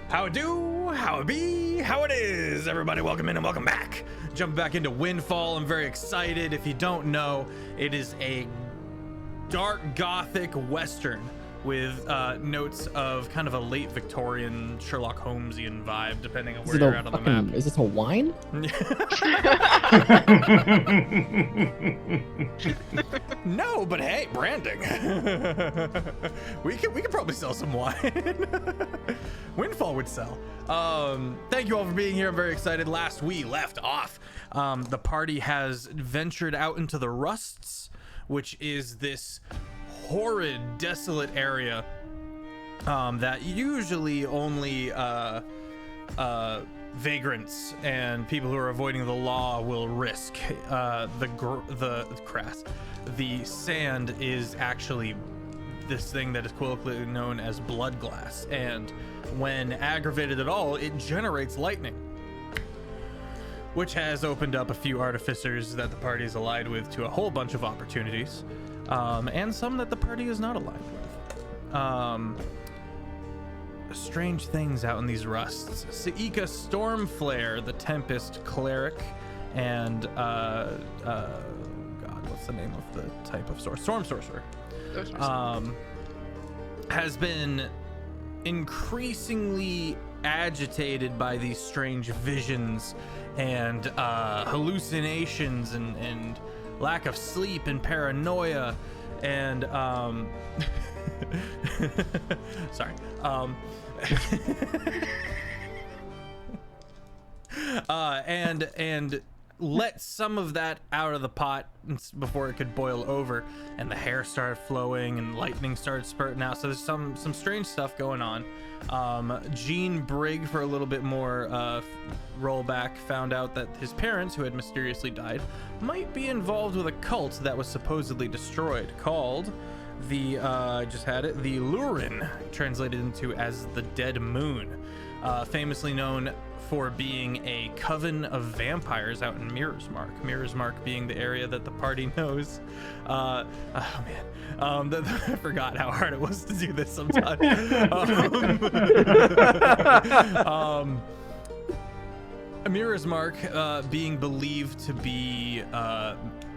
How it do, how it be, how it is, everybody. Welcome in and welcome back. Jumping back into Windfall. I'm very excited. If you don't know, it is a dark gothic western with notes of kind of a late Victorian Sherlock Holmesian vibe, depending on where you're at on the map. Is this a wine? No, but hey, branding. we could probably sell some wine. Windfall would sell. Thank you all for being here. I'm very excited. Last we left off, the party has ventured out into the Rusts, which is this horrid, desolate area that usually only vagrants and people who are avoiding the law will risk. The sand is actually this thing that is colloquially known as blood glass, and when aggravated at all, it generates lightning, which has opened up a few artificers that the party is allied with to a whole bunch of opportunities, and some that the party is not aligned with. Strange things out in these rusts. Saika Stormflare, the Tempest Cleric, and God, what's the name of the type of Storm Sorcerer, has been increasingly agitated by these strange visions and hallucinations and lack of sleep and paranoia and sorry, and let some of that out of the pot before it could boil over, and the hair started flowing and lightning started spurting out. So there's some strange stuff going on. Gene Brigg, for a little bit more rollback, found out that his parents, who had mysteriously died, might be involved with a cult that was supposedly destroyed, called the I just had it, the Lurin, translated into as the Dead Moon, famously known for being a coven of vampires out in Mirror's Mark. Mirror's Mark being the area that the party knows. I forgot how hard it was to do this sometimes. Mirror's Mark being believed to be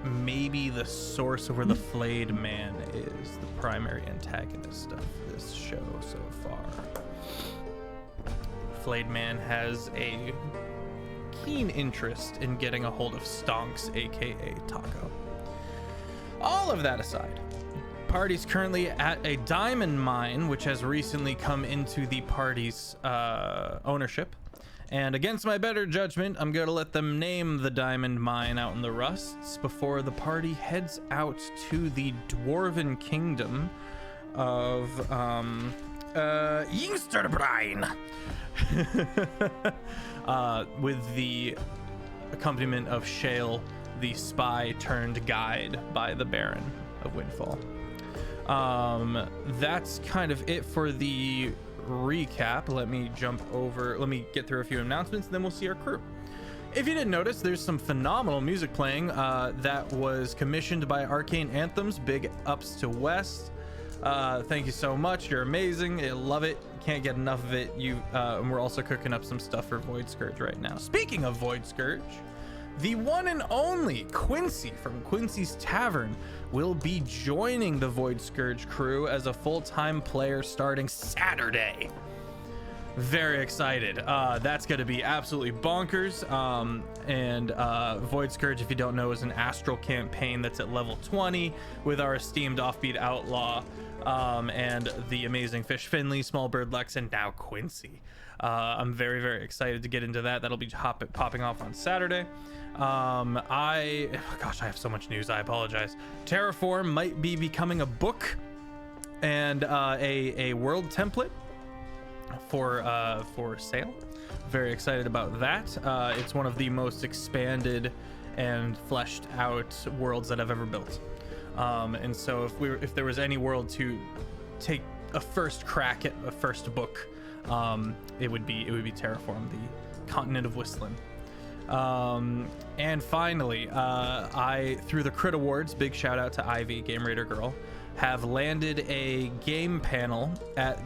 maybe the source of where the Flayed Man is, the primary antagonist of this show so far. Flayed Man has a keen interest in getting a hold of Stonks, aka Taco. All of that aside, party's currently at a diamond mine, which has recently come into the party's ownership. And against my better judgment, I'm gonna let them name the diamond mine out in the Rusts before the party heads out to the Dwarven Kingdom of Yingsterbrine. With the accompaniment of Shale, the spy turned guide by the Baron of Windfall. That's kind of it for the recap. Let me get through a few announcements, and then we'll see our crew. If you didn't notice, there's some phenomenal music playing that was commissioned by Arcane Anthems. Big ups to West. Thank you so much. You're amazing. I love it. Can't get enough of it. And we're also cooking up some stuff for Void Scourge right now. Speaking of Void Scourge, the one and only Quincy from Quincy's Tavern will be joining the Void Scourge crew as a full-time player starting Saturday. Very excited. That's going to be absolutely bonkers. And Void Scourge, if you don't know, is an astral campaign that's at level 20 with our esteemed Offbeat Outlaw, and the amazing Fish Finley, Smallbird Lex, and now Quincy. I'm very, very excited to get into that. That'll be popping off on Saturday. I have so much news. I apologize. Terraform might be becoming a book and a world template for sale. Very excited about that. It's one of the most expanded and fleshed out worlds that I've ever built. And so if there was any world to take a first crack at a first book, it would be Terraform, the continent of Whistling. And finally, I through the Crit Awards, big shout out to Ivy, Game Raider Girl, have landed a game panel at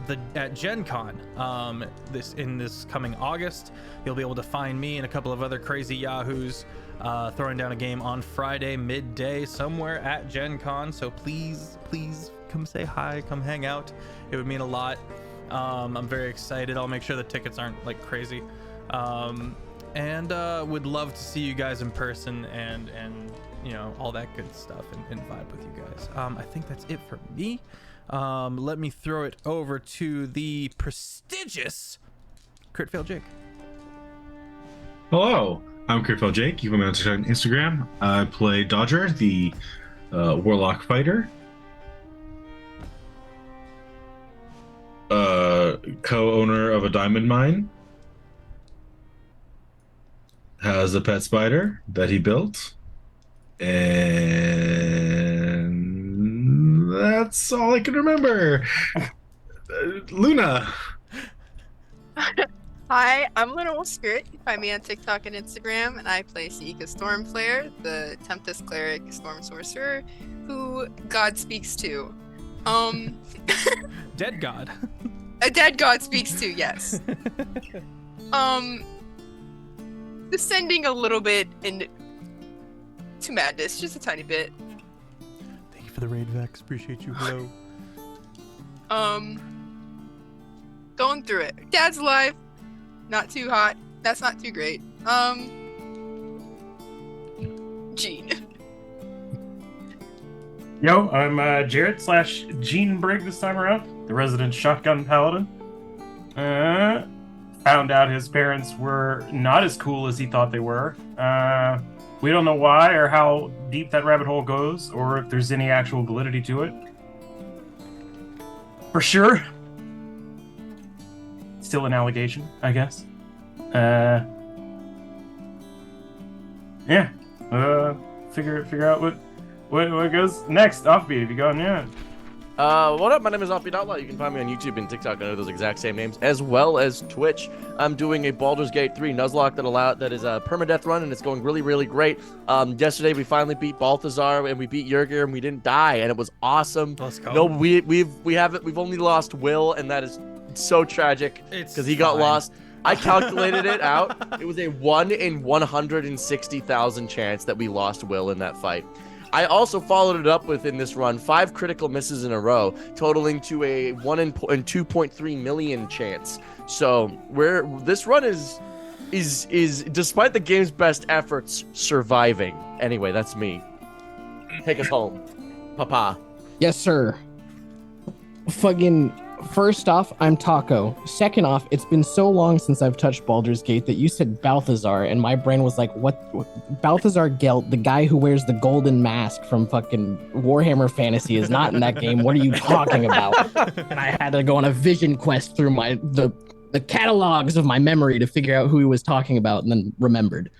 Gen Con this coming August. You'll be able to find me and a couple of other crazy yahoos throwing down a game on Friday midday somewhere at Gen Con. So please come say hi, come hang out. It would mean a lot. I'm very excited. I'll make sure the tickets aren't like crazy. And would love to see you guys in person and you know, all that good stuff and vibe with you guys. I think that's it for me. Let me throw it over to the prestigious CritFailJake. Hello, I'm CritFailJake. You can find me on Instagram. I play Dodger, the warlock fighter. Co-owner of a diamond mine. Has a pet spider that he built. And that's all I can remember. Luna. Hi, I'm LunaWolfSpirit. You can find me on TikTok and Instagram, and I play Seika Stormflare, the Tempest Cleric Storm Sorcerer, who God speaks to. Dead God. A dead God speaks to, yes. Descending a little bit into madness, just a tiny bit. Thank you for the raid, Vex. Appreciate you. Hello. Going through it. Dad's alive. Not too hot. That's not too great. Gene. Yo, I'm Jared / Gene Brigg this time around, the resident shotgun paladin. Found out his parents were not as cool as he thought they were. We don't know why or how deep that rabbit hole goes, or if there's any actual validity to it. For sure. Still an allegation, I guess. Yeah. Figure out what goes next. Offbeat, have you gone yet? What up? My name is Offbeat Outlaw. You can find me on YouTube and TikTok under those exact same names, as well as Twitch. I'm doing a Baldur's Gate 3 Nuzlocke that is a permadeath run, and it's going really, really great. Yesterday we finally beat Balthazar and we beat Yergir, and we didn't die, and it was awesome. Let's go. No, we've only lost Will, and that is so tragic because he got lost. I calculated it out. It was a 1 in 160,000 chance that we lost Will in that fight. I also followed it up with, in this run, 5 critical misses in a row, totaling to a 1 in 2.3 million chance. So this run is despite the game's best efforts, surviving. Anyway, that's me. Take us home, Papa. Yes, sir. Fucking. First off, I'm Taco. Second off, it's been so long since I've touched Baldur's Gate that you said Balthazar, and my brain was like, what? Balthazar Gelt, the guy who wears the golden mask from fucking Warhammer Fantasy, is not in that game. What are you talking about? And I had to go on a vision quest through the catalogs of my memory to figure out who he was talking about, and then remembered.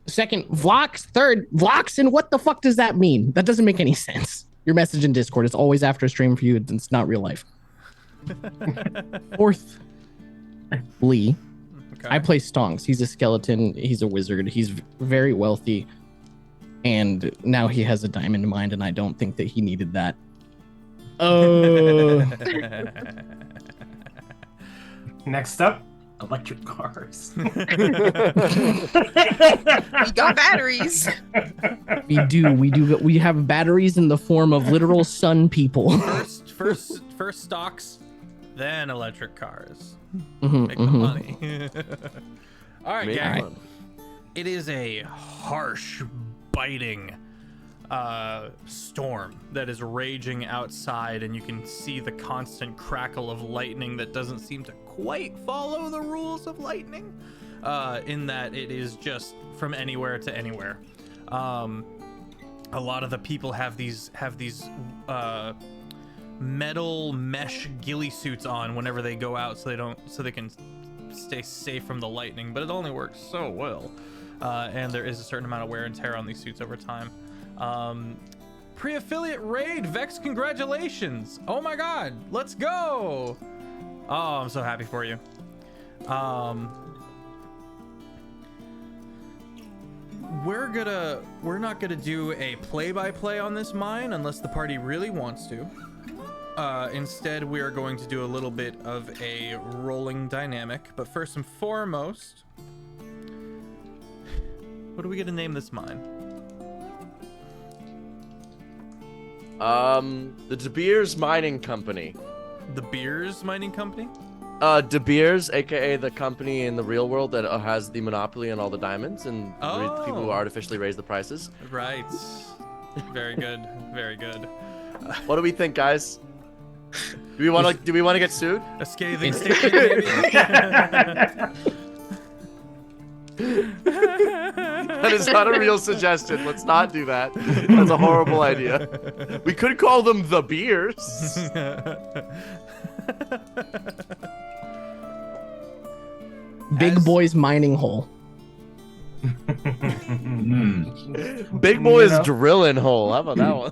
Second, Vlox. Third, Vlox, and what the fuck does that mean? That doesn't make any sense. Your message in Discord, it's always after a stream for you. It's not real life. Fourth, Lee. Okay. I play Stonks. He's a skeleton. He's a wizard. He's very wealthy, and now he has a diamond mine, and I don't think that he needed that. Oh. Next up, electric cars. We got batteries. We do. We have batteries in the form of literal sun people. First stocks, then electric cars. Make the money. All right, gang. It is a harsh, biting storm that is raging outside, and you can see the constant crackle of lightning that doesn't seem to quite follow the rules of lightning, in that it is just from anywhere to anywhere. A lot of the people have these metal mesh ghillie suits on whenever they go out, so they can stay safe from the lightning, but it only works so well, and there is a certain amount of wear and tear on these suits over time. Pre-affiliate raid, Vex, congratulations. Oh my god, let's go. Oh, I'm so happy for you. We're not gonna do a play-by-play on this mine unless the party really wants to. Instead, we are going to do a little bit of a rolling dynamic. But first and foremost, what are we gonna name this mine? The De Beers Mining Company. The Beers Mining Company? De Beers, aka the company in the real world that has the monopoly on all the diamonds and the people who artificially raise the prices. Right. Very good. Very good. What do we think, guys? Do we want to get sued? A scathing statement, maybe? That is not a real suggestion. Let's not do that. That's a horrible idea. We could call them the Beers. Big Boy's mining hole. Big Boy's drilling hole. How about that one?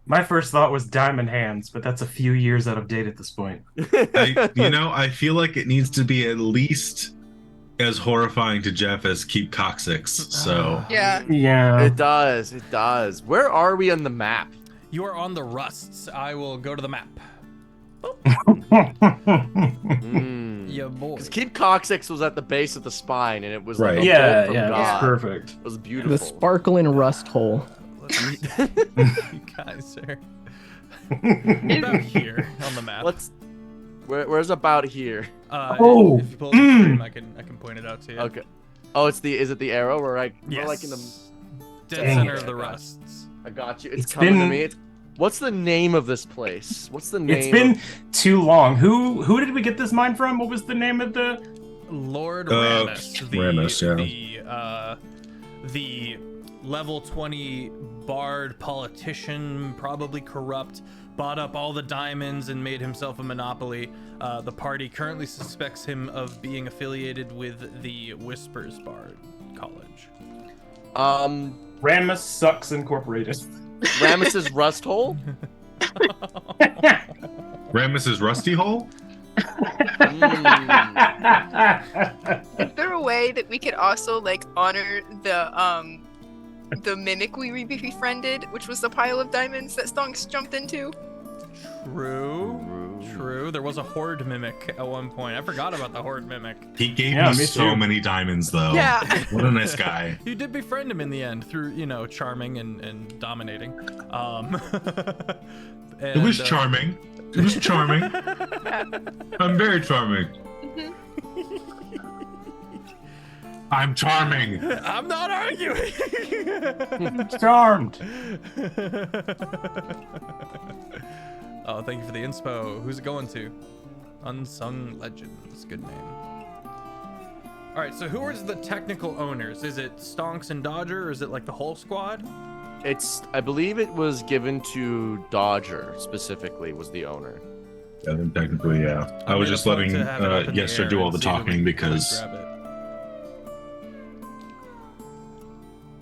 My first thought was Diamond Hands, but that's a few years out of date at this point. I feel like it needs to be at least as horrifying to Jeff as Keep Coccyx. So Yeah. It does. It does. Where are we on the map? You are on the rusts. I will go to the map. Yeah, boy. Because Keep Coccyx was at the base of the spine, and it was Right. like a Yeah, bolt from yeah, God. that's perfect. It was beautiful. The sparkling rust hole. You guys are about here on the map. Where's about here? If you pull up the stream, I can point it out to you. Okay. Oh, is it the arrow? We're like in the dead Dang center it. of the rusts. I got you. It's It's coming to been- me. What's the name of this place? What's the name? It's been too long. Who did we get this mine from? What was the name of the? Lord Ramus, Ramus, yeah. the level 20 bard politician, probably corrupt, bought up all the diamonds and made himself a monopoly. The party currently suspects him of being affiliated with the Whispers Bard College. Ramus Sucks Incorporated. Ramus's Rust Hole? Ramus's Rusty Hole? Is there a way that we could also like honor the mimic we befriended, which was the pile of diamonds that Stonks jumped into? True. There was a horde mimic at one point. I forgot about the horde mimic. He gave Yeah, me me so too. many diamonds, though. Yeah. What a nice guy. You did befriend him in the end through, charming and dominating. It was charming. It was charming. I'm very charming. I'm charming. I'm not arguing. Charmed. Oh, thank you for the inspo. Who's it going to? Unsung Legends. Good name. All right, so who is the technical owners? Is it Stonks and Dodger, or is it like the whole squad? I believe it was given to Dodger specifically, was the owner. Yeah, then technically, yeah. I was just letting Yester do all the talking because.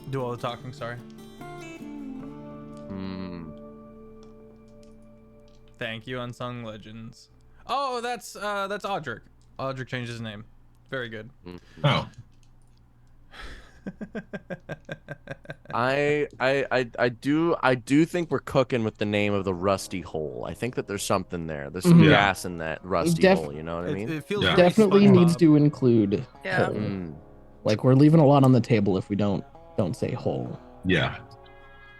Do all the talking, sorry. Thank you, Unsung Legends. Oh, that's Audric. Audric changed his name. Very good. Oh. I do think we're cooking with the name of the Rusty Hole. I think that there's something there. There's some gas in that Rusty Hole. You know what I mean? It feels Yeah. very Definitely SpongeBob. needs to include Yeah. hole. Like we're leaving a lot on the table if we don't say hole. Yeah.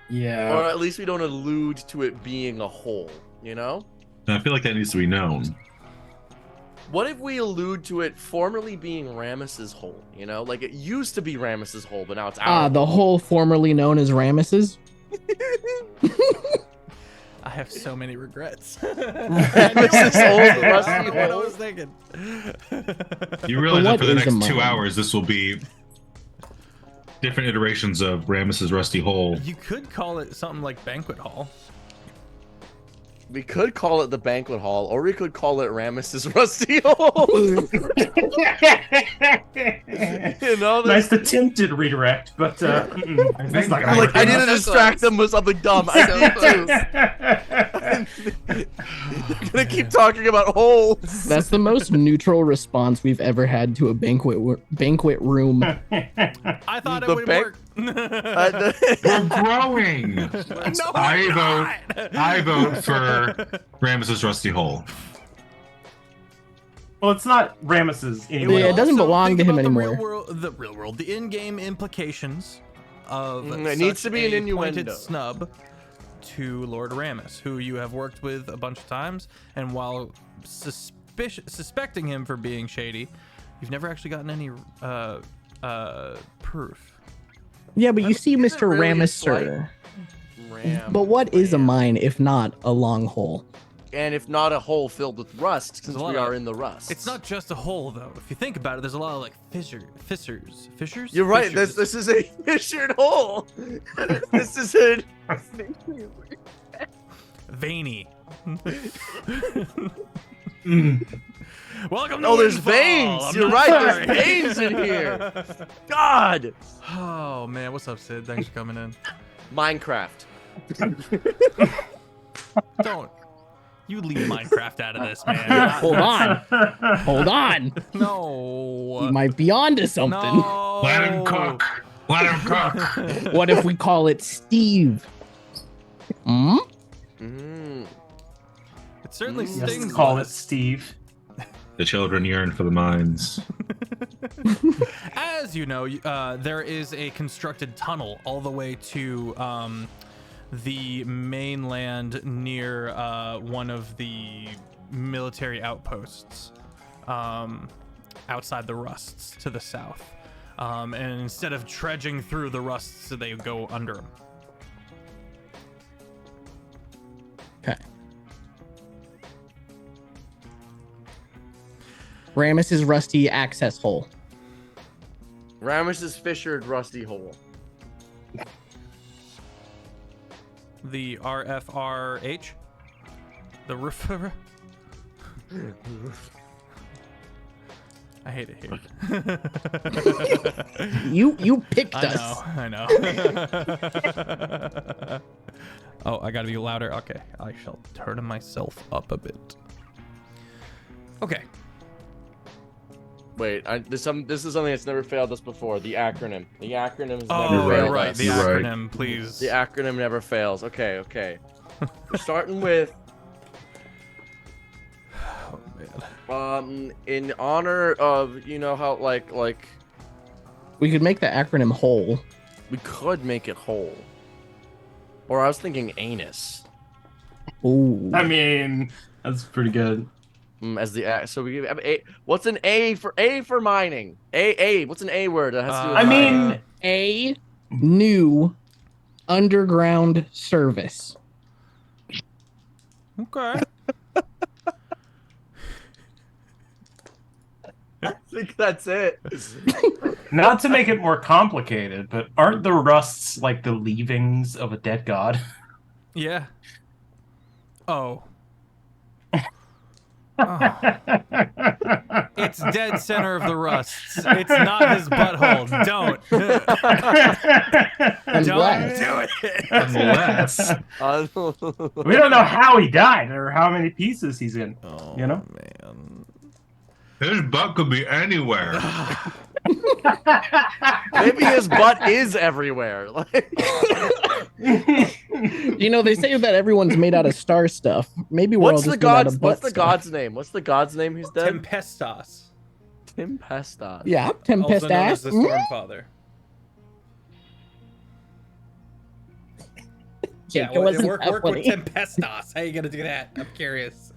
Yeah. Or at least we don't allude to it being a hole. You know? And I feel like that needs to be known. What if we allude to it formerly being Ramus's hole? You know, like it used to be Ramus's hole, but now it's our The hole formerly known as Rames's. I have so many regrets. Ramus's hole, the Rusty I don't know what I hole. was thinking. You realize What that for the is a next 2 mine? hours, this will be different iterations of Ramus's Rusty Hole. You could call it something like Banquet Hall. We could call it the banquet hall, or we could call it Ramus's Rusty Hole. You know, Nice attempted redirect, but that's not gonna like work. I need to So distract close. them with something dumb. So I need close. to. They're gonna keep talking about holes. That's the most neutral response we've ever had to a banquet room. I thought it The would bank- work. We're growing. No, I vote for Rames's rusty hole. Well, it's not Rames's Yeah, anymore. it doesn't belong to him anymore. The real world, the in-game implications of It needs to be an pointed innuendo. snub to Lord Ramus, who you have worked with a bunch of times, and while suspecting him for being shady, you've never actually gotten any proof. Yeah, but you see, Is it Mr. really a Ramus, slight sir. But what is a mine if not a long hole? And if not a hole filled with rust, since There's a lot we of- are in the rust. It's not just a hole, though. If you think about it, there's a lot of like fissures. You're right. Fissures. This is a fissured hole. This is it. Veiny. Mm. Welcome to Oh, there's Windfall. veins. I'm You're not right. sorry. There's veins in here. God. Oh man, what's up, Sid? Thanks for coming in. Minecraft. Don't you leave Minecraft out of this, man? Hold on. Hold on. No. You might be onto something. No. Let him cook. Let him cook. What if we call it Steve? Hmm? Mm. It certainly Yes, stings. Let's call it less. Steve. The children yearn for the mines. As you know, there is a constructed tunnel all the way to the mainland near one of the military outposts outside the rusts to the south. And instead of trudging through the rusts, they go under them. Okay. Ramus's rusty access hole. Rames's fissured rusty hole. The RFRH? The roof. I hate it here. You picked us. I know. Oh, I gotta be louder. Okay, I shall turn myself up a bit. Okay. Wait, this is something that's never failed us before. The acronym. The acronym has Oh, never You're failed right. us. The You're right. acronym, please. The acronym never fails. Okay. We're starting with Oh, man. in honor of, you know how like We could make the acronym whole. we could make it whole. Or I was thinking anus. Ooh. I mean, that's pretty good. As the so we have a. What's an A for mining? A. What's an A word that has to do with I mean- mining? A new underground service. Okay. I think that's it. Not to make it more complicated, but aren't the rusts like the leavings of a dead god? Yeah. Oh. It's dead center of the rusts. It's not his butthole. Don't. Don't do it. Unless We don't know how he died or how many pieces he's in. Oh, You know? man. his butt could be anywhere. Maybe his butt is everywhere. You know, they say that everyone's made out of star stuff. Maybe we're all What's just the made out god's of butt What's the stuff. god's name? What's the god's name who's dead? Tempestas. Tempestas. Yeah, Also Tempest known as ass. the Stormfather. Jake, it wasn't work that with funny. Tempestas. How you gonna do that? I'm curious.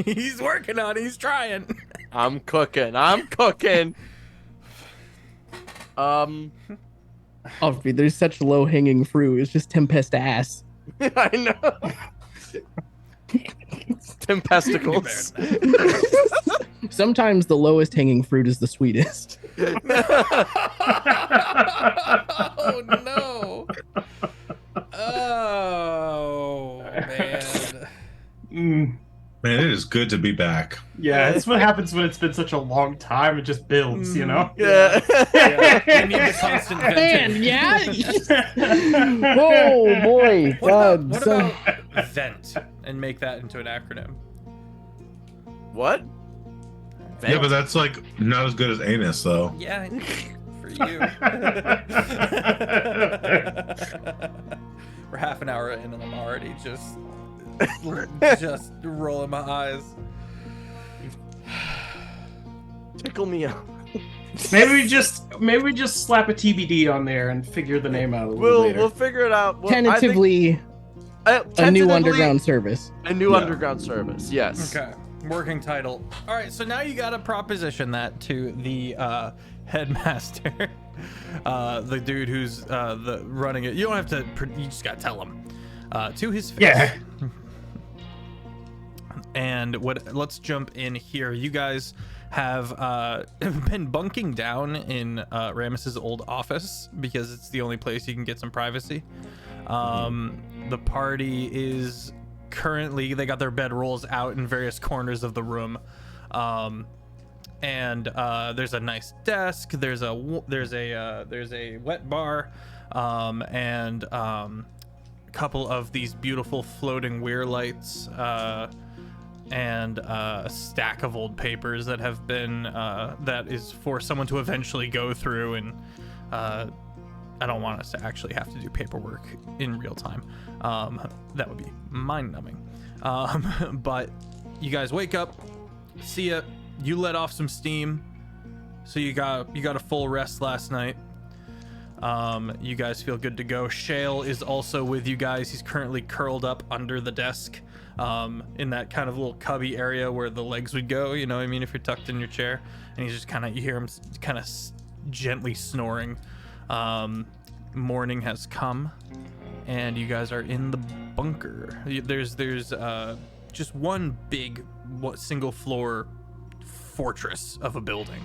He's working on it. He's trying. I'm cooking. Offbeat, there's such low hanging fruit. It's just Tempest ass. I know. Tempesticles. Sometimes the lowest hanging fruit is the sweetest. Oh no. Oh man. Mm, Man, it is good to be back. yeah, it's what happens when it's been such a long time. It just builds, you know? Yeah. I need the constant venting. Man, yeah. Oh boy, God. What son. about vent and make that into an acronym? What? Yeah, but that's like not as good as anus, though. Yeah, for for you. We're half an hour in and I'm already just rolling my eyes. Tickle me out. Maybe we just slap a TBD on there and figure the name out a little later. We'll figure it out. Well, Tentatively, a new underground service. A new underground service, yes. Okay. Working title. All right, so now you got to proposition that to the headmaster, the dude who's running it. You don't have to. You just got to tell him to his face. Yeah. And let's jump in here. You guys have been bunking down in Rammus's old office because it's the only place you can get some privacy. The party is currently, they got their bedrolls out in various corners of the room. And there's a nice desk, there's a wet bar, and a couple of these beautiful floating weir lights, and a stack of old papers that have been that is for someone to eventually go through, and I don't want us to actually have to do paperwork in real time. That would be mind-numbing. But you guys wake up, see ya. You let off some steam, so you got a full rest last night. You guys feel good to go. Shale is also with you guys. He's currently curled up under the desk, in that kind of little cubby area where the legs would go, you know what I mean, if you're tucked in your chair. And he's just you hear him kind of gently snoring. Morning has come, and you guys are in the bunker. There's just one big single floor fortress of a building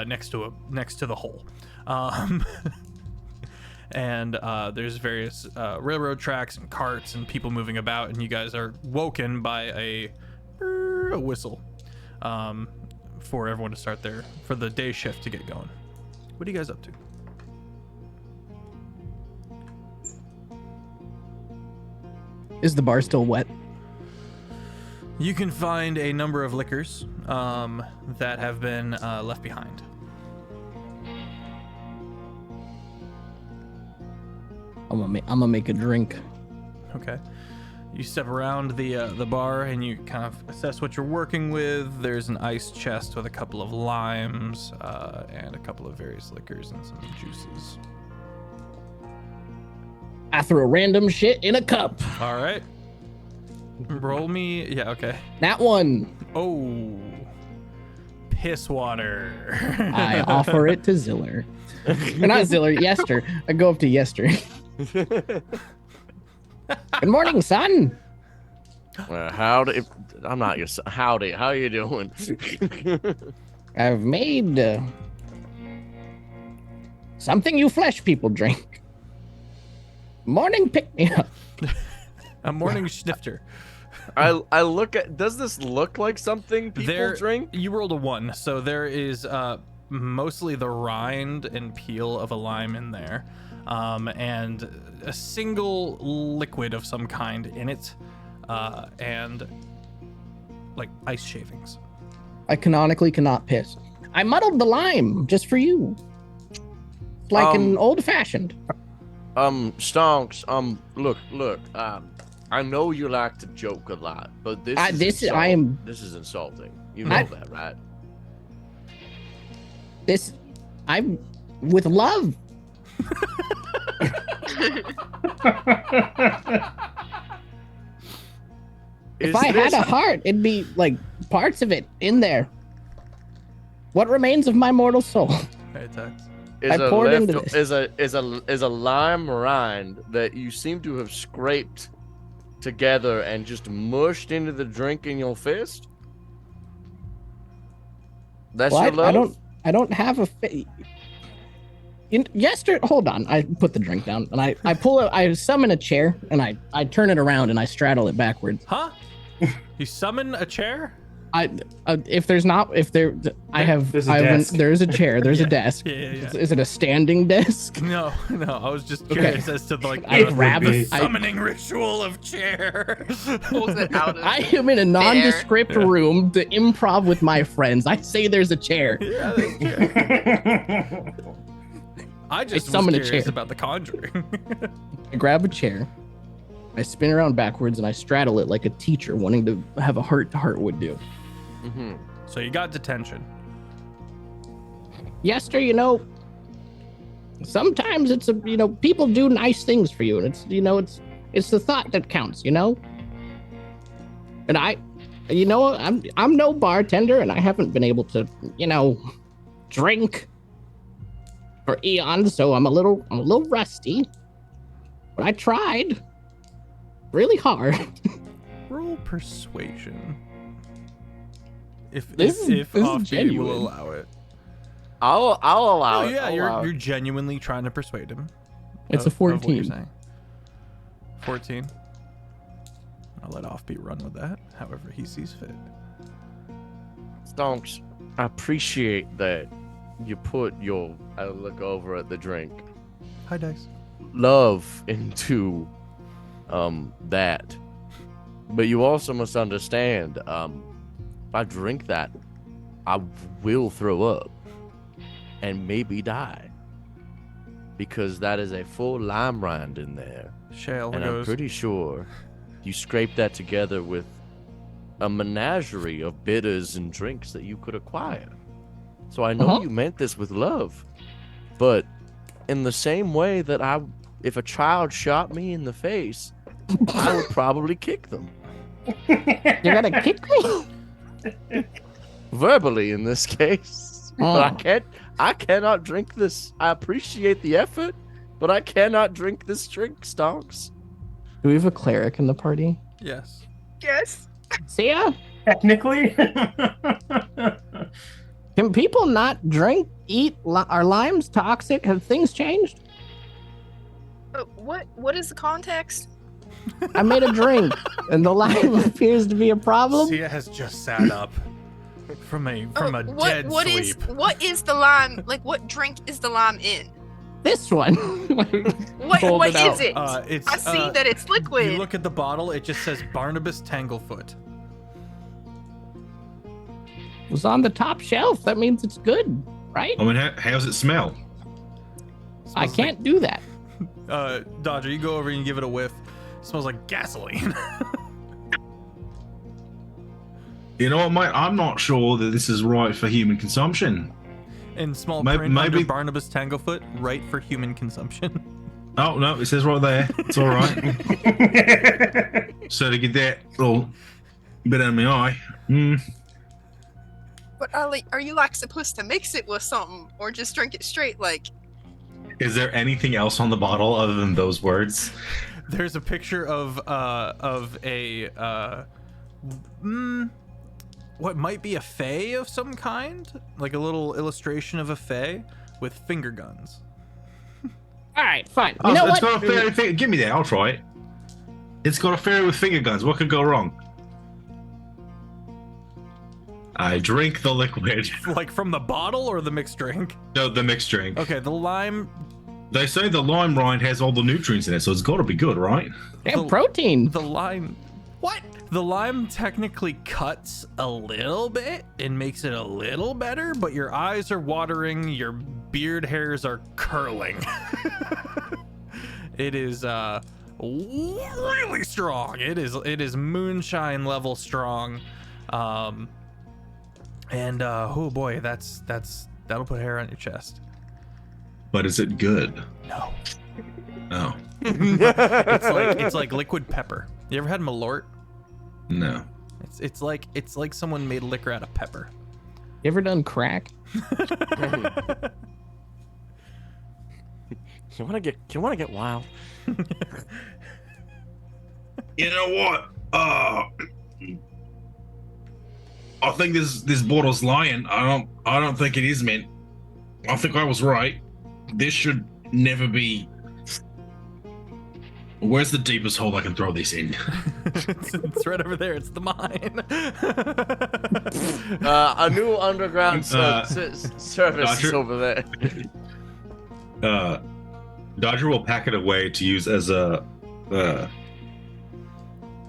next to the hole. And there's various railroad tracks and carts and people moving about, and you guys are woken by a whistle for everyone to start for the day shift to get going. What are you guys up to? Is the bar still wet? You can find a number of liquors that have been left behind. I'm gonna make a drink. Okay. You step around the bar and you kind of assess what you're working with. There's an ice chest with a couple of limes and a couple of various liquors and some juices. I throw random shit in a cup. All right. Roll me. Yeah, okay. That one. Oh. Piss water. I offer it to Ziller. Or not Ziller, Yester. I go up to Yester. Good morning, son. Howdy. I'm not your son. Howdy. How you doing? I've made something you flesh people drink. Morning pick me up. A morning snifter. I look at. Does this look like something people drink? You rolled a 1, so there is mostly the rind and peel of a lime in there, and a single liquid of some kind in it, and like ice shavings. I canonically cannot piss. I muddled the lime just for you, like an old fashioned. Stonks. Look. I know you like to joke a lot, but this is insulting. You know that, right? I'm with love. If I had a heart, it'd be like parts of it in there. What remains of my mortal soul? Hey, Tex. I poured into this. Is a lime rind that you seem to have scraped together and just mushed into the drink in your fist? That's your love? I don't have a hold on. I put the drink down and I summon a chair and I turn it around and I straddle it backwards. Huh? You summon a chair? There is a chair. There's a desk. Yeah. Is it a standing desk? No. I was just curious as to the summoning ritual of chair. Pulls it out of I am in a nondescript room to improv with my friends. I say there's a chair. Yeah, there's a chair. I just was summon a curious chair. about the conjuring. I grab a chair, I spin around backwards, and I straddle it like a teacher wanting to have a heart-to-heart would do. Mm-hmm. So you got detention. Yester, sometimes it's people do nice things for you, and it's the thought that counts, And I'm no bartender, and I haven't been able to, drink for eons, so I'm a little rusty. But I tried really hard. Roll persuasion. If This is Offbeat genuine. will allow it. I'll allow Oh it. yeah, I'll allow you're it. genuinely trying to persuade him. It's a of what you're 14. saying. 14. I'll let Offbeat run with that, however he sees fit. Stonks, I appreciate that you put your, I look over at the drink, Hi, Dice. love into that. But you also must understand, if I drink that, I will throw up and maybe die. Because that is a full lime rind in there. Shale And I'm goes, pretty sure you scrape that together with a menagerie of bitters and drinks that you could acquire. So I know you meant this with love, but in the same way that if a child shot me in the face, I would probably kick them. You're gonna kick me? Verbally in this case. But I cannot drink this. I appreciate the effort, but I cannot drink this drink, Stonks. Do we have a cleric in the party? yes. Yes. See ya? Technically. Can people not eat? Are limes toxic? Have things changed? What is the context? I made a drink, and the lime appears to be a problem. Sia has just sat up from a dead what sleep. what is the lime? Like, what drink is the lime in? This one. What Hold what it out. is it? It's, I see that it's liquid. You look at the bottle, it just says Barnabas Tanglefoot. It was on the top shelf. That means it's good, right? I mean, how does it smell? I can't do that. Dodger, you go over and you give it a whiff. It smells like gasoline. You know what, mate? I'm not sure that this is right for human consumption. In small Maybe- print under maybe- Barnabas Tanglefoot, right for human consumption. Oh, no, it says right there. It's all right. So to get that little bit out of my eye. But are you like supposed to mix it with something or just drink it straight? Like, Is there anything else on the bottle other than those words? There's a picture of a what might be a fae of some kind, like a little illustration of a fae with finger guns. All right, fine. Oh, You know it's what? got a fairy thing. Give me that. I'll try it. It's got a fairy with finger guns. What could go wrong? I drink the liquid. Like from the bottle or the mixed drink? No, the mixed drink. Okay, the lime. They say the lime rind has all the nutrients in it, so it's got to be good, right? Damn protein. The lime. What? The lime technically cuts a little bit and makes it a little better, but your eyes are watering, your beard hairs are curling. It is really strong. It is moonshine level strong. And oh boy, that'll put hair on your chest. But is it good? No. Oh, It's like liquid pepper. You ever had Malort? no. It's like someone made liquor out of pepper. You ever done crack? You wanna get wild? You know what? I think this bottle's lying. I don't think it is mint. I think I was right. This should never be. Where's the deepest hole I can throw this in? It's right over there. It's the mine. A new underground service is Dodger? over there. Dodger will pack it away to use as a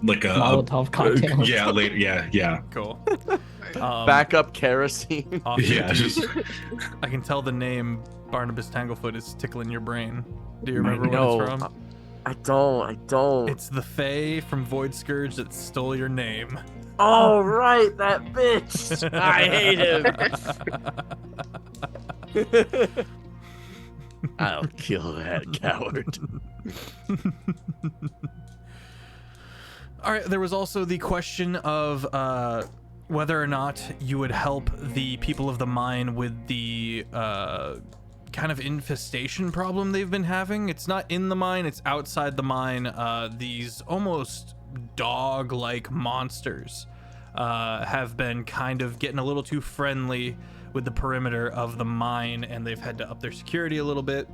like a Molotov cocktail. yeah, later. Yeah. Cool. Backup kerosene. Yeah, just I can tell the name Barnabas Tanglefoot is tickling your brain. Do you remember No, what it's from? I don't. It's the Fae from Void Scourge that stole your name. Oh, right, that bitch. I hate him. I'll kill that coward. All right, there was also the question of whether or not you would help the people of the mine with the kind of infestation problem they've been having. It's not in the mine, it's outside the mine. These almost dog-like monsters have been kind of getting a little too friendly with the perimeter of the mine, and they've had to up their security a little bit.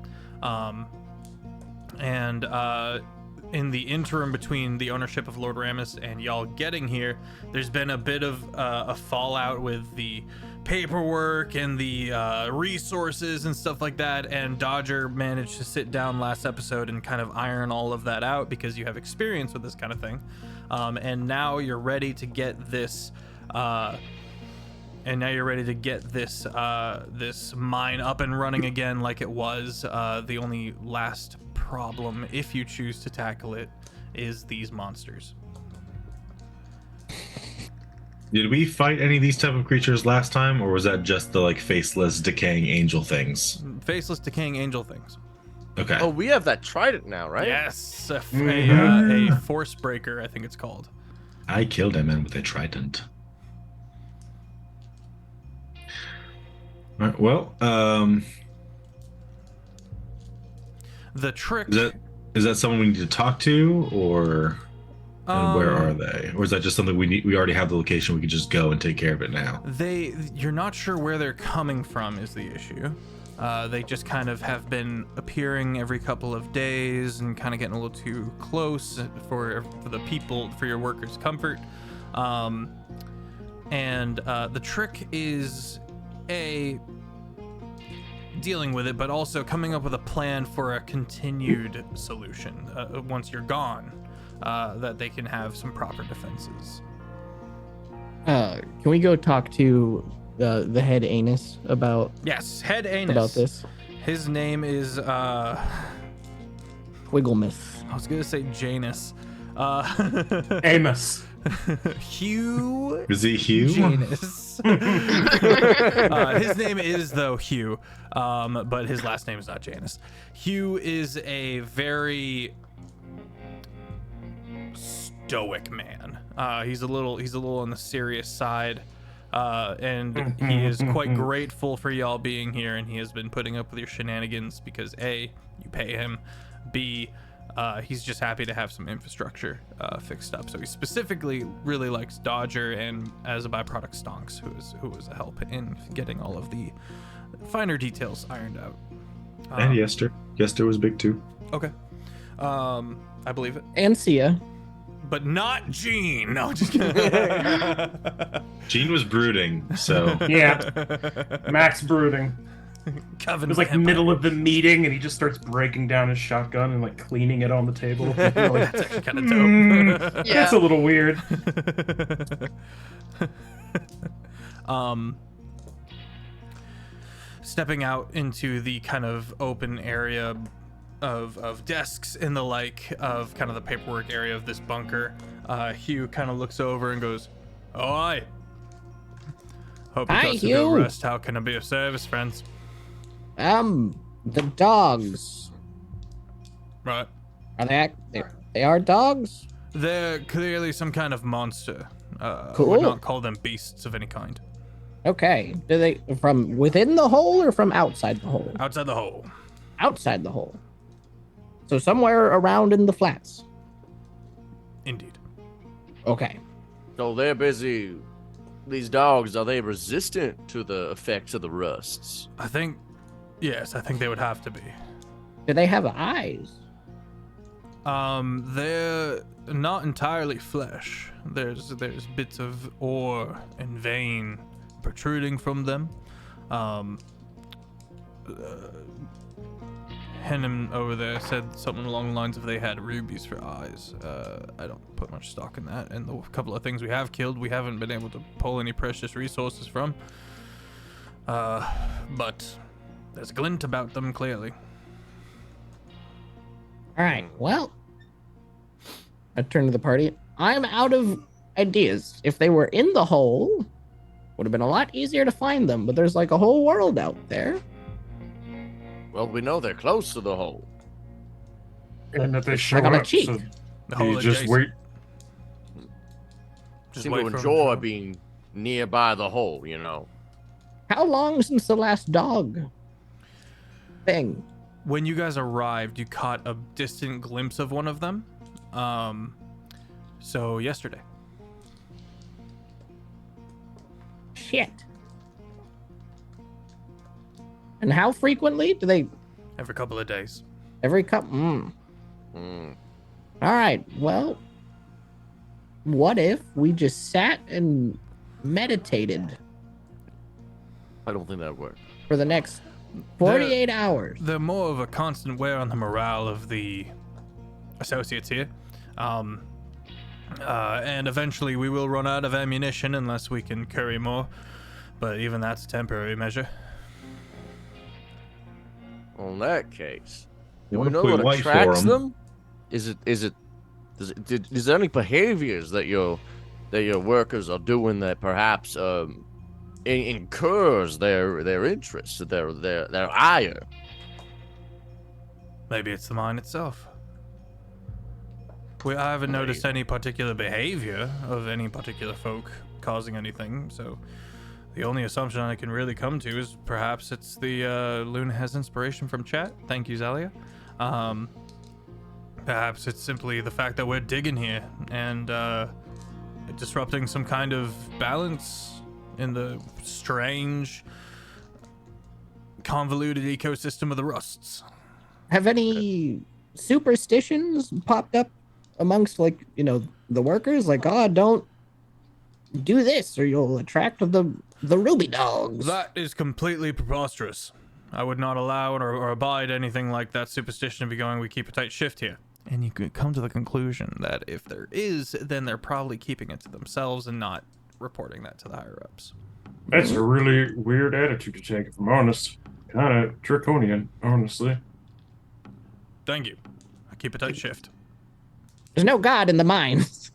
In the interim between the ownership of Lord Ramus and y'all getting here, there's been a bit of a fallout with the paperwork and the resources and stuff like that, and Dodger managed to sit down last episode and kind of iron all of that out because you have experience with this kind of thing. And now you're ready to get this this mine up and running again like it was. The only last problem, if you choose to tackle it, is these monsters. Did we fight any of these type of creatures last time, or was that just the like faceless decaying angel things? Faceless decaying angel things. Okay. Oh, we have that trident now, right? Yes, a force breaker, I think it's called. I killed him with a trident. All right, well, The trick. is that someone we need to talk to, or and where are they, or is that just something we already have the location, we can just go and take care of it now? You're not sure where they're coming from is the issue. They just kind of have been appearing every couple of days and kind of getting a little too close for the people, for your workers' comfort. The trick is dealing with it, but also coming up with a plan for a continued solution once you're gone, that they can have some proper defenses. Can we go talk to the head anus about? Yes, head anus. About this. His name is Wigglemouth. I was gonna say Janus. Amos. Hugh. Is he Hugh? Janus. His name is though Hugh, but his last name is not Janus. Hugh is a very stoic man. He's a little on the serious side, and he is quite grateful for y'all being here, and he has been putting up with your shenanigans because A, you pay him, B, he's just happy to have some infrastructure fixed up. So he specifically really likes Dodger, and as a byproduct, Stonks, who was a help in getting all of the finer details ironed out. And Yester was big too. Okay, I believe it. And Sia. But not Gene. No, just kidding. Gene was brooding, so Yeah. Max brooding. Coven It was like vampire. middle of the meeting, and he just starts breaking down his shotgun and like cleaning it on the table. Like, That's actually kind of dope. Yeah. That's a little weird. Stepping out into the kind of open area of desks and the like of kind of the paperwork area of this bunker, Hugh kind of looks over and goes, "Oh, hi. Hope you Hi, got some Hugh. good rest. How can I be of service, friends?" The dogs. Right. Are they are dogs? They're clearly some kind of monster. I Cool. would not call them beasts of any kind. Okay. Do they from within the hole or from outside the hole? Outside the hole. Outside the hole. So somewhere around in the flats. Indeed. Okay. So they're busy. These dogs, are they resistant to the effects of the rusts? Yes, I think they would have to be. Do they have eyes? They're not entirely flesh. There's bits of ore and vein protruding from them. Hennem over there said something along the lines of they had rubies for eyes. I don't put much stock in that. And the couple of things we have killed, we haven't been able to pull any precious resources from. But there's a glint about them, clearly. All right, well, I turn to the party. I'm out of ideas. If they were in the hole, would have been a lot easier to find them, but there's like a whole world out there. Well, we know they're close to the hole. And that they show gotta up. cheat. So The whole you just adjacent- wait. Just Seem wait to for 'em enjoy show up. being nearby the hole, you know. How long since the last dog thing? When you guys arrived, you caught a distant glimpse of one of them. So yesterday. Shit. And how frequently do they? Every couple of days. Every couple. Mm. All right. Well, what if we just sat and meditated I don't think that worked. for the next 48 hours? They're more of a constant wear on the morale of the associates here. And eventually we will run out of ammunition unless we can curry more. But even that's a temporary measure. Well, in that case, do What we if know we what wait for attracts 'em? them? Is there any behaviors that your workers are doing that perhaps incurs their interest, their ire? Maybe it's the mine itself. I haven't noticed any particular behavior of any particular folk causing anything, so the only assumption I can really come to is perhaps it's the Luna has inspiration from chat. Thank you, Zalia. Perhaps it's simply the fact that we're digging here and disrupting some kind of balance in the strange, convoluted ecosystem of the rusts. Have any superstitions popped up amongst, like, you know, the workers? Like, oh, don't do this or you'll attract the ruby dogs. That is completely preposterous. I would not allow or abide anything like that superstition to be going, we keep a tight shift here. And you could come to the conclusion that if there is, then they're probably keeping it to themselves and not reporting that to the higher-ups. That's a really weird attitude to take, if I'm honest. Kind of draconian, honestly. Thank you. I keep a tight shift. There's no god in the mines.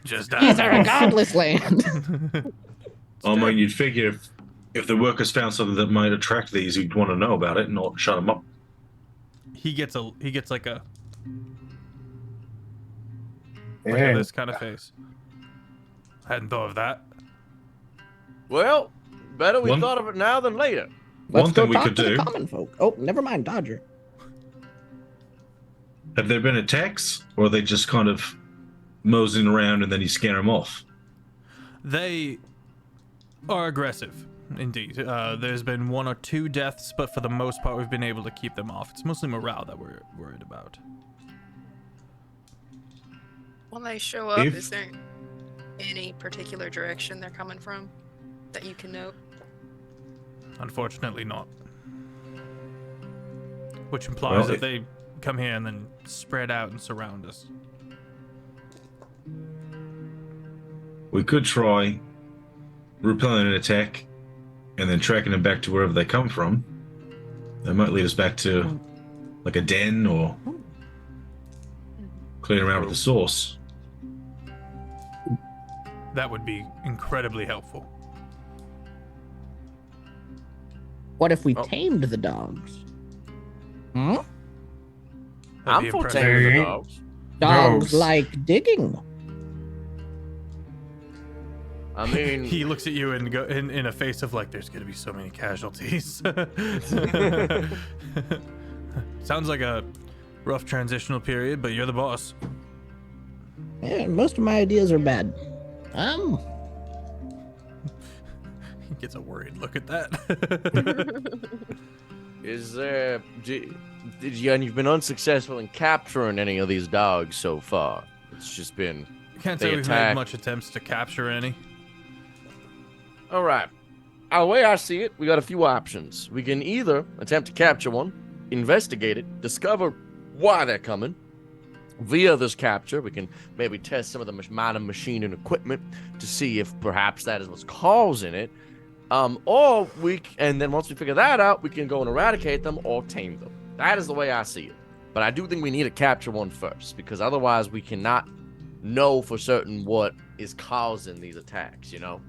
Just These are a godless land. I mean, you'd figure if the workers found something that might attract these, you'd want to know about it and not shut them up. He gets like a And this kind of face. I hadn't thought of that. Well, better we One- thought of it now than later. Let's One go thing we talk could to do- the common folk. Oh, never mind, Dodger. Have there been attacks, or are they just kind of moseying around and then you scare them off? They are aggressive, indeed. There's been 1 or 2 deaths, but for the most part, we've been able to keep them off. It's mostly morale that we're worried about. When they show up, If- is there any particular direction they're coming from that you can note? Unfortunately, not. Which implies Well, that they come here and then spread out and surround us. We could try repelling an attack and then tracking them back to wherever they come from. That might lead us back to like a den or clearing around with the source. That would be incredibly helpful. What if we Oh. tamed the dogs? Hmm? That'd I'm be for impressive. taming the Hey. dogs. Dogs Dogs. like digging. I mean, He looks at you and go in a face of like, there's gonna be so many casualties. Sounds like a rough transitional period, but you're the boss. Yeah, most of my ideas are bad. He gets a worried look at that. is there? And you've been unsuccessful in capturing any of these dogs so far. It's just been. Can't say They we've attack. made much attempts to capture any. All right. the way I see it, we got a few options. We can either attempt to capture one, investigate it, discover why they're coming. Via this capture, we can maybe test some of the mining machine and equipment to see if perhaps that is what's causing it. And then once we figure that out, we can go and eradicate them or tame them. That is the way I see it. But I do think we need to capture one first, because otherwise we cannot know for certain what is causing these attacks, you know?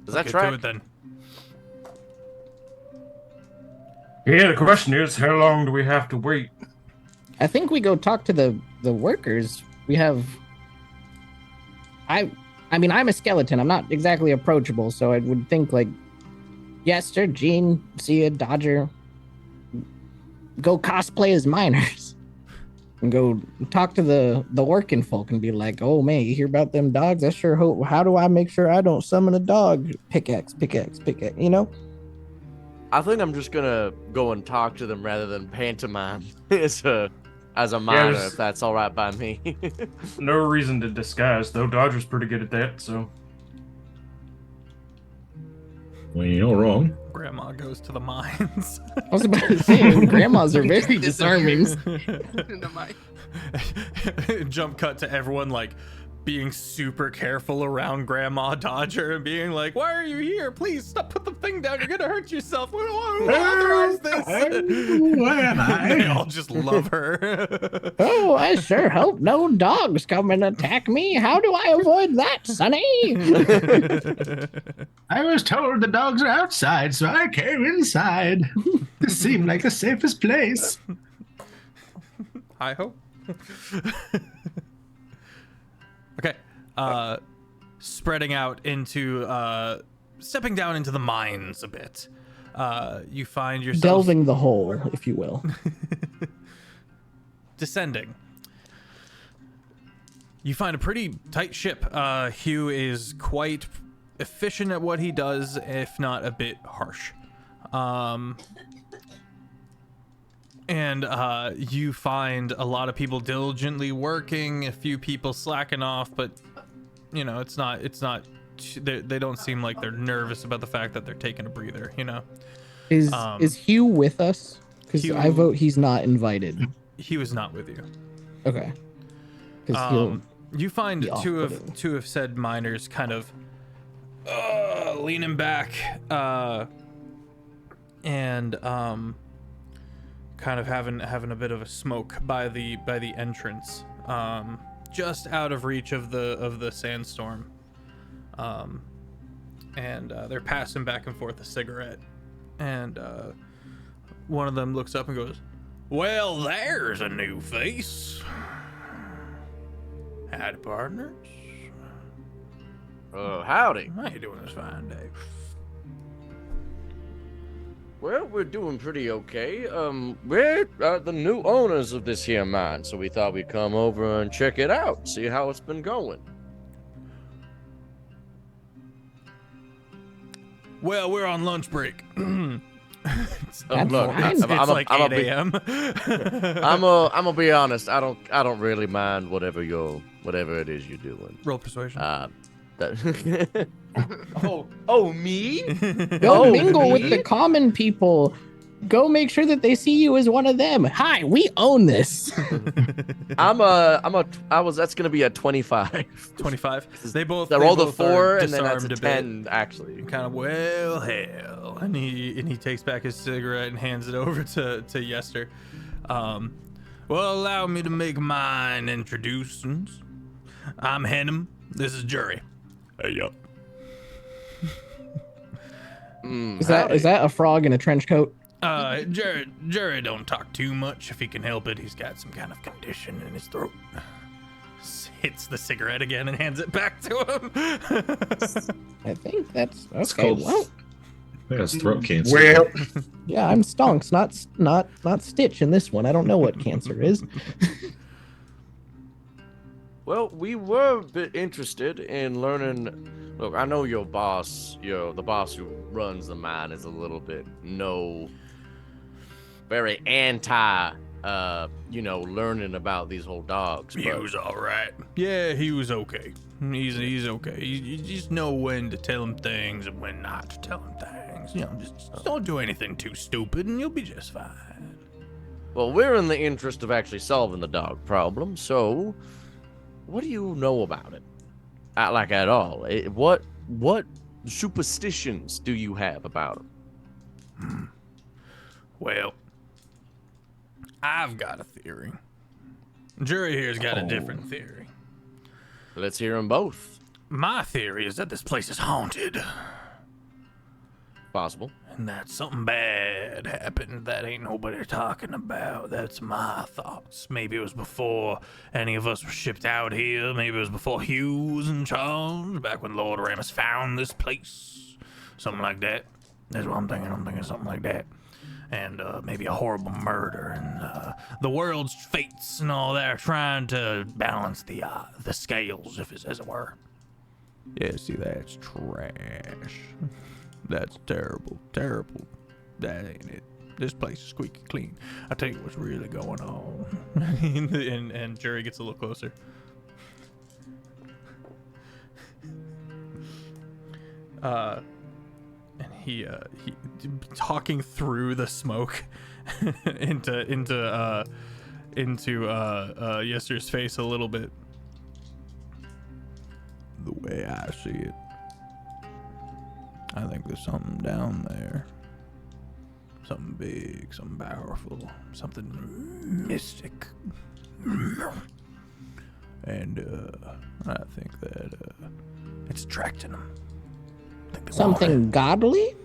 Does that track? Do it then. Yeah, the question is, how long do we have to wait? I think we go talk to the workers. We have. I mean, I'm a skeleton. I'm not exactly approachable, so I would think like, Yester, Gene, Sia, Dodger, go cosplay as miners, and go talk to the working folk and be like, oh man, you hear about them dogs? I sure hope. How do I make sure I don't summon a dog? Pickaxe, you know? I think I'm just gonna go and talk to them rather than pantomime as a miner, if that's all right by me. No reason to disguise, though. Dodger's pretty good at that, so. Well, you're not wrong. Grandma goes to the mines. I was about to say, grandmas are very disarming. In the mind. Jump cut to everyone like being super careful around Grandma Dodger and being like, why are you here? Please stop, put the thing down. You're going to hurt yourself. We don't authorize this. Where am I? They all just love her. Oh, I sure hope no dogs come and attack me. How do I avoid that, Sonny? I was told the dogs are outside, so I came inside. This seemed like the safest place. I hope. Okay. Spreading out into stepping down into the mines a bit. You find yourself Delving the hole, if you will. Descending. You find a pretty tight ship. Hugh is quite efficient at what he does, if not a bit harsh. And you find a lot of people diligently working, a few people slacking off, but you know, it's not they don't seem like they're nervous about the fact that they're taking a breather, you know. Is Hugh with us? Because I vote he's not invited. He was not with you. Okay. You find two of said miners kind of leaning back and kind of having a bit of a smoke by the entrance, just out of reach of the sandstorm, and they're passing back and forth a cigarette, and one of them looks up and goes, well, there's a new face. Howdy, partners. Howdy. How you doing this fine day? Well, we're doing pretty okay. We're the new owners of this here mine, so we thought we'd come over and check it out, see how it's been going. Well, we're on lunch break. That's Look, fine. It's like 8 a.m. I'm gonna be honest. I don't really mind whatever it is you're doing. Roll persuasion. Me? Go mingle with the common people. Go make sure that they see you as one of them. Hi, we own this. That's gonna be a 25. 25. They I rolled a both 4 are and then that's a disarmed 10 actually. Kind of, well, hell. And he takes back his cigarette and hands it over to Yester. Well, allow me to make mine introductions. I'm Hennem. This is Jury. Hey, yup. Is that a frog in a trench coat? Jury don't talk too much if he can help it. He's got some kind of condition in his throat. Hits the cigarette again and hands it back to him. I think that's okay. It's called, Well, I think that's throat cancer. Well, yeah, I'm Stonks, not Stitch in this one. I don't know what cancer is. Well, we were a bit interested in learning. Look, I know your boss, the boss who runs the mine, is a little bit very anti learning about these whole dogs. He was all right. Yeah, he was okay. He's okay. You just know when to tell him things and when not to tell him things. Just don't do anything too stupid, and you'll be just fine. Well, we're in the interest of actually solving the dog problem, so what do you know about it? At all? What superstitions do you have about it? Well, I've got a theory. Jury here's got a different theory. Let's hear them both. My theory is that this place is haunted. Possible. And that something bad happened that ain't nobody talking about. That's my thoughts. Maybe it was before any of us were shipped out here. Maybe it was before Hugh was in charge, back when Lord Ramus found this place. Something like that. That's what I'm thinking. I'm thinking something like that. And maybe a horrible murder, and the world's fates and all that are trying to balance the scales, as it were. Yeah, see, that's trash. That's terrible, terrible. That ain't it. This place is squeaky clean. I'll tell you what's really going on. and Jerry gets a little closer. And he talking through the smoke into Yester's face a little bit. The way I see it, I think there's something down there. Something big, something powerful, something mystic. And I think that it's attracting them. Something godly?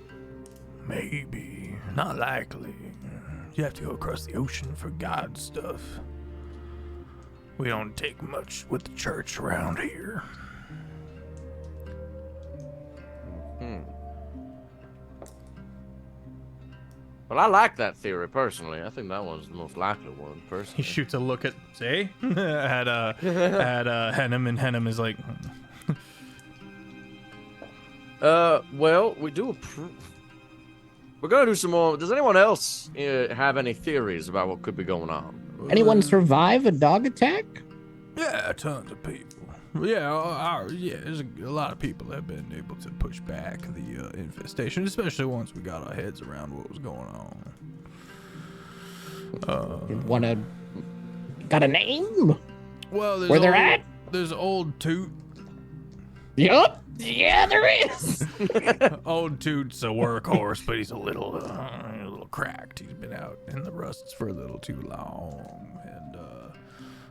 Maybe. Not likely. You have to go across the ocean for God stuff. We don't take much with the church around here. Well, I like that theory personally. I think that one's the most likely one, personally. He shoots a look at at Hennem, and Hennem is like, well, we do we're gonna do some more. Does anyone else have any theories about what could be going on? Anyone survive a dog attack? Yeah, tons of people. Yeah, there's a lot of people that have been able to push back the infestation, especially once we got our heads around what was going on. Got a name? Well, where they're at? There's Old Toot. Yup. Yeah, there is. Old Toot's a workhorse, but he's a little cracked. He's been out in the rusts for a little too long, and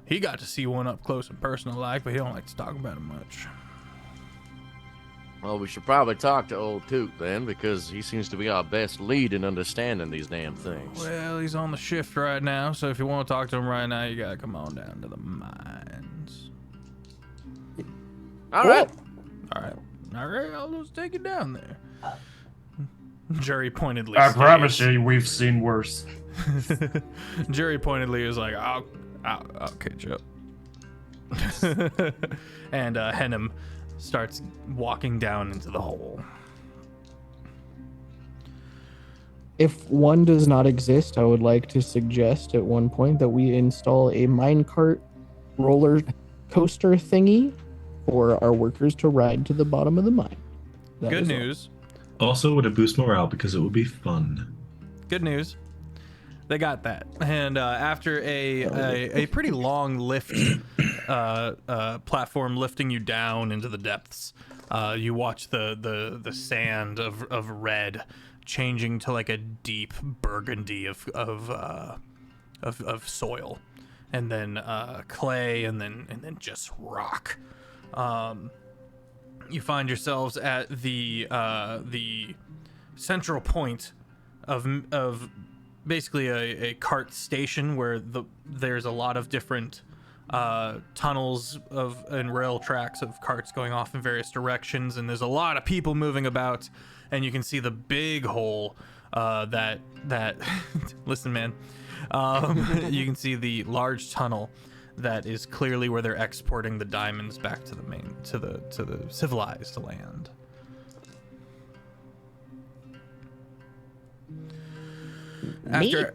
he got to see one up close and personal like, but he don't like to talk about it much. Well, we should probably talk to Old Toot then, because he seems to be our best lead in understanding these damn things. Well, he's on the shift right now, so if you want to talk to him right now, you gotta come on down to the mines. All right. I'll just take it down there. Jerry pointedly I promise you, we've seen worse. Jerry pointedly is like, I'll catch up. And Hennem starts walking down into the hole. If one does not exist, I would like to suggest at one point that we install a minecart roller coaster thingy for our workers to ride to the bottom of the mine. Good news. Also, would it boost morale because it would be fun. Good news. They got that. And after a pretty long lift, platform lifting you down into the depths, you watch the sand of red changing to like a deep burgundy of soil, and then clay, and then just rock. You find yourselves at the central point of basically a cart station where there's a lot of different tunnels and rail tracks of carts going off in various directions, and there's a lot of people moving about, and you can see the big hole that listen, man, you can see the large tunnel that is clearly where they're exporting the diamonds back to the civilized land. After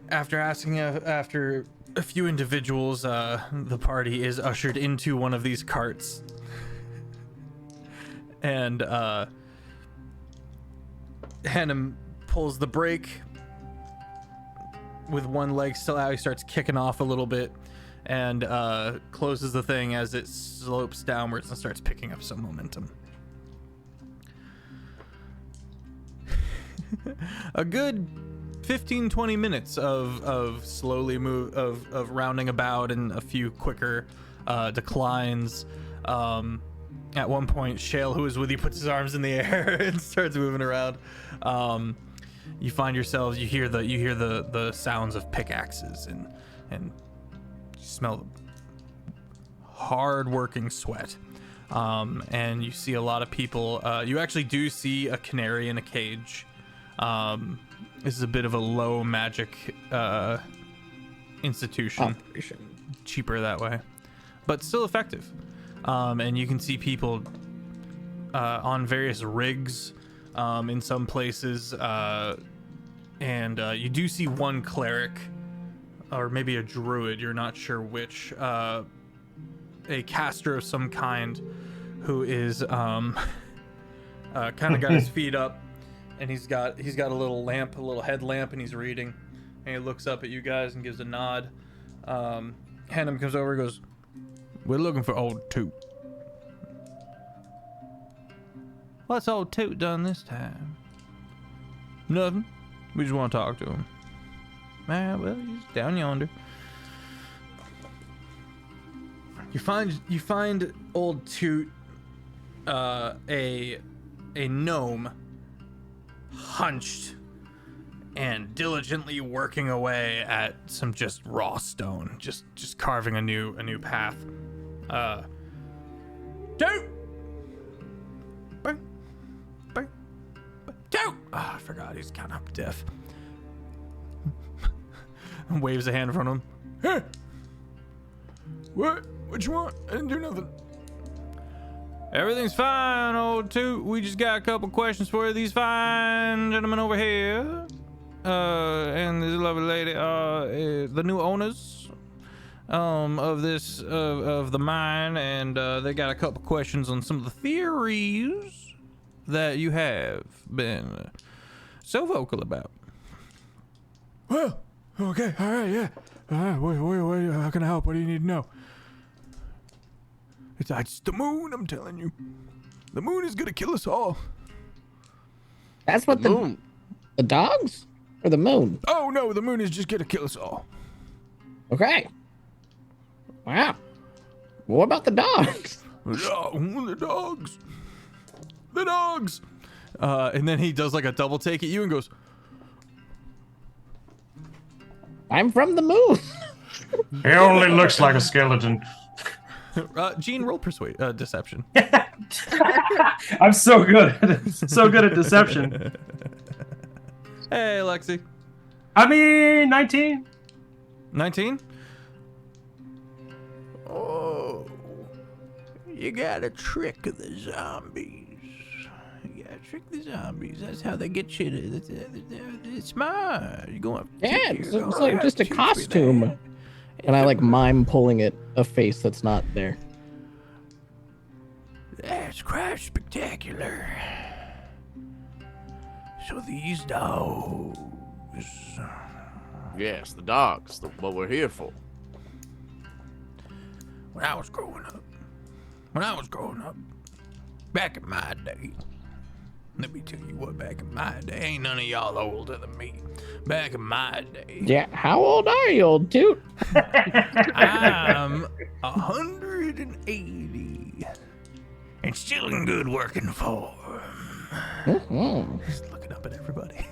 a few individuals, the party is ushered into one of these carts. And Hannum pulls the brake with one leg still out. He starts kicking off a little bit and closes the thing as it slopes downwards and starts picking up some momentum. A good 15-20 minutes of slowly of rounding about and a few quicker declines. At one point, Shale, who is with you, puts his arms in the air and starts moving around. You find yourselves, you hear the sounds of pickaxes and you smell the hard-working sweat. And you see a lot of people. You actually do see a canary in a cage. This is a bit of a low magic institution. Cheaper that way, but still effective. And you can see people on various rigs in some places. And you do see one cleric, or maybe a druid, you're not sure which, a caster of some kind, who is kind of got his feet up, and he's got a little lamp, a little headlamp, and he's reading. And he looks up at you guys and gives a nod. Hannum comes over and goes, "We're looking for old Toot." "What's old Toot done this time?" "Nothing. We just want to talk to him." "Ah, well, he's down yonder." You find old Toot, a gnome, hunched and diligently working away at some just raw stone, just carving a new path. Toot! Toot! I forgot he's kind of deaf. Waves a hand in front of him. "Hey! What you want? I didn't do nothing." "Everything's fine, old Toot. We just got a couple questions for you. These fine gentlemen over here, and this lovely lady, the new owners of this of the mine, and they got a couple questions on some of the theories that you have been so vocal about." "Well, okay, all right, yeah. Wait, how can I help? What do you need to know?" It's the moon, I'm telling you. The moon is gonna kill us all." That's what the dogs or the moon? "Oh no, the moon is just gonna kill us all." Okay. Wow. What about the dogs? The dogs. The dogs. And then he does like a double take at you and goes, "I'm from the moon." He only looks like a skeleton. Gene, roll deception. I'm so good at deception. Hey, Lexi. I mean, 19. 19? Oh, you gotta trick the zombies. You gotta trick the zombies. That's how they get you. It's smart. You're going. Yeah, it's like just a costume. And I like mime pulling it a face that's not there. That's quite spectacular. So these dogs. Yes, the dogs. What we're here for. When I was growing up, back in my day, let me tell you what, back in my day, ain't none of y'all older than me. Back in my day. Yeah, how old are you, old Toot? I'm 180 and still in good working form. Mm-hmm. He's looking up at everybody.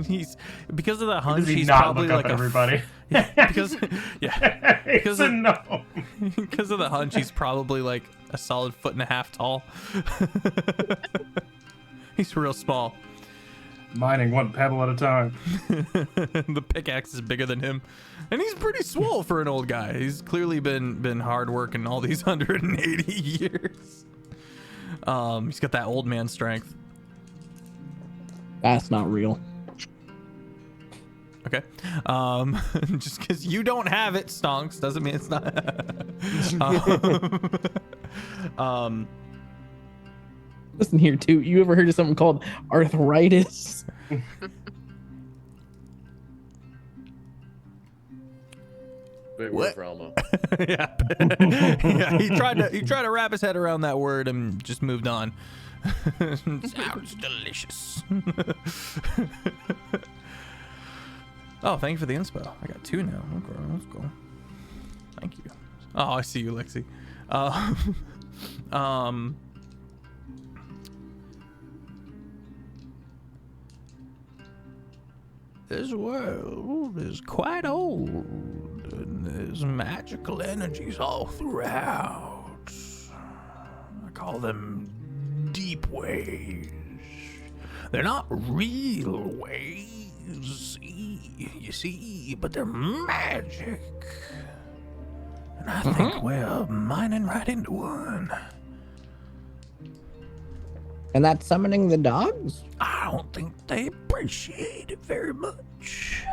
He's because of the hunch. He's He's probably look like up everybody. because It's a no. because of the hunch. He's probably like a solid 1.5 feet tall. He's real small. Mining one pebble at a time. The pickaxe is bigger than him, and he's pretty swole for an old guy. He's clearly been hard working all these 180 years. He's got that old man strength. That's not real. Okay. Just because you don't have it, Stonks, doesn't mean it's not. Listen here, too. You ever heard of something called arthritis? Big What? word for Elmo. Yeah. Yeah. He tried to wrap his head around that word and just moved on. Sounds delicious. Oh, thank you for the inspo. I got 2 now. Okay, let's go. Thank you. Oh, I see you, Lexi. This world is quite old, and there's magical energies all throughout. I call them deep waves. They're not real waves, you see, but they're magic. And I think we're mining right into one. And that's summoning the dogs? I don't think they appreciate it very much.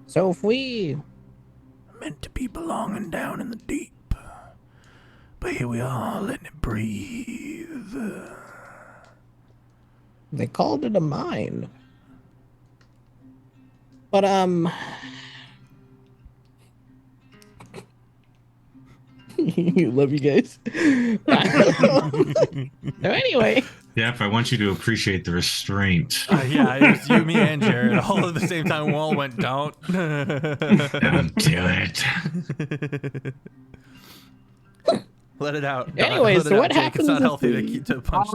So if we... Meant to be belonging down in the deep. But here we are, letting it breathe. They called it a mine. But, love you guys. So anyway. Yep, I want you to appreciate the restraint. Yeah, it was you, me, and Jared all at the same time. We all went, don't. Don't do it. Let it out. Anyway, Let it so out, what Jake. happens It's not if healthy we- to punch.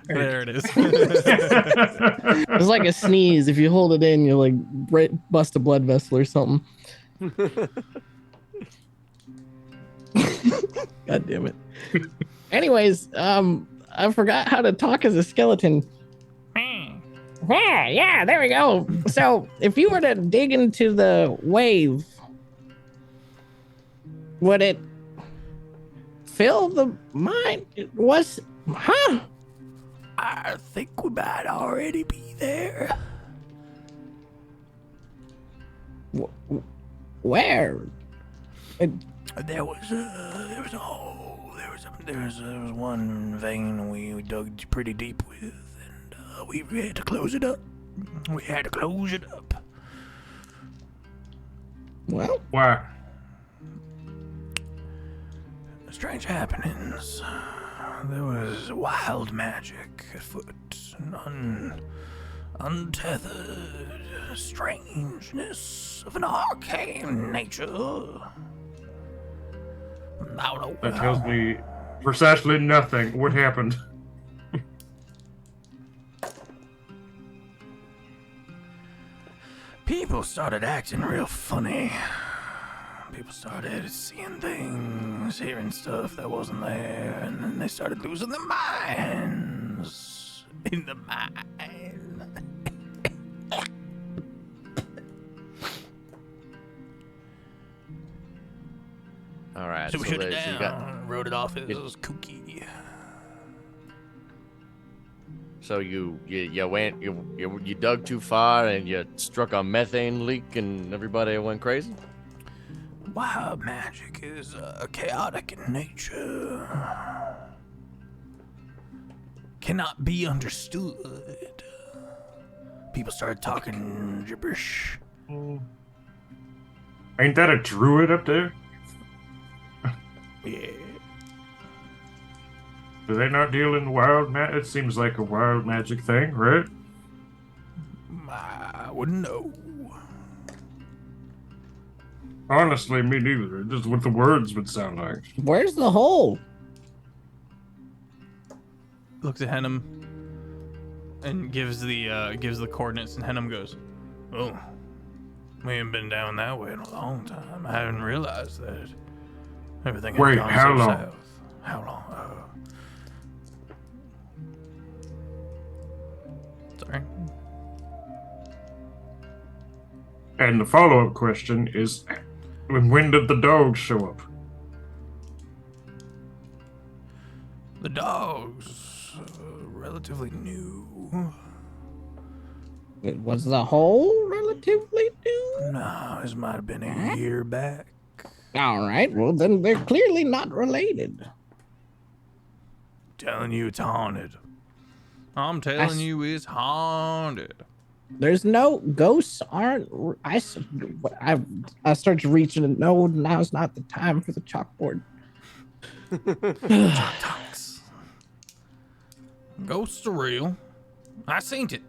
There it is. It's like a sneeze. If you hold it in, you like bust a blood vessel or something. God damn it. Anyways, I forgot how to talk as a skeleton. Yeah, there we go. So if you were to dig into the wave, would it fill the mine? It was, I think we might already be there. Where? There was a hole. There was one vein we dug pretty deep with, and we had to close it up. Well, Why? Strange happenings. There was wild magic afoot, untethered strangeness of an arcane nature. I don't know. That tells me precisely nothing. What happened? People started acting real funny. People started seeing things, hearing stuff that wasn't there, and then they started losing their minds in the mine. All right. So we shut it there's- down, you got- wrote it off as kooky. So you dug too far and you struck a methane leak and everybody went crazy? Wild magic is chaotic in nature. Cannot be understood. People started talking gibberish. Ain't that a druid up there? Yeah. Do they not deal in wild magic? It seems like a wild magic thing, right? I wouldn't know. Honestly, me neither. Just what the words would sound like. where's the hole? Looks at Henham and gives the coordinates, and Henham goes, "Oh, we haven't been down that way in a long time. I hadn't realized that everything had Wait, gone how so long? south. How long? Sorry. And the follow-up question is, when did the dogs show up? The dogs relatively new. Was the hole relatively new? No, this might have been a year back. All right, well, then they're clearly not related. Telling you it's haunted. I'm telling you it's haunted. There's no ghosts aren't. I start to reach and no, now's not the time for the chalkboard. Talks. Ghosts are real. I seen it.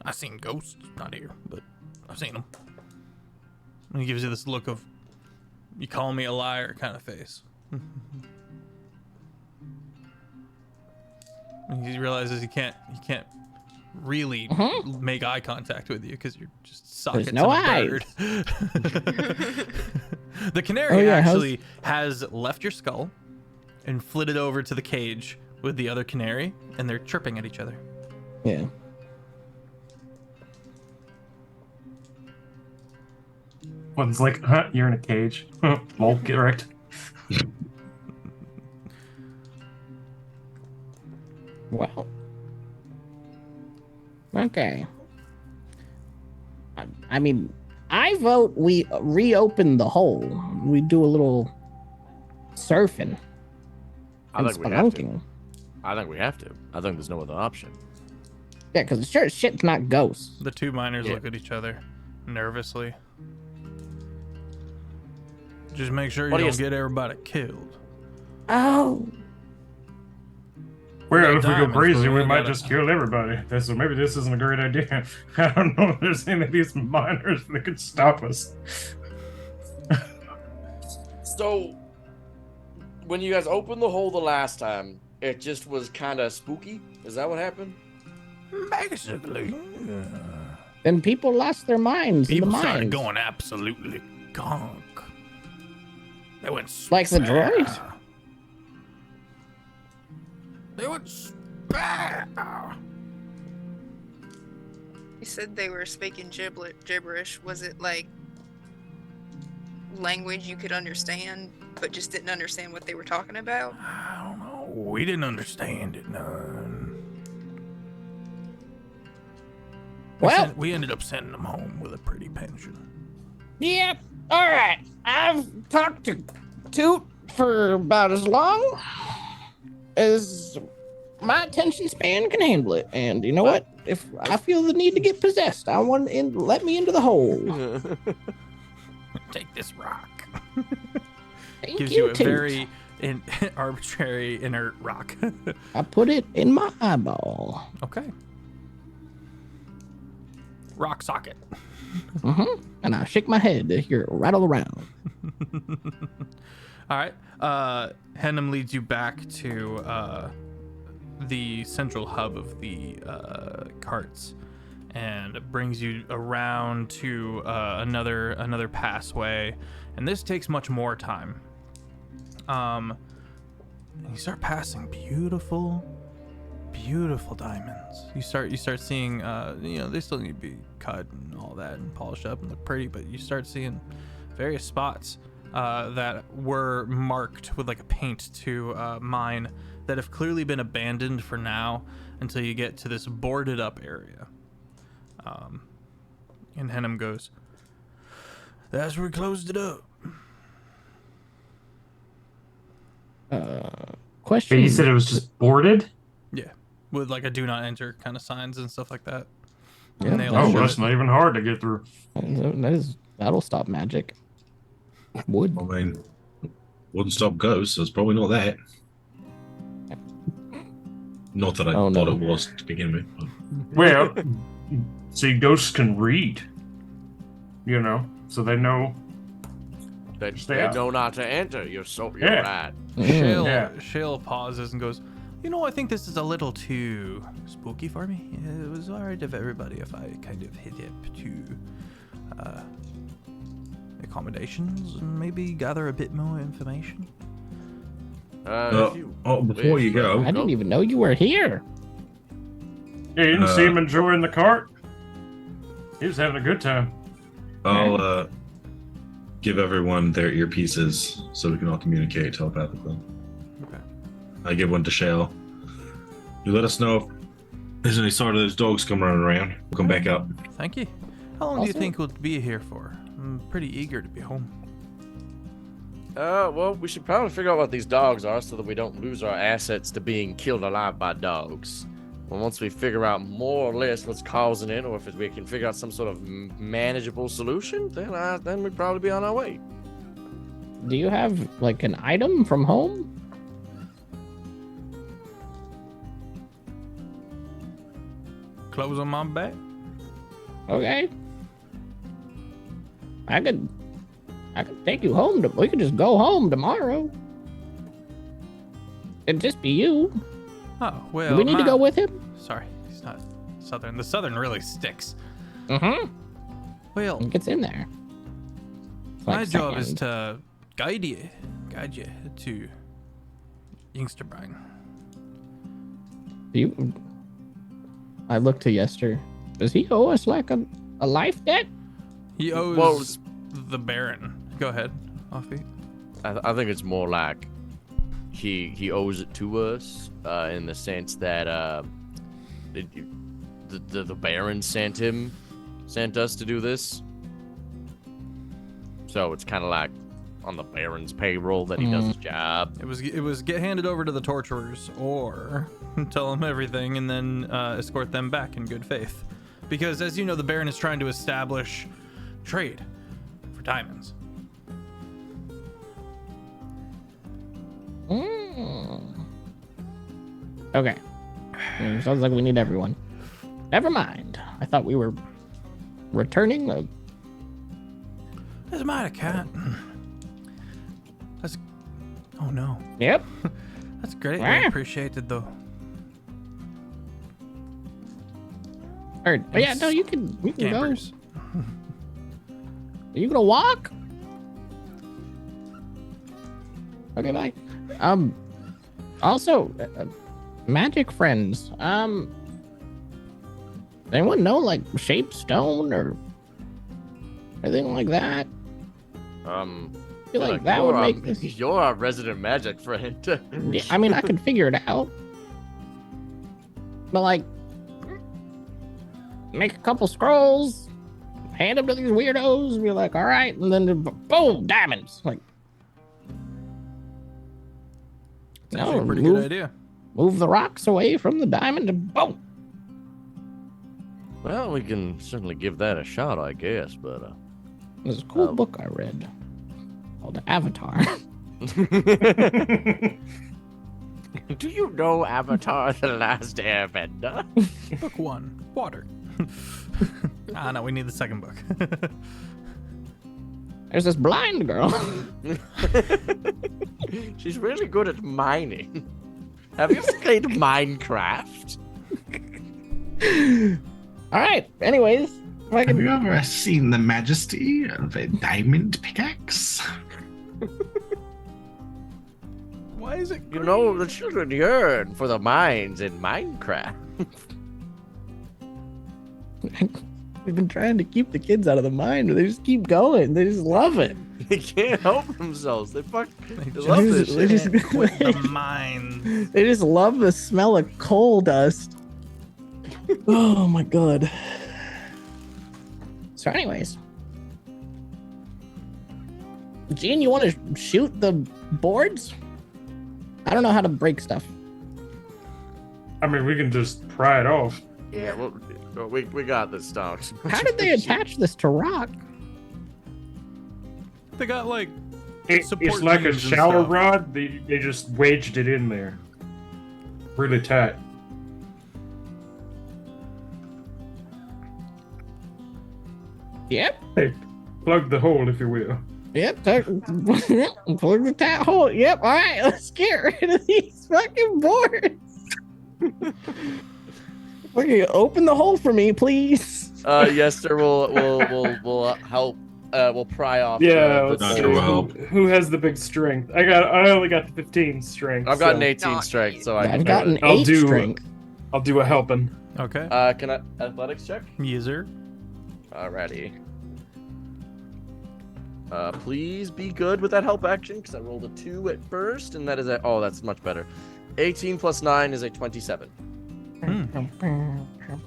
I seen ghosts, not here, but I've seen them. And he gives you this look of, you call me a liar kind of face. And he realizes he can't really make eye contact with you because you're just sockets no in a eyes. bird. The canary actually has left your skull and flitted over to the cage with the other canary, and they're chirping at each other. Yeah. One's like, you're in a cage. Lol, get wrecked. Well. Okay. I mean, I vote we reopen the hole. We do a little surfing. I think we have to. spelunking. I think we have to. I think there's no other option. Yeah, because sure shit's not ghosts. The two miners look at each other nervously. Just make sure you don't get everybody killed. Oh. Well, if we go diamonds, crazy, but we we might gotta- just kill everybody. So maybe this isn't a great idea. I don't know if there's any of these miners that could stop us. So, when you guys opened the hole the last time, it just was kind of spooky? Is that what happened? Basically, Then people lost their minds. people in the started mines. going absolutely conk. They went Like the spare. droid? They went spare. You said they were speaking gibberish. Was it like language you could understand, but just didn't understand what they were talking about? I don't know. We didn't understand it none. Well, We ended up sending them home with a pretty pension. yep. All right. I've talked to Toot for about as long as my attention span can handle it. And you know what? If I feel the need to get possessed, I want in. Let me into the hole. Take this rock. Thank Gives you a Toot. very arbitrary inert rock. I put it in my eyeball. Okay. Rock socket. And I shake my head to hear it rattle around. All right. Hennem leads you back to the central hub of the carts, and brings you around to another passway, and this takes much more time. And you start passing beautiful diamonds. You start seeing they still need to be cut and all that and polished up and look pretty, but you start seeing various spots that were marked with like a paint to mine that have clearly been abandoned for now until you get to this boarded up area. And Hennem goes, "That's where we closed it up." Question. But you said it was just boarded? Yeah, with like a do not enter kind of signs and stuff like that. Yeah, And they all Oh, show that's it. not even hard to get through. That'll stop magic. Would. I mean, wouldn't stop ghosts, so it's probably not that. Not that I Oh, thought no. it was to begin with. But Well, see, ghosts can read. You know, so they know. They Yeah. know not to enter. You're Yeah. right. Shale, Yeah. Shale pauses and goes, I think this is a little too spooky for me. It was alright if I kind of hit up to accommodations and maybe gather a bit more information. before you go, I didn't even know you were here. Yeah, you didn't see him enjoying the cart? He was having a good time. I'll give everyone their earpieces so we can all communicate telepathically. Okay. I give one to Shale. You let us know if there's any side of those dogs come running around, we'll come back up. Thank you. How long do you think we'll be here for? I'm pretty eager to be home. Well, we should probably figure out what these dogs are so that we don't lose our assets to being killed alive by dogs. Well, once we figure out more or less what's causing it, or if we can figure out some sort of manageable solution, then we'd probably be on our way. Do you have like an item from home? Clothes on my back? Okay. I could take you home. We could just go home tomorrow. It'd just be you. Oh, well. Do we need to go with him? Sorry, he's not Southern. The Southern really sticks. Mm-hmm. Well, It gets in there. It's my like job is sand. to guide you to Inksterbrine. I looked to Yester. Does he owe us like a life debt? He owes the Baron. Go ahead, Offbeat. I think it's more like he owes it to us in the sense that the Baron sent us to do this. So it's kind of like on the Baron's payroll that he does his job. It was get handed over to the torturers or tell them everything and then escort them back in good faith. Because as you know, the Baron is trying to establish trade for diamonds. Okay. Sounds like we need everyone. Never mind. I thought we were returning a... Doesn't matter, cat. That's... Oh, no. Yep. That's greatly appreciated, though. Heard. But yeah, no, you can Campers. go. Are you gonna walk? Okay, bye. Also, magic friends. Anyone know like shape stone or anything like that? I feel like that would make this. You're our resident magic friend. Yeah, I mean, I could figure it out. But like, make a couple scrolls, hand them to these weirdos, and be like, all right, and then boom, diamonds. Like, It's actually a pretty good idea. Move the rocks away from the diamond and boom. Well, we can certainly give that a shot, I guess, but There's a cool book I read called Avatar. do you know Avatar: The Last Airbender? Book 1, water. No, we need the second book. There's this blind girl. She's really good at mining. Have you played Minecraft? All right. Anyways, Have you ever seen the majesty of a diamond pickaxe? Why is it You know, the children yearn for the mines in Minecraft. we've been trying to keep the kids out of the mine, but they just keep going. They just love it. They can't help themselves. They love just- this they shit. just- quit the mines? They just love the smell of coal dust. Oh my god. So, anyways, Gene, you want to shoot the boards? I don't know how to break stuff. I mean, we can just pry it off. Yeah, well, we got this, Stonks. How did they attach this to rock? They got like It's support like a beams and shower stuff. rod. They just wedged it in there. Really tight. Yep. Hey, plug the hole, if you will. Yep. Plug the tap hole. Yep. All right. Let's get rid of these fucking boards. Okay, open the hole for me, please. Yes, sir. We'll help. We'll pry off. Yeah, the let's Doctor see will hole. help. who has the big strength. I only got the 15 strength. I've got an so 18 Not strength, so I I've can. got an I'll 8 do- strength. I'll do a helping. Okay. Can I athletics check? User. Alrighty. Please be good with that help action, because I rolled a 2 at first, and that is a... Oh, that's much better. 18 plus 9 is a 27.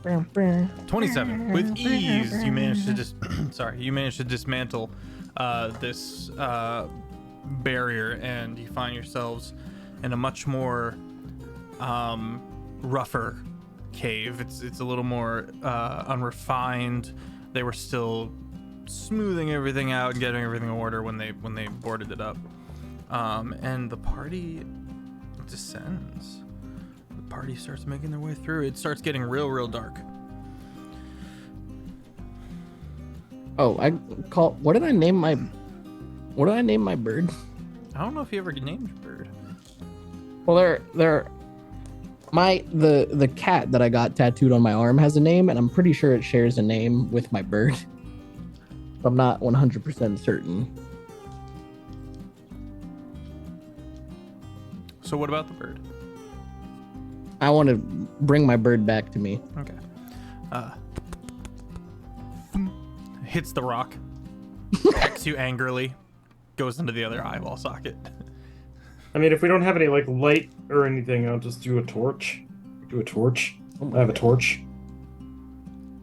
27 with ease. You managed to just you managed to dismantle this barrier, and you find yourselves in a much more rougher cave. It's a little more unrefined. They were still smoothing everything out and getting everything in order when they boarded it up, and the party descends. The party starts making their way through. It starts getting real dark. Oh, what did I name my bird? I don't know if you ever named your bird. Well, the cat that I got tattooed on my arm has a name, and I'm pretty sure it shares a name with my bird. I'm not 100% certain. So what about the bird? I want to bring my bird back to me. Okay. Hits the rock. Pecks you angrily. Goes into the other eyeball socket. I mean, if we don't have any like light or anything, I'll just do a torch. I have a torch.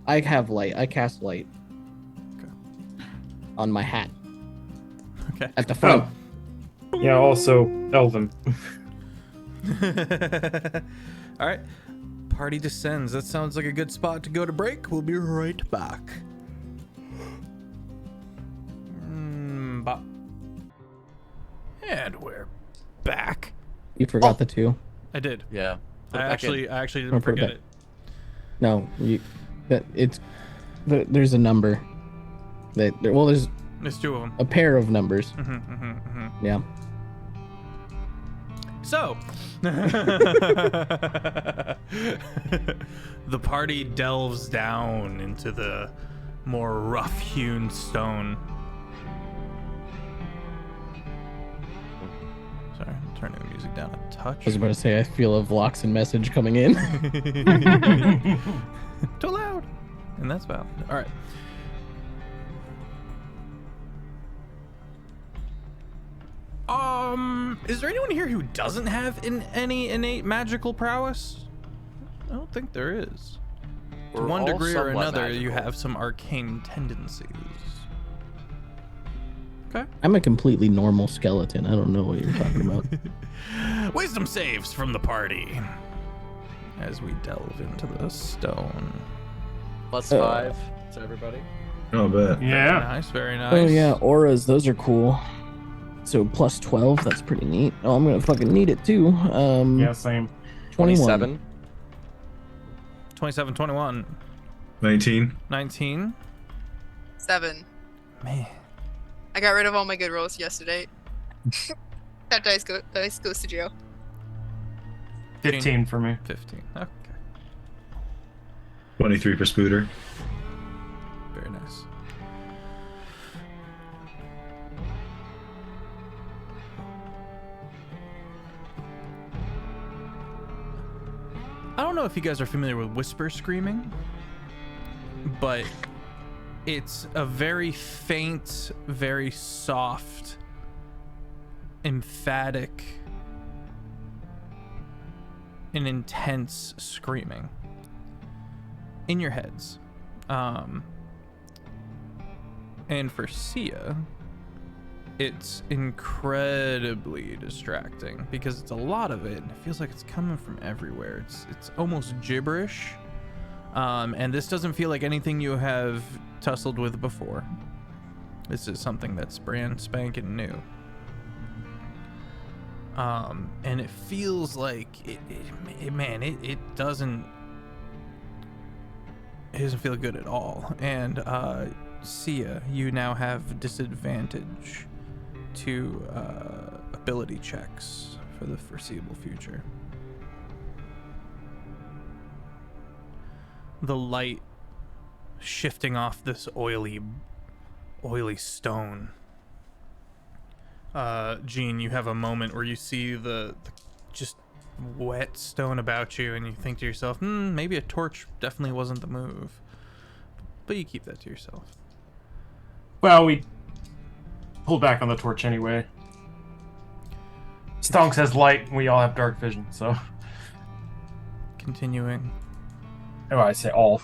I have light. I cast light. Okay. On my hat. Okay. At the front. Oh. Yeah, also Elven. All right. Party descends. That sounds like a good spot to go to break. We'll be right back. And we're back. You forgot the 2. I did. Yeah. I actually didn't forget it. No, there's a number. There's 2 of them. A pair of numbers. Yeah. So, the party delves down into the more rough-hewn stone. Sorry, I'm turning the music down a touch. I was about to say, I feel a Vloxen message coming in. Too loud. And that's valid. All right. Is there anyone here who doesn't have any innate magical prowess? I don't think there is. To We're one all degree or somewhat another, you magical. have some arcane tendencies. Okay. I'm a completely normal skeleton. I don't know what you're talking about. Wisdom saves from the party as we delve into the stone. +5 to everybody. Oh, bet. Yeah. Nice, very nice. Oh yeah, auras, those are cool. So +12, that's pretty neat. Oh, I'm gonna fucking need it too. Yeah, same. 21. 27, 21. 19. 19. 7. Man. I got rid of all my good rolls yesterday. That dice goes to jail. 15 for me. 15. Okay. 23 for Spooter. Very nice. I don't know if you guys are familiar with whisper screaming, but it's a very faint, very soft, emphatic, and intense screaming in your heads. And for Sia, it's incredibly distracting because it's a lot of it and it feels like it's coming from everywhere. It's almost gibberish. And this doesn't feel like anything you have tussled with before. This is something that's brand spanking new. And it feels like it doesn't feel good at all. And Sia, you now have disadvantage to ability checks for the foreseeable future. The light shifting off this oily stone. Gene, you have a moment where you see the just wet stone about you and you think to yourself, maybe a torch definitely wasn't the move. But you keep that to yourself. Well, we pulled back on the torch anyway. Stonks has light, and we all have dark vision, so. Continuing. Oh, I say all.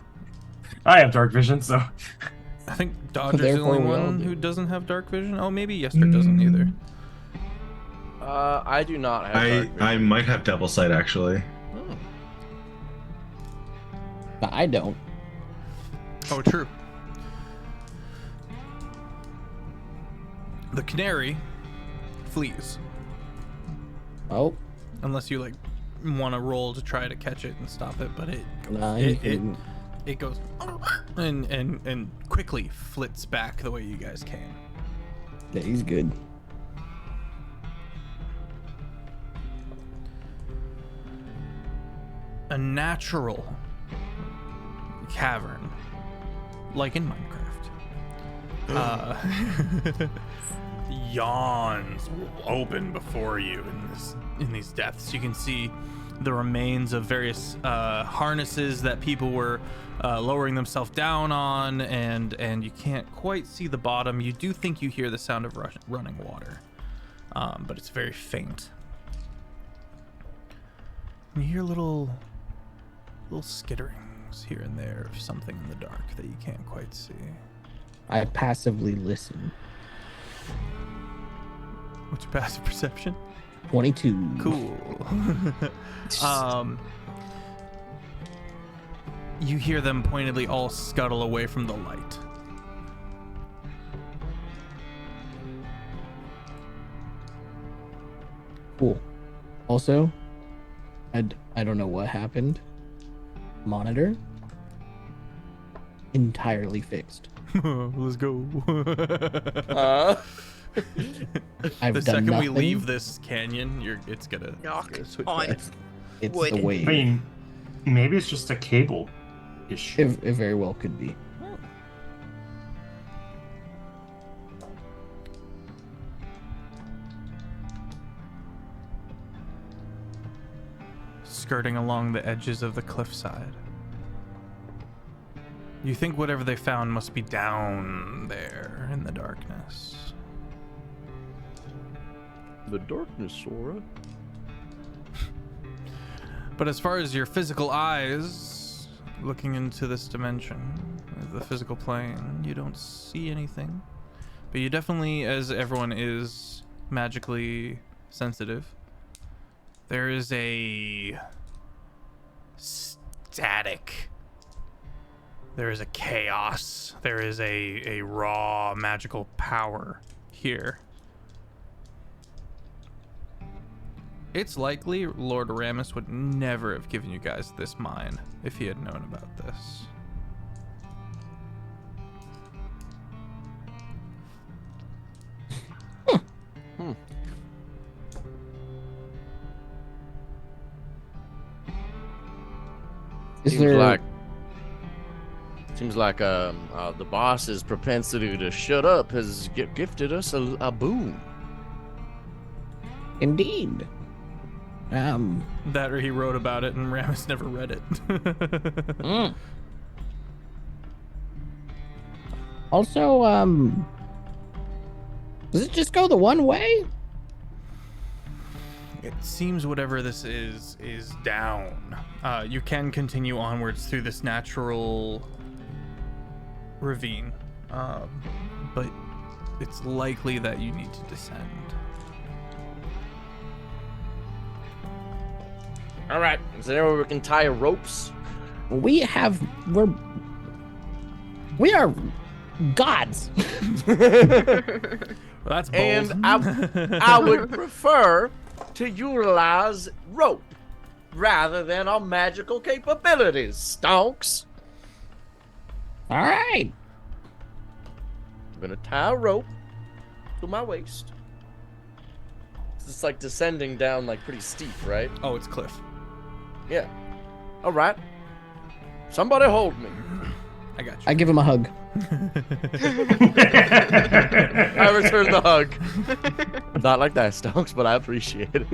I have dark vision, so. I think Dodger's the Therefore, only we all one do. who doesn't have dark vision. Oh, maybe Yester doesn't either. I do not have dark vision. I might have double sight actually. Hmm. But I don't. Oh, true. The canary flees. Oh, Unless you like want to roll to try to catch it and stop it, but nah, it goes and quickly flits back the way you guys came. yeah, he's good. A natural cavern, like in Minecraft, yawns open before you in these depths. You can see the remains of various harnesses that people were lowering themselves down on, and you can't quite see the bottom. You do think you hear the sound of running water, but it's very faint. You hear little skitterings here and there of something in the dark that you can't quite see. I passively listen. What's your passive perception? 22. Cool. You hear them pointedly all scuttle away from the light. Cool. Also, I don't know what happened. Monitor entirely fixed. Let's go. I've The done second we nothing. leave this canyon, it's gonna Knock switch on back. It's wood. the I wave. mean, maybe it's just a cable issue. It very well could be. Skirting along the edges of the cliffside. You think whatever they found must be down there in the darkness. The darkness, Sora. But as far as your physical eyes looking into this dimension, the physical plane, you don't see anything. But you definitely, as everyone is magically sensitive, there is a static. There is a chaos. There is a raw magical power here. It's likely Lord Aramis would never have given you guys this mine if he had known about this. Is Seems there like the boss's propensity to shut up has gifted us a boon. indeed? That or he wrote about it and Ramus never read it. Also, does it just go the one way? It seems whatever this is down. You can continue onwards through this natural ravine, but it's likely that you need to descend. All right, is there where we can tie ropes? We are gods. Well, that's bold. And I would prefer to utilize rope rather than our magical capabilities, Stonks. All right. I'm gonna tie a rope to my waist. It's like descending down like pretty steep, right? Oh, it's cliff. Yeah. All right. Somebody hold me. I got you. I give him a hug. I return the hug. Not like that, Stonks, but I appreciate it.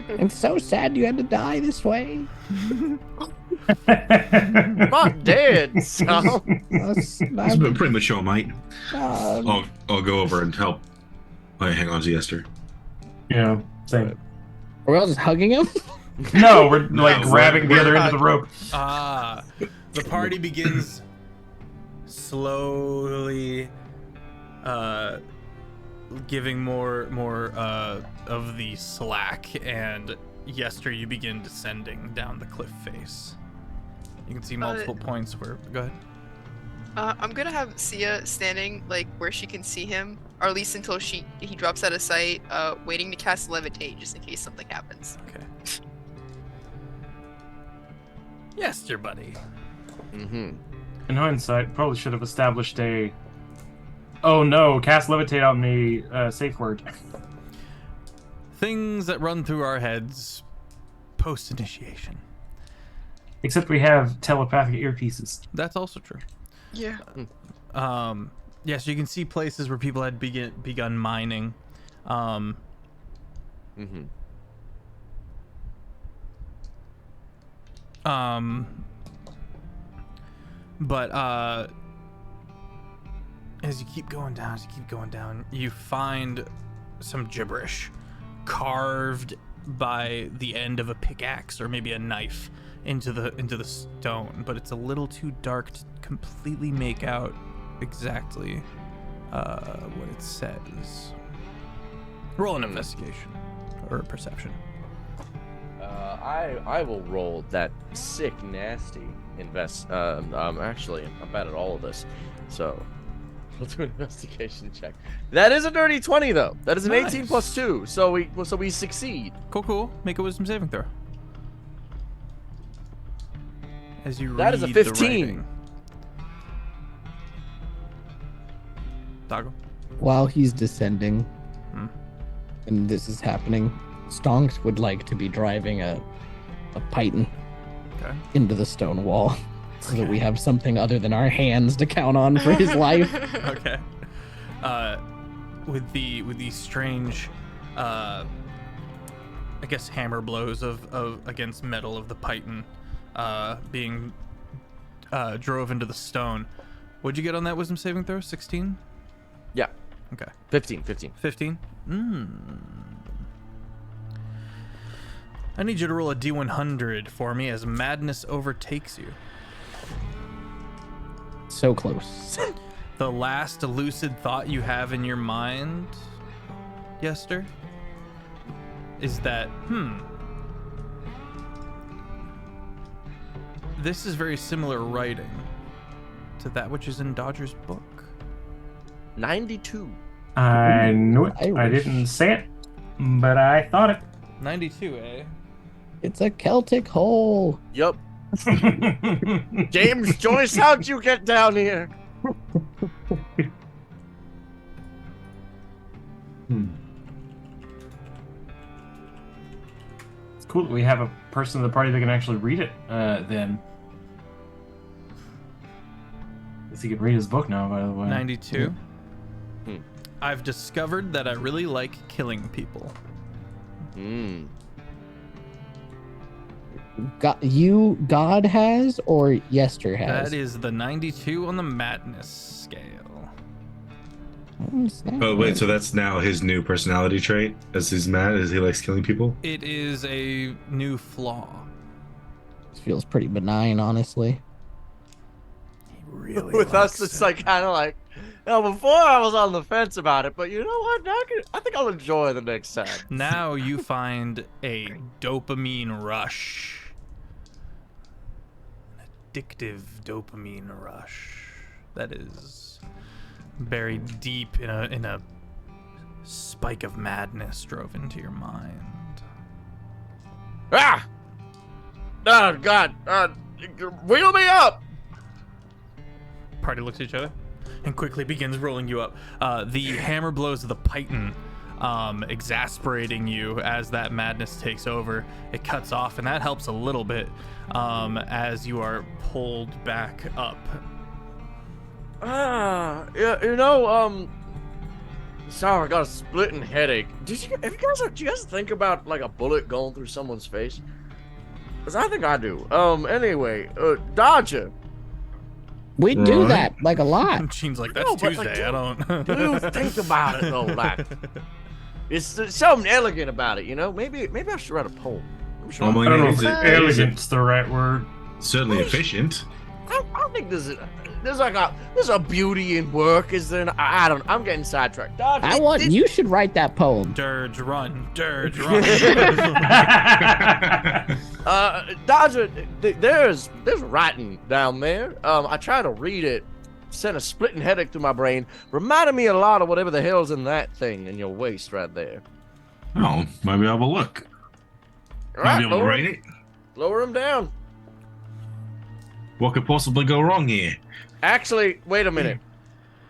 It's so sad you had to die this way. I'm not dead, so. It's been pretty mature, mate. Uh, I'll go over and help. I hang on to Yester. Yeah, same. Are we all just hugging him? No, we're like No, grabbing the we're other end of the rope. The party begins slowly giving more of the slack, and Yester, you begin descending down the cliff face. You can see multiple points where... Go ahead. I'm gonna have Sia standing like where she can see him, or at least until he drops out of sight, waiting to cast Levitate just in case something happens. Okay. Yester, buddy. Mm-hmm. In hindsight, probably should have established a... Oh no, cast Levitate on me safe word. Things that run through our heads post-initiation. Except we have telepathic earpieces. That's also true. Yeah. Yeah, so you can see places where people had begun mining. But as you keep going down, you find some gibberish carved by the end of a pickaxe or maybe a knife into the stone, but it's a little too dark to completely make out exactly what it says. Roll an investigation or perception. I will roll that sick, nasty actually, I'm bad at all of this, so we'll do an investigation check. That is a dirty 20, though. That is an Nice. 18 plus 2, so we succeed. Cool. Make a wisdom saving throw. As you That is a read the 15. writing. Taco. While he's descending, and this is happening, Stonks would like to be driving a python into the stone wall, so that we have something other than our hands to count on for his life. Okay. With the strange, I guess hammer blows of against metal of the python, being drove into the stone. What'd you get on that wisdom saving throw? 16? Yeah. Okay. 15. 15? I need you to roll a D100 for me as madness overtakes you. So close. The last lucid thought you have in your mind, Yester, is that, this is very similar writing to that which is in Dodger's book. 92. I knew it. I Irish. didn't say it, but I thought it. 92, eh? It's a Celtic hole. Yup. James Joyce, how'd you get down here? It's cool that we have a person in the party that can actually read it, then. Guess he can read his book now, by the way. 92. I've discovered that I really like killing people. God has, or Yester has? That is the 92 on the madness scale. Oh wait, so that's now his new personality trait? As he's mad, as he likes killing people? It is a new flaw. This feels pretty benign, honestly. He really With us, likes it's it. like kind of like, before I was on the fence about it, but you know what? Now I think I'll enjoy the next time. Now you find a dopamine rush. An addictive dopamine rush that is buried deep in a spike of madness drove into your mind. Ah! Oh, God. Wheel me up! Party looks at each other and quickly begins rolling you up. The hammer blows of the python exasperating you as that madness takes over. It cuts off, and that helps a little bit as you are pulled back up. Yeah, sorry, I got a splitting headache. Do you guys think about like a bullet going through someone's face? Because I think I do. Anyway, Dodger. We do that like a lot. Gene's like, that's No, but, like, Tuesday. I don't. Do you think about it though? Like, it's something elegant about it, you know? Maybe I should write a poem. Oh my I don't know God, if is it elegant's the right word. certainly efficient. I think there's a beauty in work. Is there? I'm getting sidetracked. Dodger. You should write that poem. Dirge, run. Dirge, run. Dodger, there's writing down there. I tried to read it. Sent a splitting headache through my brain. Reminded me a lot of whatever the hell's in that thing in your waist right there. Oh, maybe I'll have a look. Might be able to write it. Lower him down. What could possibly go wrong here? Actually, wait a minute.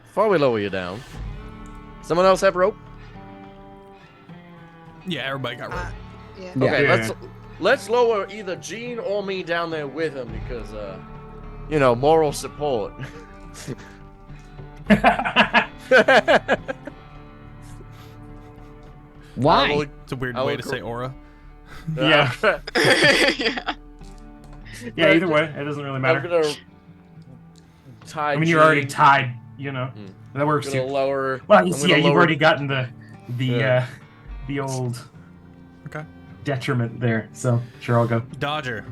Before we lower you down, someone else have rope? Yeah, everybody got rope. Yeah. Okay, let's lower either Gene or me down there with him because, moral support. Why? It's a weird way to say aura. Yeah. Yeah. Yeah, either way, it doesn't really matter. I'm gonna tie I mean, you're already tied, That works too. Lower. Well, you've already gotten the old detriment there. So sure, I'll go. Dodger.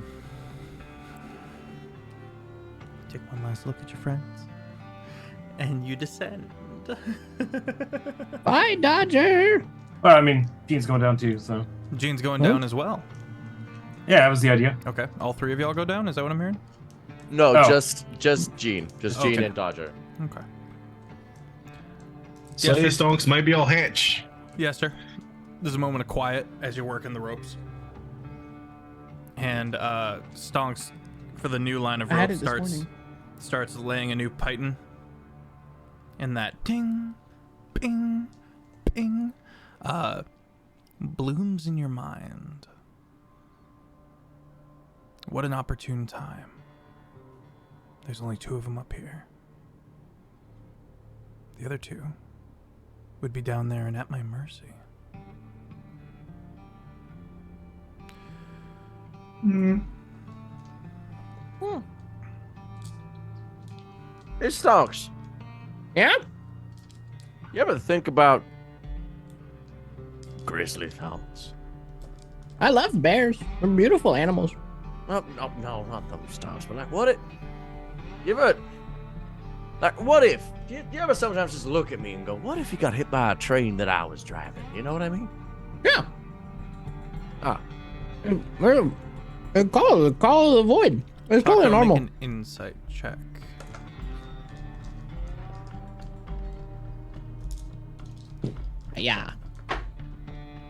Take one last look at your friends, and you descend. Bye, Dodger. Well, I mean, Gene's going down too, so. Gene's going down as well. Yeah, that was the idea. Okay, all three of y'all go down. Is that what I'm hearing? No, Oh. just Gene, Gene Okay. and Dodger. Okay. So Yeah, the stonks, maybe I'll hatch. Yes, sir. There's a moment of quiet as you're working the ropes. And Stonks, for the new line of I had rope, it this morning. starts laying a new python. And that ding, bing, bing, blooms in your mind. What an opportune time. There's only two of them up here. The other two would be down there and at my mercy. Hey, Stonks. Yeah? You ever think about grizzly thumps? I love bears. They're beautiful animals. No, not those Stonks, but what if... You ever... what if... Do you ever sometimes just look at me and go, what if you got hit by a train that I was driving? You know what I mean? Yeah. Ah. Call of the void. It's totally Taco, normal. make an insight check. Yeah.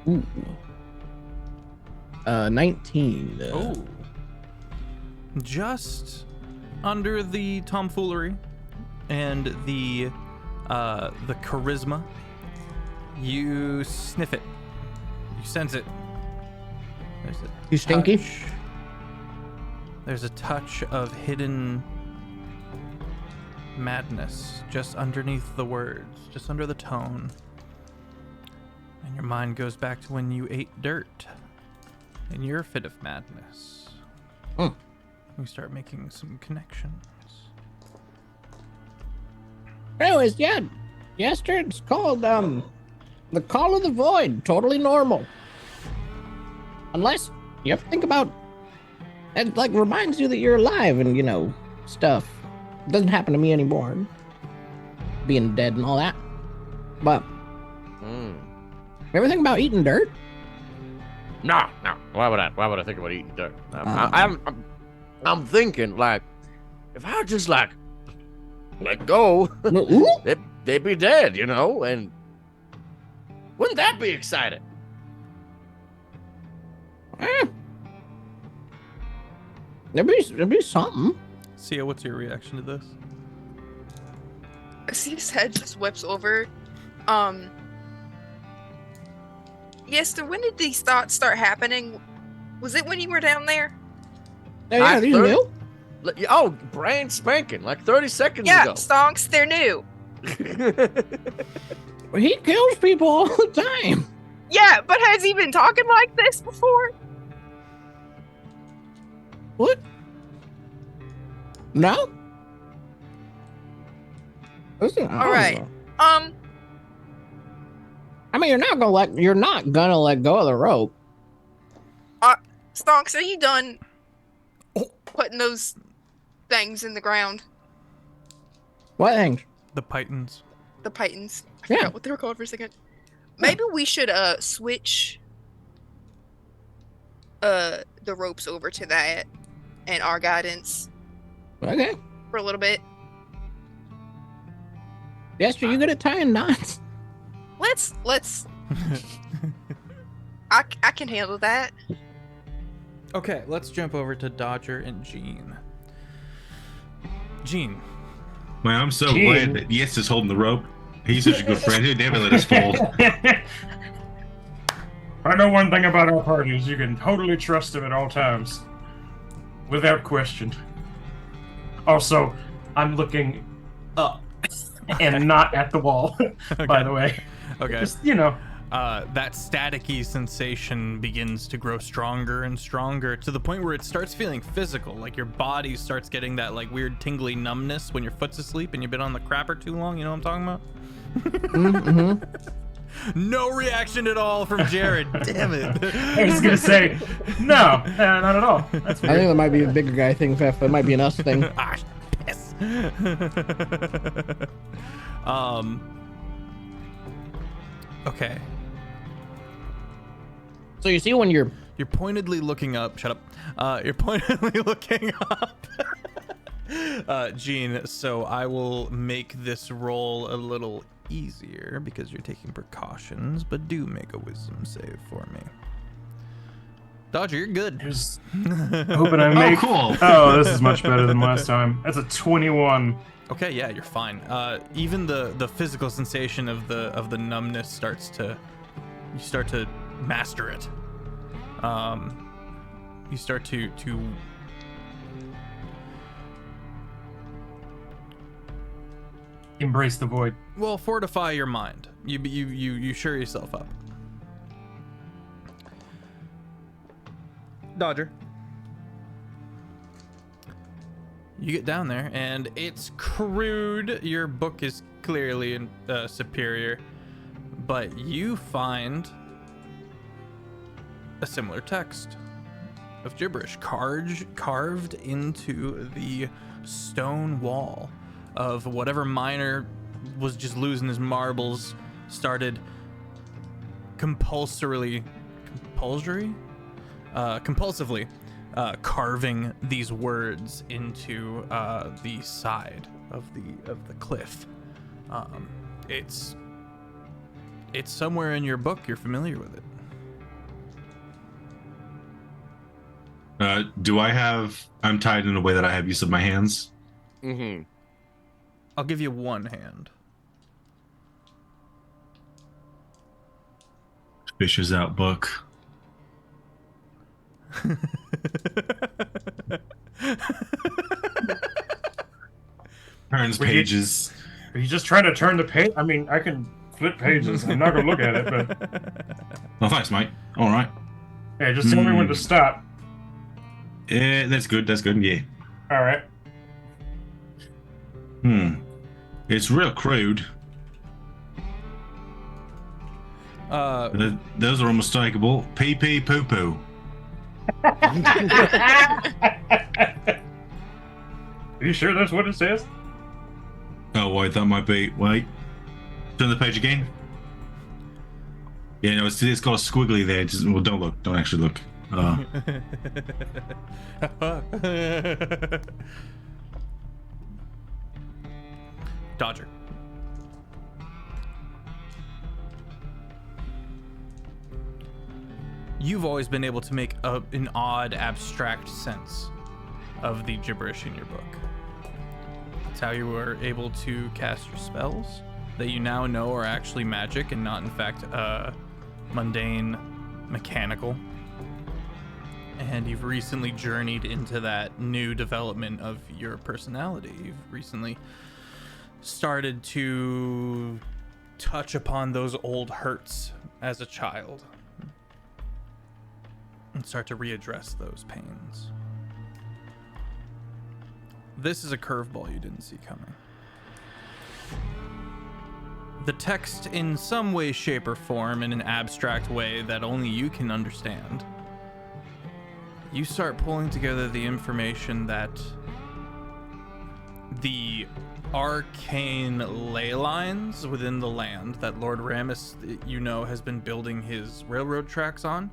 Ooh. 19. Oh. Just under the tomfoolery and the charisma, you sniff it. You sense it. There's a You stinky? touch. There's a touch of hidden madness just underneath the words, just under the tone. And your mind goes back to when you ate dirt in your fit of madness. Mm. You start making some connections. Anyways, yeah. Yesterday it's called the Call of the Void. Totally normal. Unless you have to think about it, like reminds you that you're alive and stuff. Doesn't happen to me anymore. Being dead and all that. But ever think about eating dirt? No. Why would I think about eating dirt? I'm thinking if I just let go, they'd be dead, and wouldn't that be exciting? It'd be something. Sia, what's your reaction to this? Sia's head just whips over. Yes, so when did these thoughts start happening? Was it when you were down there? Yeah, these are new. Oh, brand spanking, 30 seconds Yeah, ago. Stonks, they're new. He kills people all the time. Yeah, but has he been talking like this before? What? No? Listen, All right. I mean, you're not gonna let go of the rope. Stonks, are you done putting those things in the ground. What thing? The pythons. The pythons. I Yeah. forgot what they were called for a second. Maybe we should switch the ropes over to that and our guidance Okay. for a little bit. Yes, are you good at tying knots? Let's I can handle that. Okay, let's jump over to Dodger and Gene. Gene. Man, I'm so Gee. glad that Yes is holding the rope. He's such a good friend. He'd never let us fall. I know one thing about our parties. You can totally trust him at all times. Without question. Also, I'm looking up and not at the wall, by the way. Okay. Just, you know. That staticky sensation begins to grow stronger and stronger to the point where it starts feeling physical. Like your body starts getting that like weird tingly numbness when your foot's asleep and you've been on the crapper too long. You know what I'm talking about? Mm-hmm. No reaction at all from Jared. Damn it. I was going to say, no, not at all. That's I think weird. that might be a bigger guy thing, Feff. That might be an us thing. Ah, piss. Okay. So you see when you're You're pointedly looking up. Shut up. You're pointedly looking up. Gene, so I will make this roll a little easier because you're taking precautions, but do make a wisdom save for me. Dodger, you're good. Just hoping I make. cool. Oh, this is much better than last time. That's a 21. Okay, yeah, you're fine. Even the physical sensation of the numbness starts to, you start to master it. You start to Embrace the void. well, fortify your mind. You sure yourself up. Dodger. You get down there, and it's crude. Your book is clearly superior, but you find a similar text of gibberish carved into the stone wall of whatever miner was just losing his marbles, started compulsively carving these words into the side of the cliff. It's somewhere in your book. You're familiar with it. I'm tied in a way that I have use of my hands. Mm-hmm. I'll give you one hand. Fishes out book. Turns pages. Are you just trying to turn the page? I mean, I can flip pages. I'm not going to look at it, but. Oh, thanks, mate. All right. Hey, just tell me when to stop. Yeah, that's good. That's good. Yeah. All right. It's real crude. Those are unmistakable. Pee pee poo poo. Are you sure that's what it says? Oh wait, that might be. Wait. Turn the page again. Yeah, no, it's got a squiggly there. Well, don't look. Don't actually look. Dodger. You've always been able to make an odd, abstract sense of the gibberish in your book. It's how you were able to cast your spells that you now know are actually magic and not, in fact, mundane, mechanical. And you've recently journeyed into that new development of your personality. You've recently started to touch upon those old hurts as a child and start to readdress those pains. This is a curveball you didn't see coming. The text, in some way, shape, or form, in an abstract way that only you can understand, you start pulling together the information that the arcane ley lines within the land that Lord Ramus, has been building his railroad tracks on.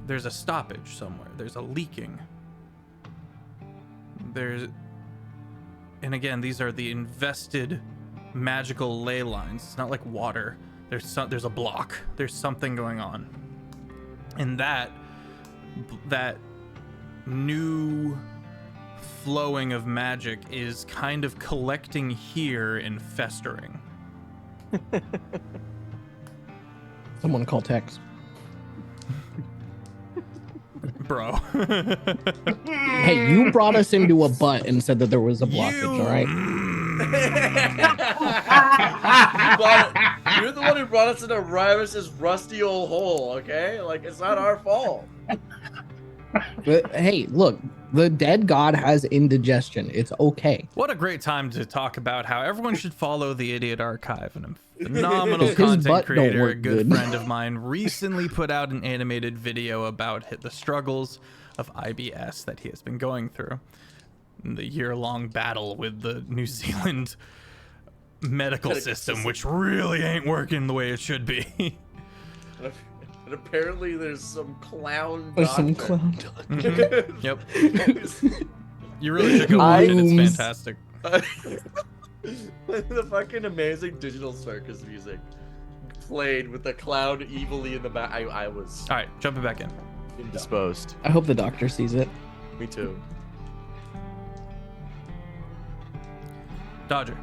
There's a stoppage somewhere. There's a leaking. And again, these are the invested magical ley lines. It's not like water. There's a block. There's something going on. And that new flowing of magic is kind of collecting here and festering. Someone call Tex. Bro. Hey, you brought us into a butt and said that there was a blockage, all right? You're the one who brought us into Ramus's rusty old hole, okay? Like, it's not our fault. But, hey, look, the dead god has indigestion. It's okay. What a great time to talk about how everyone should follow the Idiot Archive. And a phenomenal His content butt don't creator, a work good good. friend of mine, recently put out an animated video about the struggles of IBS that he has been going through. The year-long battle with the New Zealand medical system, which really ain't working the way it should be. And apparently there's some clown There's doctor. some clown doctor. Yep. You really should go watch it. It's fantastic. The fucking amazing digital circus music played with the clown evilly in the back. I was All right, jumping back in. indisposed. I hope the doctor sees it. Me too. Dodger.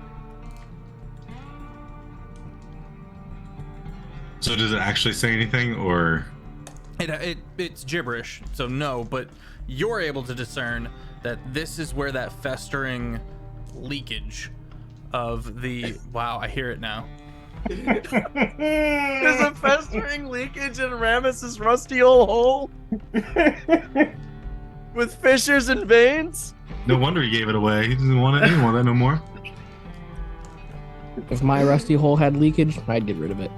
So does it actually say anything, or? It's gibberish, so no, but you're able to discern that this is where that festering leakage of the... Wow, I hear it now. There's a festering leakage in Ramus's rusty old hole with fissures and veins. No wonder he gave it away. He didn't want it. He didn't want that no more. If my rusty hole had leakage, I'd get rid of it.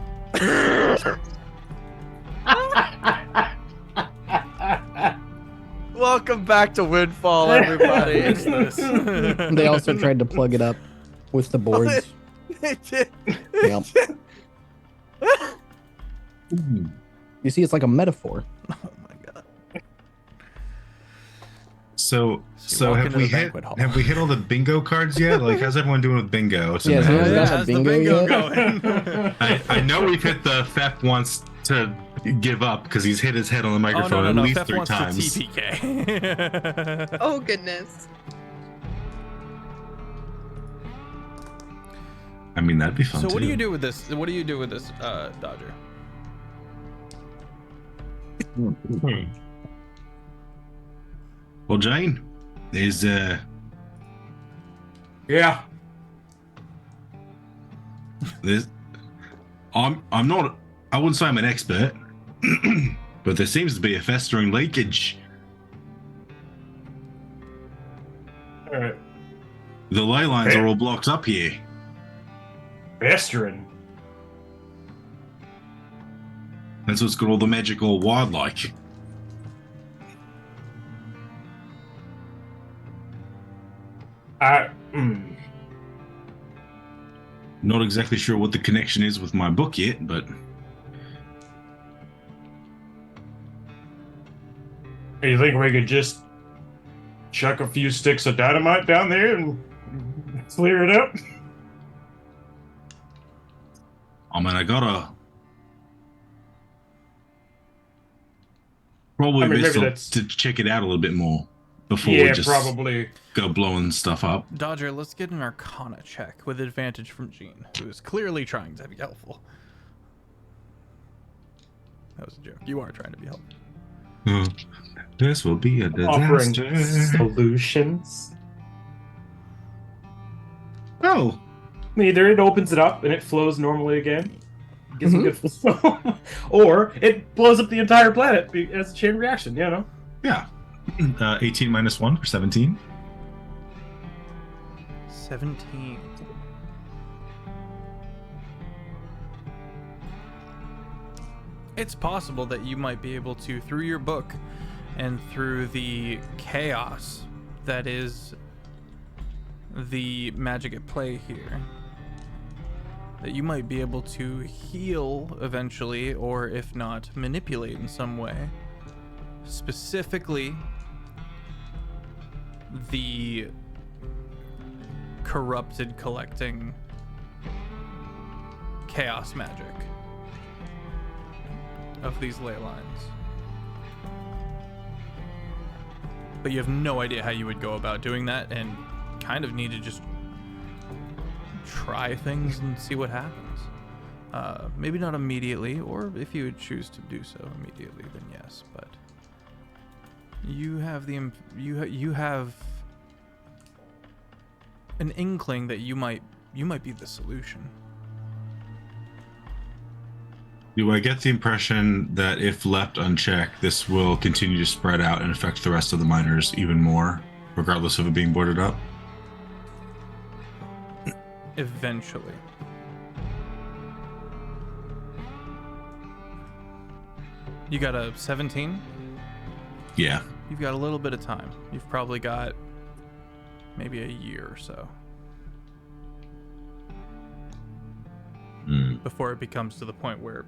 Welcome back to Windfall, everybody. It's this. They also tried to plug it up with the boards. They did. Yep. You see, it's like a metaphor. Oh my god. So walk have into we the hit banquet hall. all the bingo cards yet? Like, how's everyone doing with bingo? Yeah, so Tonight? guys got how's the bingo bingo yet? going? I know we've hit the Feff wants to give up because he's hit his head on the Oh, microphone no, at least Fef 3 wants times. to TPK. Oh goodness. I mean, that'd be fun So too. what do you do with this? What do you do with this, Dodger? Well, Jane, there's Yeah. I'm not. I wouldn't say I'm an expert, but there seems to be a festering leakage. All right. The ley lines are all blocked up here. Festering. That's what's got all the magical wildlife. Not exactly sure what the connection is with my book yet, but You think we could just chuck a few sticks of dynamite down there and clear it up? I mean, I gotta probably maybe best that's- to check it out a little bit more before Yeah, we just probably. go blowing stuff up. Dodger, let's get an Arcana check with advantage from Jean, who is clearly trying to be helpful. That was a joke. You are trying to be helpful. This will be a Offering disaster. solutions. Oh, Either it opens it up and it flows normally again, gets a good flow, or it blows up the entire planet as a chain reaction. You know. yeah. 18 minus 1 for 17. 17. It's possible that you might be able to, through your book and through the chaos that is the magic at play here. That you might be able to heal eventually, or if not, manipulate in some way. Specifically, the corrupted collecting chaos magic of these ley lines. But you have no idea how you would go about doing that, and kind of need to just try things and see what happens. Maybe not immediately, or if you would choose to do so immediately, then yes. But you have you have an inkling that you might be the solution. Do I get the impression that if left unchecked, this will continue to spread out and affect the rest of the miners even more, regardless of it being boarded up? Eventually. You got a 17? Yeah. You've got a little bit of time. You've probably got maybe a year or so before it becomes to the point where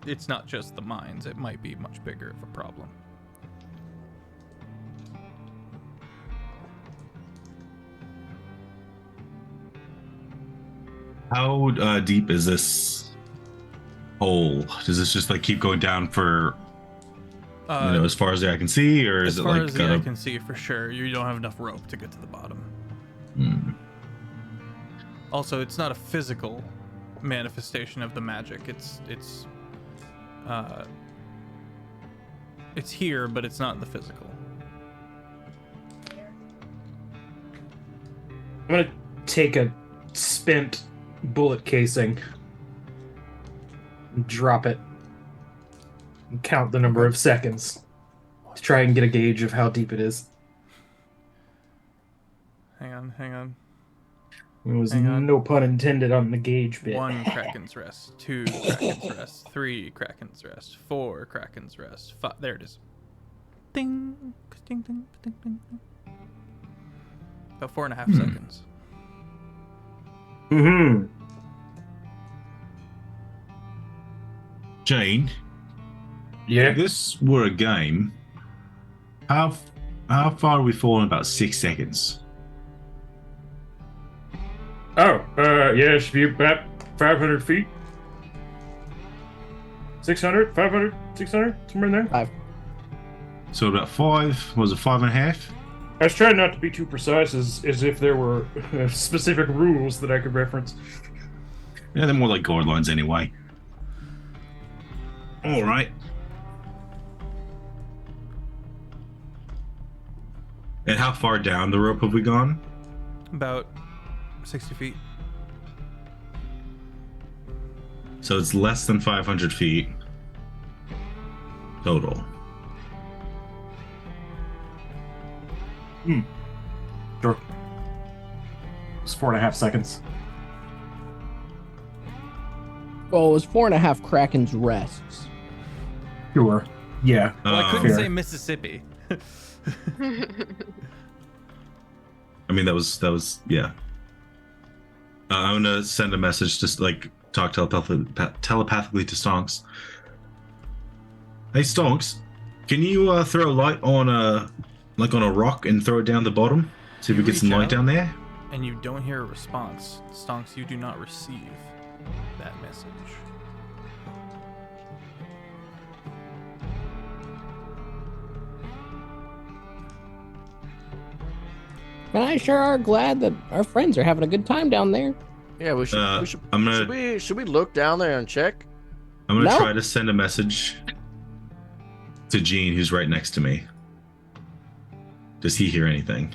it's not just the mines. It might be much bigger of a problem. How deep is this hole? Does this just like keep going down for as far as the eye can see, or is it like as far as the eye can see? For sure, you don't have enough rope to get to the bottom. Also, it's not a physical manifestation of the magic. It's here, but it's not in the physical. I'm gonna take a spent bullet casing and drop it and count the number of seconds to try and get a gauge of how deep it is. Hang on. There was no pun intended on the gauge bit. 1 Kraken's Rest, 2 Kraken's Rest, 3 Kraken's Rest, 4 Kraken's Rest, 5. There it is. Ding, ding, ding, ding, ding. About 4.5 seconds. Jane? Yeah? If this were a game, how far are we falling? About 6 seconds. Oh, yeah, it should be about 500 feet. 600, 500, 600, somewhere in there. 5. So about 5, was it 5.5? I was trying not to be too precise, as if there were specific rules that I could reference. Yeah, they're more like guidelines anyway. All right. And how far down the rope have we gone? About 60 feet. So it's less than 500 feet total. Sure. It's 4.5 seconds. Well, it was 4.5 Kraken's rests. Sure. Yeah. Well, I couldn't Fair. say Mississippi. I mean, that was yeah. I'm gonna send a message, just like talk telepathically to Stonks. Hey Stonks, can you throw a light on a rock and throw it down the bottom? See if we get some light down there. And you don't hear a response. Stonks, you do not receive that message. And I sure are glad that our friends are having a good time down there. Yeah, we should. I'm gonna. Should we look down there and check? I'm gonna No. try to send a message to Gene, who's right next to me. Does he hear anything?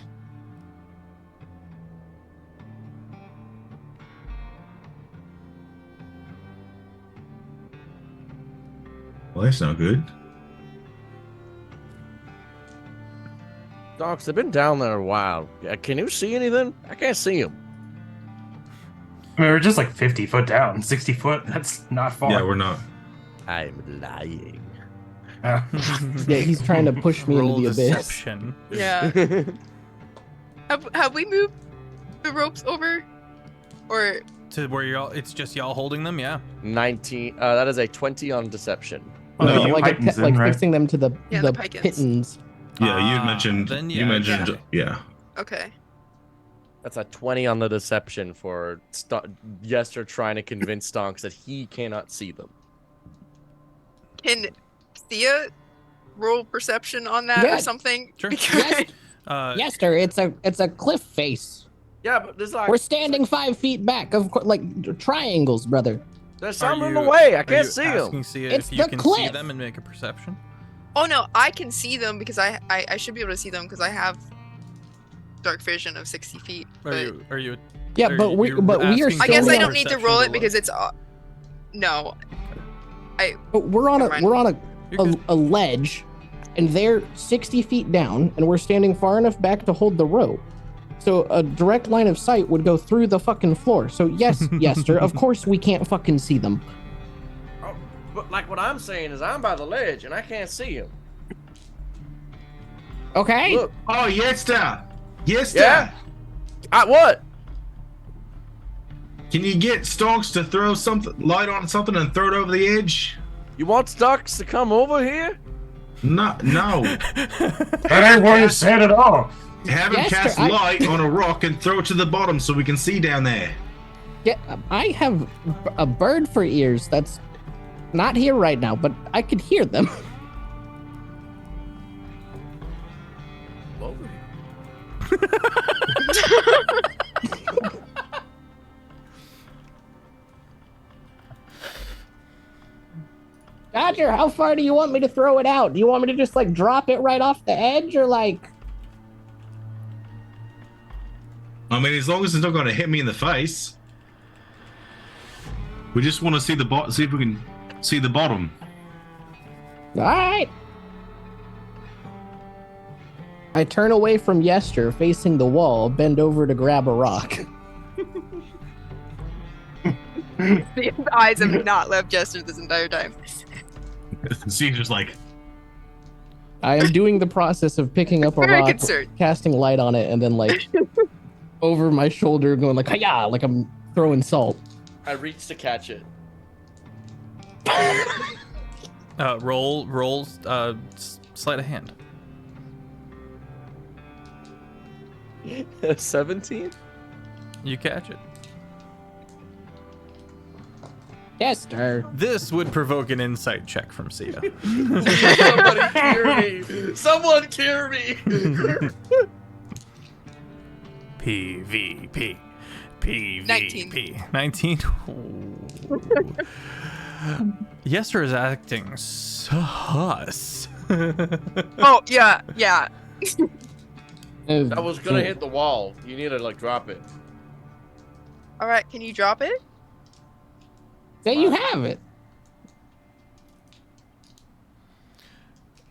Well, that's not good. Docs, they've been down there a while. Can you see anything? I can't see them. I mean, we're just like 50 foot down. 60 foot, that's not far. Yeah, we're not. I'm lying. Yeah, he's trying to push me Roll into the abyss. deception. Yeah. Have we moved the ropes over, or To where it's just y'all holding them, yeah. 19. That is a 20 on deception. Oh, no, you like Titans then, right? fixing them to the Yeah, the Pikins. pittons. Yeah, you had mentioned. Then you mentioned. Yeah. okay? That's a 20 on the deception for Yester trying to convince Stonks that he cannot see them. Can Thea roll perception on that Yeah. or something? Sure. Because- Yester, it's a cliff face. Yeah, but there's like We're standing 5 feet back, of course, like triangles, brother. there's Are something in the you- way. I are can't you see asking them. Sia It's if you the can see cliff. them and make a perception? Oh no, I can see them because I should be able to see them because I have dark vision of 60 feet. But Are you? Yeah, are but we you are asking I guess for I still don't need to perception roll to it because look? it's no. But we're on You're good. a ledge, and they're 60 feet down, and we're standing far enough back to hold the rope. So a direct line of sight would go through the fucking floor. So yes, Yester, of course we can't fucking see them. Oh, but like what I'm saying is I'm by the ledge and I can't see him. Okay. Look. Oh, Yester. Yester. Yeah? What? Can you get Stonks to throw light on something and throw it over the edge? You want Stonks to come over here? No. That ain't what he said at all. Have him Yester, cast light on a rock and throw it to the bottom so we can see down there. Yeah, I have a bird for ears that's not here right now, but I could hear them. Over Dodger, how far do you want me to throw it out? Do you want me to just like drop it right off the edge, or like? I mean, as long as it's not going to hit me in the face. We just want to see see if we can see the bottom. All right. I turn away from Yester, facing the wall, bend over to grab a rock. The eyes have not left Jester this entire time. Caesar's like, I am doing the process of picking up a Very rock, concerned. casting light on it, and then like over my shoulder, going like "Hiya!" like I'm throwing salt. I reached to catch it. Roll, sleight of hand. 17? You catch it. Yester. This would provoke an insight check from Sia. Somebody cure me! Someone cure me! PvP. PvP. 19. 19? Yester is acting sus. Oh yeah. That was gonna hit the wall. You need to like drop it. All right, can you drop it? There you have it.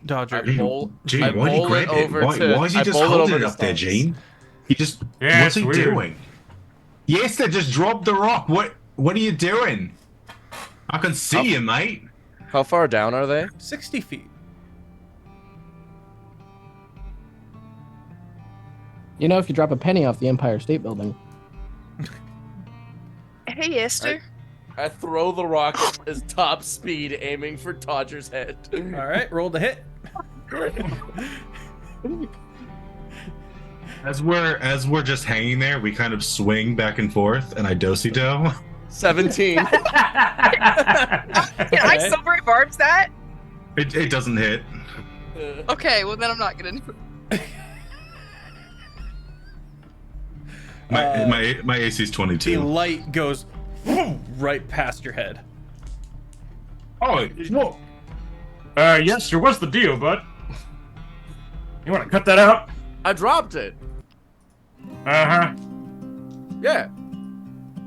Dodger. I bowl- Gene, I why did he bowl it grab it? over Why to- is he I just bowl it holding over it to up there, Stonks. Gene? He just, Yeah, what's it's he weird. doing? Yes, they just dropped the rock. What are you doing? I can see you, mate. How far down are they? 60 feet. You know, if you drop a penny off the Empire State Building. Hey, Esther. I throw the rocket as top speed, aiming for Dodger's head. All right, roll the hit. As we're just hanging there, we kind of swing back and forth, and I do-si-do. 17. Can I silver barbs that? It doesn't hit. Okay, well then I'm not gonna. My AC is The 22. light goes right past your head. Oh, whoa! Yester, what's the deal, bud? You want to cut that out? I dropped it. Uh-huh. Yeah.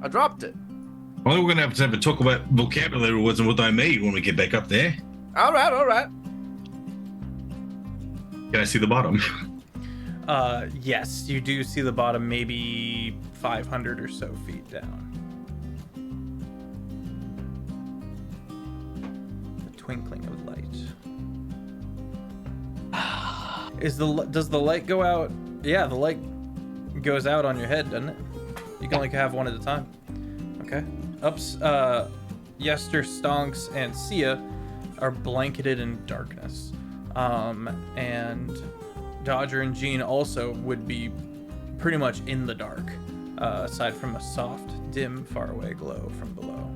I dropped it. Well, we're gonna have to talk about vocabulary words and what I made when we get back up there. Alright. Can I see the bottom? Yes, you do see the bottom, maybe 500 or so feet down. The twinkling of light. Does the light go out? Yeah, the light goes out on your head, doesn't it? You can only have one at a time. Okay. Yester, Stonks, and Sia are blanketed in darkness. And Dodger and Jean also would be pretty much in the dark, aside from a soft, dim, faraway glow from below.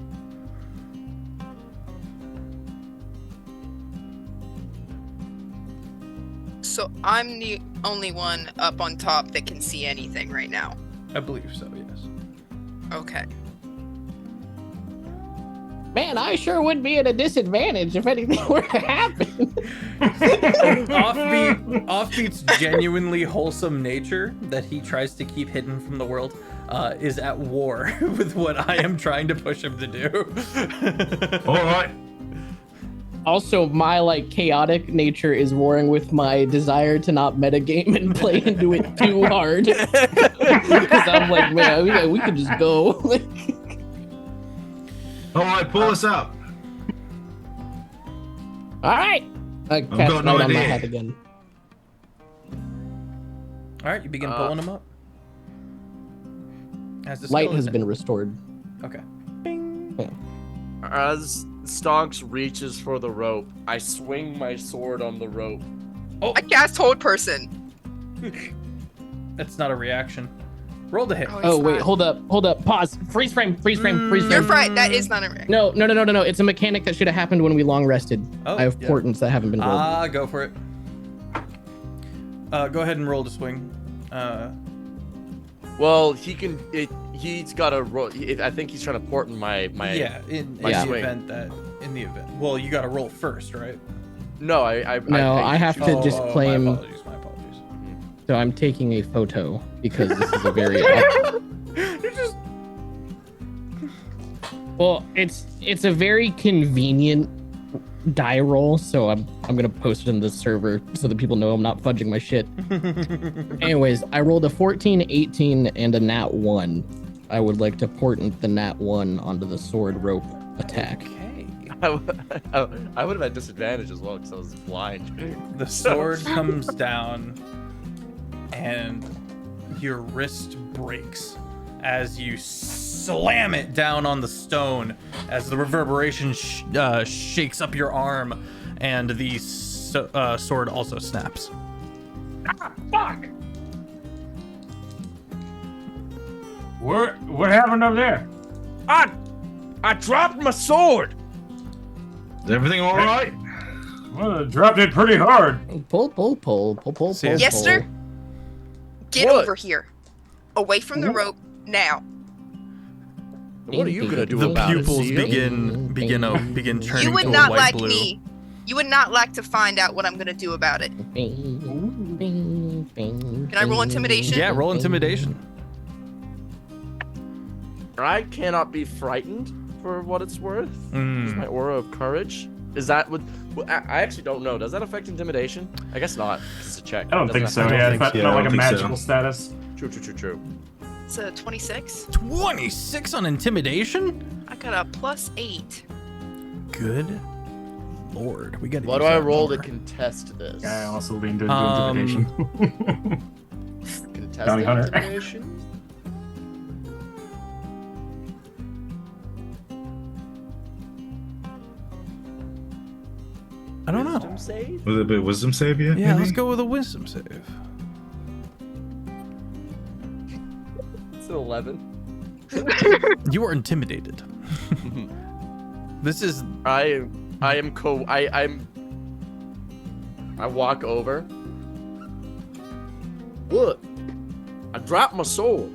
So I'm the only one up on top that can see anything right now. I believe so, yes. Okay. Man, I sure would be at a disadvantage if anything were to happen. Offbeat's genuinely wholesome nature that he tries to keep hidden from the world is at war with what I am trying to push him to do. All right. Also, my like chaotic nature is warring with my desire to not metagame and play into it too hard. Because I'm like, man, we could just go. All right, pull us up. All right. I got cast no light on my idea. head again. All right, you begin pulling him up. As the Light has skeleton- been restored. Okay. As Stonks reaches for the rope, I swing my sword on the rope. I cast Hold Person. That's not a reaction. Roll the hit. Oh wait, hold up, pause, freeze frame. You're right. That is not a reaction. No. It's a mechanic that should have happened when we long rested. Oh, I have yeah. portents that haven't been rolled. Go for it. Go ahead and roll to swing. Well, he's got a roll. I think he's trying to port in my In my the swing. event. Well, you got to roll first, right? No, I have to Oh, disclaim. My apologies. So I'm taking a photo because this is a very. Well, it's a very convenient die roll, so I'm gonna post it in the server so that people know I'm not fudging my shit. Anyways, I rolled a 14, 18, and a nat 1. I would like to portent the nat 1 onto the sword rope attack. Okay. I would have had disadvantage as well because I was blind. The sword comes down, and your wrist breaks as you slam it down on the stone as the reverberation shakes up your arm, and the sword also snaps. Ah, fuck! What happened up there? I dropped my sword. Is everything all right? Well, it dropped it pretty hard. Pull. Yes, sir. Get What? over here. Away from the rope now. What are you gonna do The about pupils it? Sia? begin turning You would to a not white like blue. me. You would not like to find out what I'm gonna do about it. Can I roll intimidation? Yeah, roll intimidation. I cannot be frightened for what it's worth. It's my aura of courage. Is that what? I actually don't know. Does that affect intimidation? I guess not. 'Cause it's a check. I don't Doesn't think so. affect- Yeah, think it's so. not I like a don't think so. magical status. True. It's a 26. 26 on intimidation? I got a +8. Good lord. We got. What do I roll to contest this? I also leaned into intimidation. Contest Bounty hunter. intimidation? I don't know. Wisdom save? Was it a bit of wisdom save yet? Yeah, maybe? let's go with a wisdom save. It's an 11. You are intimidated. This is I walk over. What? I dropped my sword.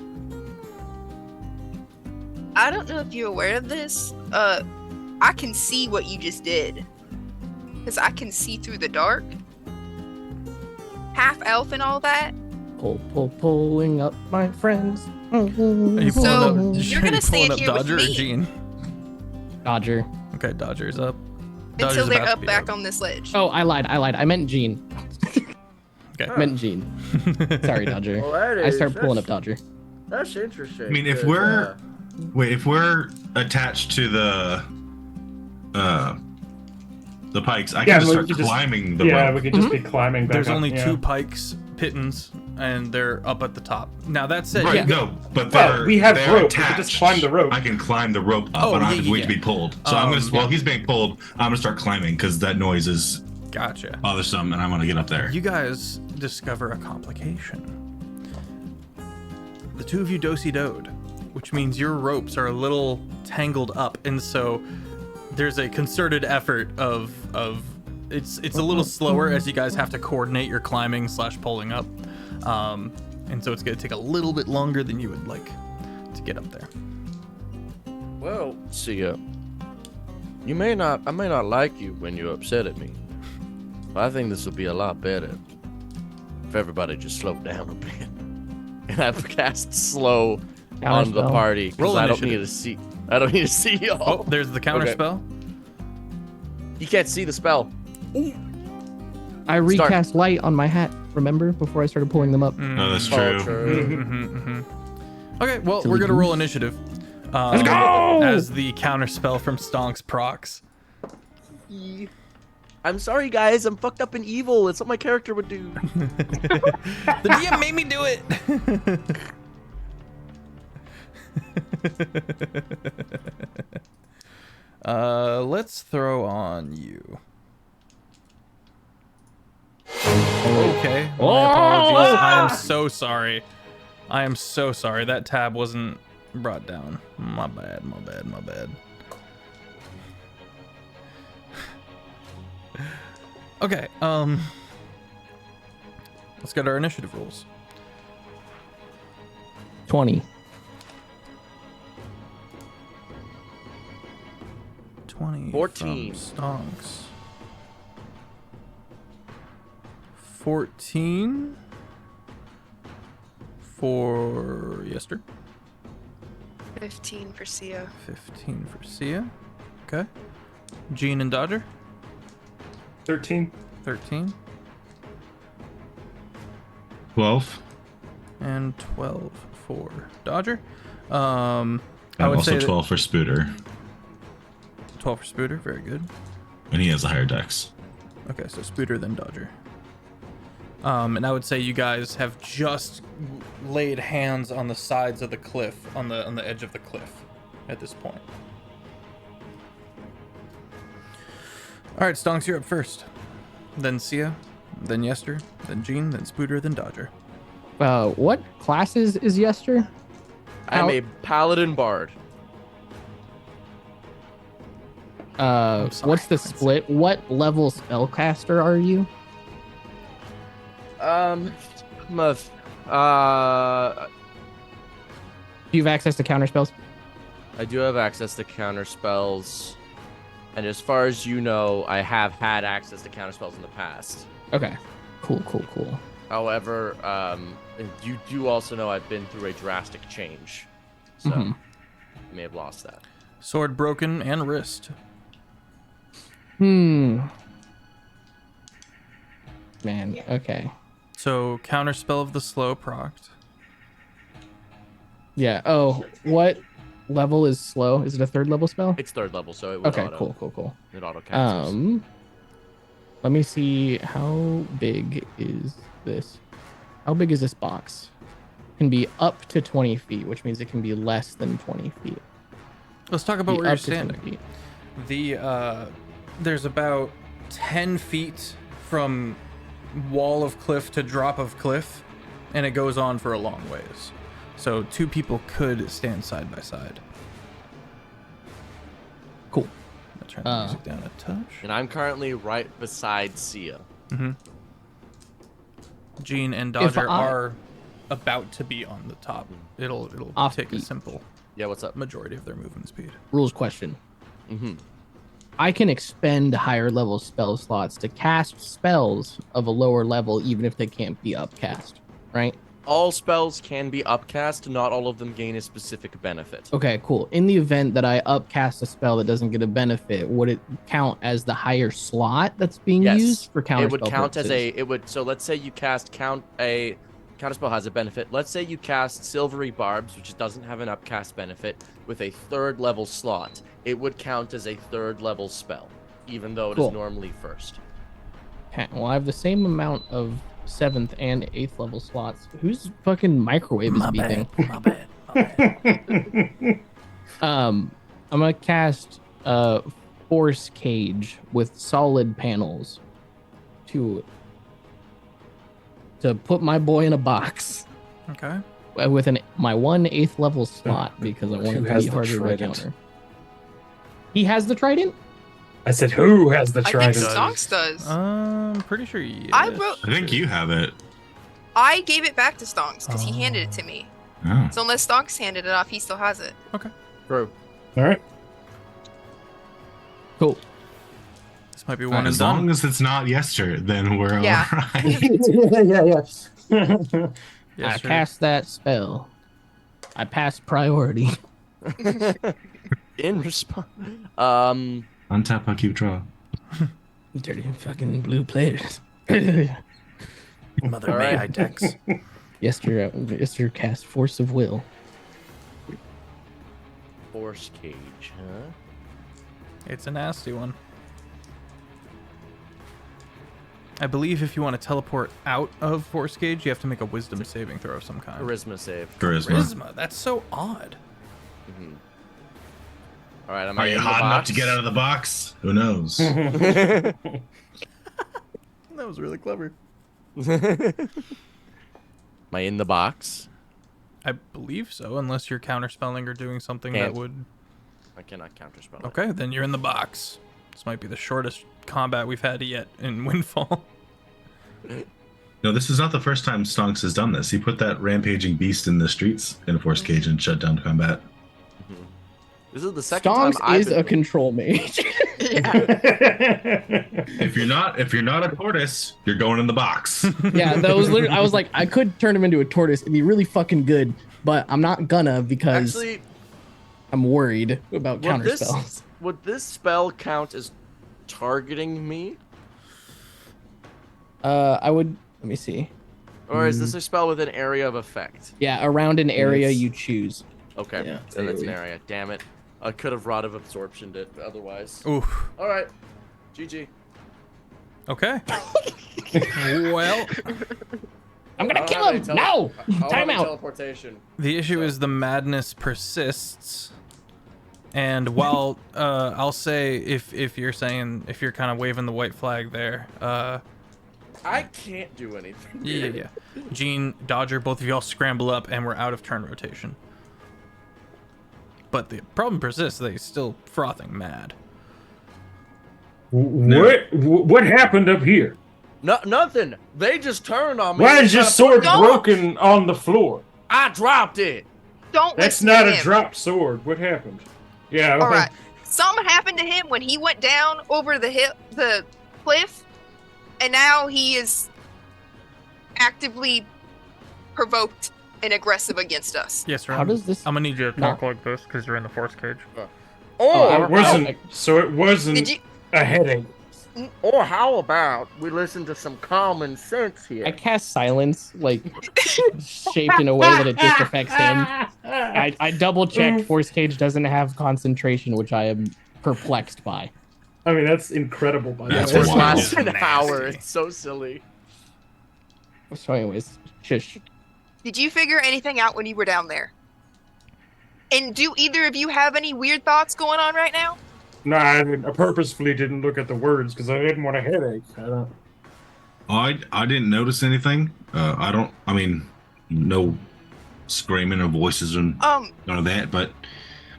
I don't know if you're aware of this. I can see what you just did. Because I can see through the dark. Half elf and all that. Pulling up my friends. Are you So, pulling up, you're are gonna you stand pulling up here with Dodger or me. Jean? Dodger. Okay, Dodger's up. Until Dodger's they're about to up be back on this ledge. Oh, I lied. I meant Jean. Okay. I meant Jean. Sorry, Dodger. Well, that I is- start pulling up Dodger. That's interesting. I mean, if 'cause, we're if we're attached to the pikes, I Yeah, can just we start could just- climbing the Yeah, rope. we could just be climbing back There's up. only Yeah. 2 pikes pittons and they're up at the top. Now that said, Right, yeah. no, but we have they're rope. We attached. can just climb the rope. I can climb the rope up, but I have to wait to be pulled. So I'm gonna, while he's being pulled, I'm gonna start climbing because that noise is Gotcha. bothersome, and I want to get up there. You guys discover a complication. The two of you do-si-doed, which means your ropes are a little tangled up, and so there's a concerted effort of it's a little slower as you guys have to coordinate your climbing / pulling up, and so it's gonna take a little bit longer than you would like to get up there. Well, Sia, I may not like you when you're upset at me, but I think this will be a lot better if everybody just slowed down a bit. And I've cast slow on the party because I don't need to see. I don't need to see y'all. Oh, there's the counter spell. You can't see the spell. I recast light on my hat. Remember before I started pulling them up. Oh, that's true. Okay, well, we're gonna roll initiative. Let's go! As the counter spell from Stonks procs. I'm sorry, guys. I'm fucked up and evil. It's what my character would do. The DM made me do it. Let's throw on you. Okay. My apologies. I am so sorry. I am so sorry. That tab wasn't brought down. My bad. My bad. My bad. Okay, let's get our initiative rules. 20. 20. 14. Stonks. 14 for Yester. 15 for Sia. 15 for Sia. Okay. Gene and Dodger. 13. 13. 12. And 12 for Dodger. I And would also say 12 for Spooter. 12 for Spooter. Very good. And he has a higher dex. Okay, so Spooter then Dodger. And I would say you guys have just laid hands on the sides of the cliff, on the edge of the cliff at this point. All right, Stonks, you're up first. Then Sia, then Yester, then Gene, then Spooter, then Dodger. What classes is Yester? I'm a paladin bard. I'm sorry, What's the split? What level spellcaster are you? I'm a, Do you have access to counter spells? I do have access to counter spells. And as far as you know, I have had access to counter spells in the past. Okay. Cool. However, you do also know I've been through a drastic change. So, you may have lost that. Sword broken and wrist. Man, okay. So counterspell of the slow procced. Yeah. Oh, what level is slow? Is it a 3rd level spell? It's 3rd level, so it would Okay, auto. cool. It auto cancels. Let me see, how big is this? How big is this box? It can be up to 20 feet, which means it can be less than 20 feet. Let's talk about where you're Up to 20 standing. feet. There's about 10 feet from wall of cliff to drop of cliff, and it goes on for a long ways. So 2 people could stand side by side. Cool. I'll turn the music down a touch. And I'm currently right beside Sia. Gene and Dodger are about to be on the top. It'll take a simple Yeah, what's up? majority of their movement speed. Rules question. Mm-hmm. I can expend higher level spell slots to cast spells of a lower level, even if they can't be upcast, right? All spells can be upcast. Not all of them gain a specific benefit. Okay, cool. In the event that I upcast a spell that doesn't get a benefit, would it count as the higher slot that's being used for counterspell It would count purposes? as a. It would. So let's say you cast counterspell has a benefit. Let's say you cast Silvery Barbs, which doesn't have an upcast benefit, with a 3rd level slot. It would count as a 3rd level spell, even though it is normally 1st. Okay, well, I have the same amount of 7th and 8th level slots. Whose fucking microwave is beeping? My bad. I'm gonna cast Force Cage with solid panels to put my boy in a box Okay. with my 1/8 level slot because I want Who it to has be the harder to trident? counter. He has the trident? I said, who has the I think trident? Stonks does. Pretty sure yes. I think you have it. I gave it back to Stonks because he handed it to me. Oh. So unless Stonks handed it off, he still has it. True. All right. Cool. This might be one and As long done. as it's not Yester, then we're Yeah. all right. yeah. I Yes, sir. cast that spell. I pass priority. In response, Untap, I keep draw. Dirty fucking blue players. Mother All may right. I dex. Yester cast Force of Will. Force Cage, huh? It's a nasty one. I believe if you want to teleport out of Force Cage, you have to make a Wisdom saving throw of some kind. Charisma save. Charisma. Charisma. That's so odd. Mhm. All right, I'm Are you hot enough to get out of the box? Who knows? That was really clever. Am I in the box? I believe so, unless you're counterspelling or doing something that Can't. would. I cannot counterspell. it. Okay, then you're in the box. This might be the shortest combat we've had yet in Windfall. No, this is not the first time Stonks has done this. He put that rampaging beast in the streets in a force cage and shut down combat. This is the second Stonks time I've is been... a control mage. If you're not a tortoise, you're going in the box. Yeah, that was literally. I was like, I could turn him into a tortoise. It'd be really fucking good, but I'm not gonna because Actually, I'm worried about would this, counterspells. would this spell count as targeting me? I would. Let me see. Or is this a spell with an area of effect? Yeah, around an area Yes. you choose. Okay, Yeah, then it's an AoE. area. Damn it. I could have Rod of Absorptioned it otherwise. Oof. All right. GG. Okay. Well, I'm gonna I don't kill have him. any No, I don't time have any out. Teleportation. the issue is the madness persists. And while I'll say if you're saying if you're kind of waving the white flag there, I can't do anything. yeah. Gene, Dodger, both of y'all scramble up and we're out of turn rotation. But the problem persists, they still frothing mad. What happened up here? No, nothing. They just turned on me. Why and is your tried to sword put me- broken on the floor? I dropped it. Don't That's listen not to a him. dropped sword. What happened? Yeah. All right. Something happened to him when he went down over the cliff, and now he is actively provoked and aggressive against us. Yes, sir. How does this? I'm gonna need you to talk like this because you're in the force cage. It wasn't. So it wasn't Did you? a headache. Or how about we listen to some common sense here? I cast silence, like shaped in a way that it just affects him. I double checked. Force Cage doesn't have concentration, which I am perplexed by. I mean, that's incredible. By the That's way. This wild. lasts an Nasty. hour. It's so silly. So, anyways, shush. Did you figure anything out when you were down there? And do either of you have any weird thoughts going on right now? No, I purposefully didn't look at the words because I didn't want a headache. I didn't notice anything. I mean, no screaming or voices and none of that. But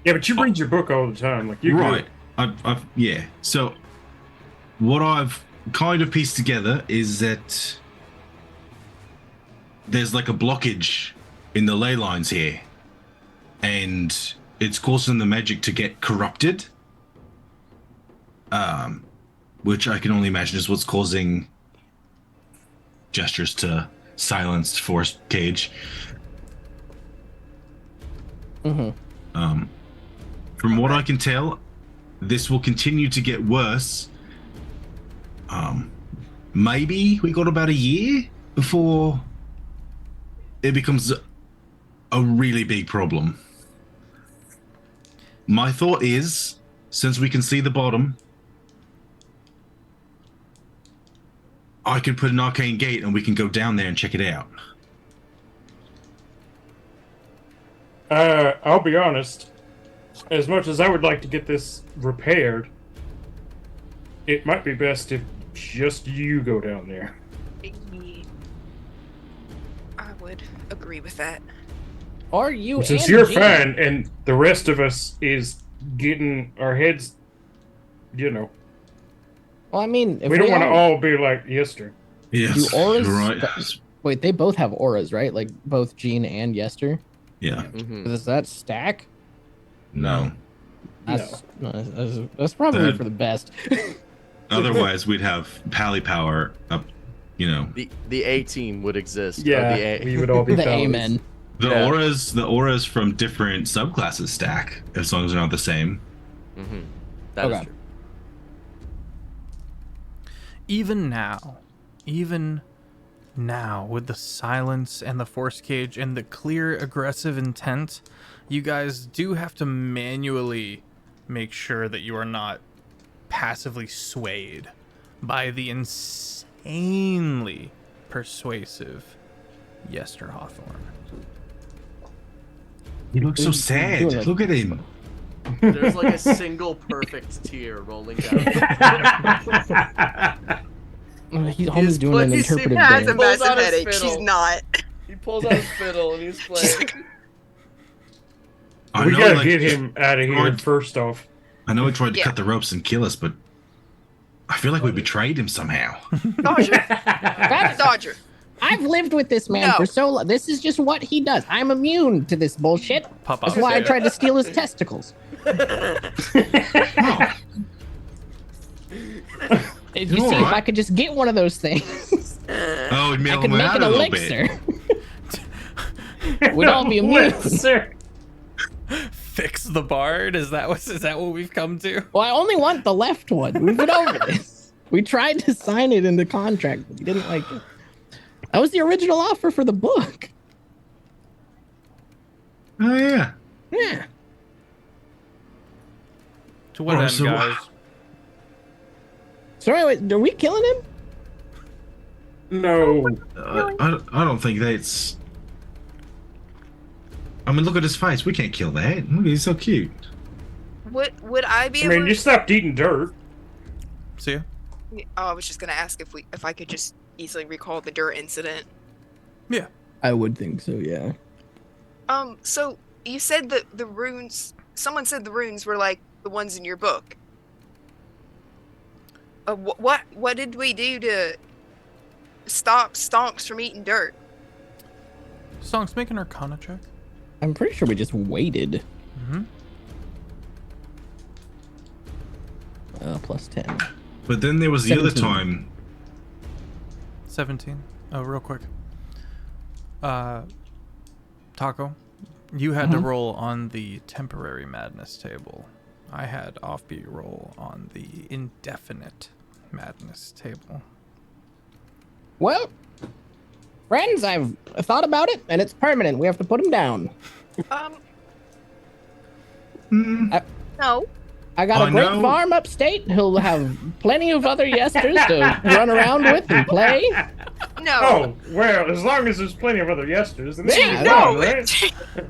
Yeah, but you read your book all the time. Like you right, yeah. So what I've kind of pieced together is that there's like a blockage in the ley lines here, and it's causing the magic to get corrupted. Which I can only imagine is what's causing gestures to silenced force cage. Mm-hmm. From what I can tell, this will continue to get worse. Maybe we got about a year before it becomes a really big problem. My thought is, since we can see the bottom, I could put an arcane gate and we can go down there and check it out. I'll be honest. As much as I would like to get this repaired, it might be best if just you go down there. I would agree with that. Or you Since and you're Gene. fine, and the rest of us is getting our heads, Well, I mean, if we don't want to all be like Yester. Yes, Do auras- right. Wait, they both have auras, right? Like both Gene and Yester. Yeah. Does that stack? No. That's probably That- for the best. Otherwise, we'd have pally power up. You know, The A team would exist. Yeah, we would all be the fellas. Amen. the auras from different subclasses stack as long as they're not the same. That is Okay. true. Even now, with the silence and the force cage and the clear aggressive intent, you guys do have to manually make sure that you are not passively swayed by the insanely persuasive Yester Hawthorne. He looks so He's sad. doing it. Look at him. There's like a single perfect tear rolling down. He's always doing an placing interpretive Has a dance. Pulls massive out his headache. fiddle. She's not. He pulls out his fiddle and he's playing. I We know, gotta like, get him out of here Lord- first off. I know he tried to Yeah. cut the ropes and kill us, but I feel like we betrayed him somehow. Dodger. Dodger. I've lived with this man No. for so long. This is just what he does. I'm immune to this bullshit. Pop That's up. why I tried to steal his testicles. Oh, If you You're see, if I alright. could just get one of those things, oh, it'd I mail could him make out an a little bit. elixir. We'd all be immune. Sir. Fix the bard? Is that what we've come to? Well, I only want the left one. We've been over this. We tried to sign it in the contract, but he didn't like it. That was the original offer for the book. Oh yeah. Yeah. To what Oh, end, so- guys? So anyway, are we killing him? No. I don't think that's. I mean, look at his face. We can't kill that. Look, he's so cute. Would I be I able mean, you to... stopped eating dirt. See ya. Oh, I was just gonna ask if I could just easily recall the dirt incident. Yeah. I would think so, yeah. So you said that the runes... Someone said the runes were like the ones in your book. What did we do to stop Stonks from eating dirt? Stonks, make an Arcana check. I'm pretty sure we just waited. Plus 10. But then there was the other 17. time. 17. Oh, real quick. Taco, you had to roll on the temporary madness table. I had Offbeat roll on the indefinite madness table. Well, friends, I've thought about it, and it's permanent. We have to put him down. No. I got Oh, a great no. farm upstate. He'll have plenty of other yesters to run around with and play. No. Oh, well, as long as there's plenty of other Yesters, then Yeah, it's No.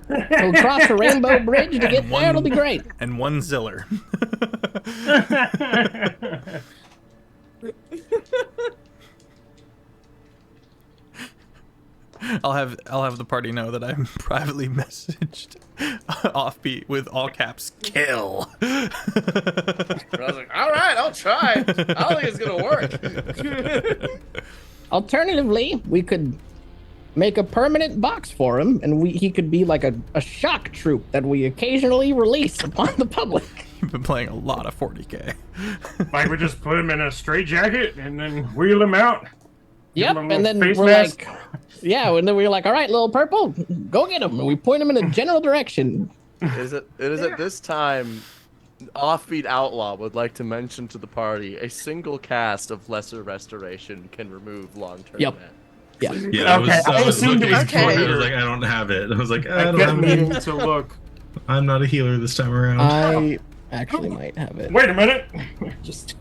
fine, right? He'll cross a rainbow bridge to get there. It'll be great. And one Ziller. I'll have the party know that I'm privately messaged Offbeat with all caps kill. And I was like, all right, I'll try. I don't think it's gonna work. Alternatively, we could make a permanent box for him, and he could be like a shock troop that we occasionally release upon the public. You've been playing a lot of 40k. Like, we just put him in a straitjacket and then wheel him out. Give Yep, him a and little then face we're mask. like, yeah, and then we're like, all right, little purple, go get him, and we point him in a general direction. It is at this time, Offbeat Outlaw would like to mention to the party a single cast of Lesser Restoration can remove long-term Yep. net. Yeah. Yeah, Okay, I I was assumed looking it was at his forehead, I okay. was like, I don't have it. I was like, I I don't kept have meaning it. to look. I'm not a healer this time around. I actually might have it. Wait a minute. Just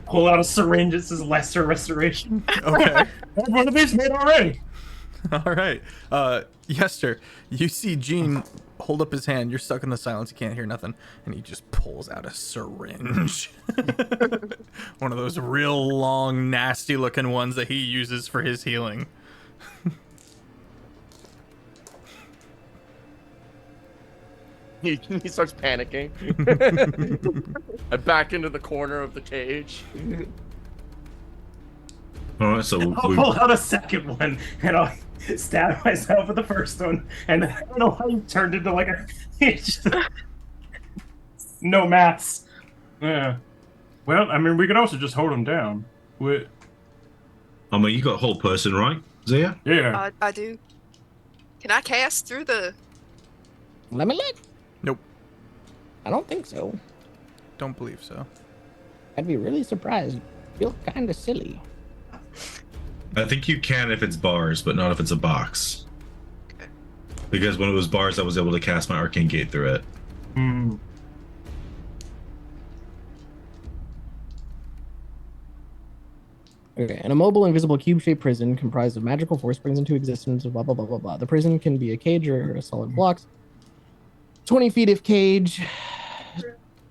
pull out a syringe. It says lesser restoration. Okay. I have one of these made already. All right. Yester, you see Gene hold up his hand. You're stuck in the silence. You can't hear nothing. And he just pulls out a syringe. One of those real long, nasty looking ones that he uses for his healing. He starts panicking. I back into the corner of the cage. All right, so I'll we, pull out a second one and I'll stab myself with the first one. And I don't know how you turned into like a. It's just- no maths. Yeah. Well, I mean, we could also just hold him down. I mean, you got a whole person, right, Zia? Yeah. I do. Can I cast through the? Let me look. Nope. I don't think so. Don't believe so. I'd be really surprised. Feel kind of silly. I think you can if it's bars, but not if it's a box. Okay. Because when it was bars, I was able to cast my arcane gate through it. Hmm. Okay, an immobile, invisible, cube-shaped prison comprised of magical force brings into existence blah, blah, blah, blah, blah. The prison can be a cage or a solid blocks. 20 feet of cage.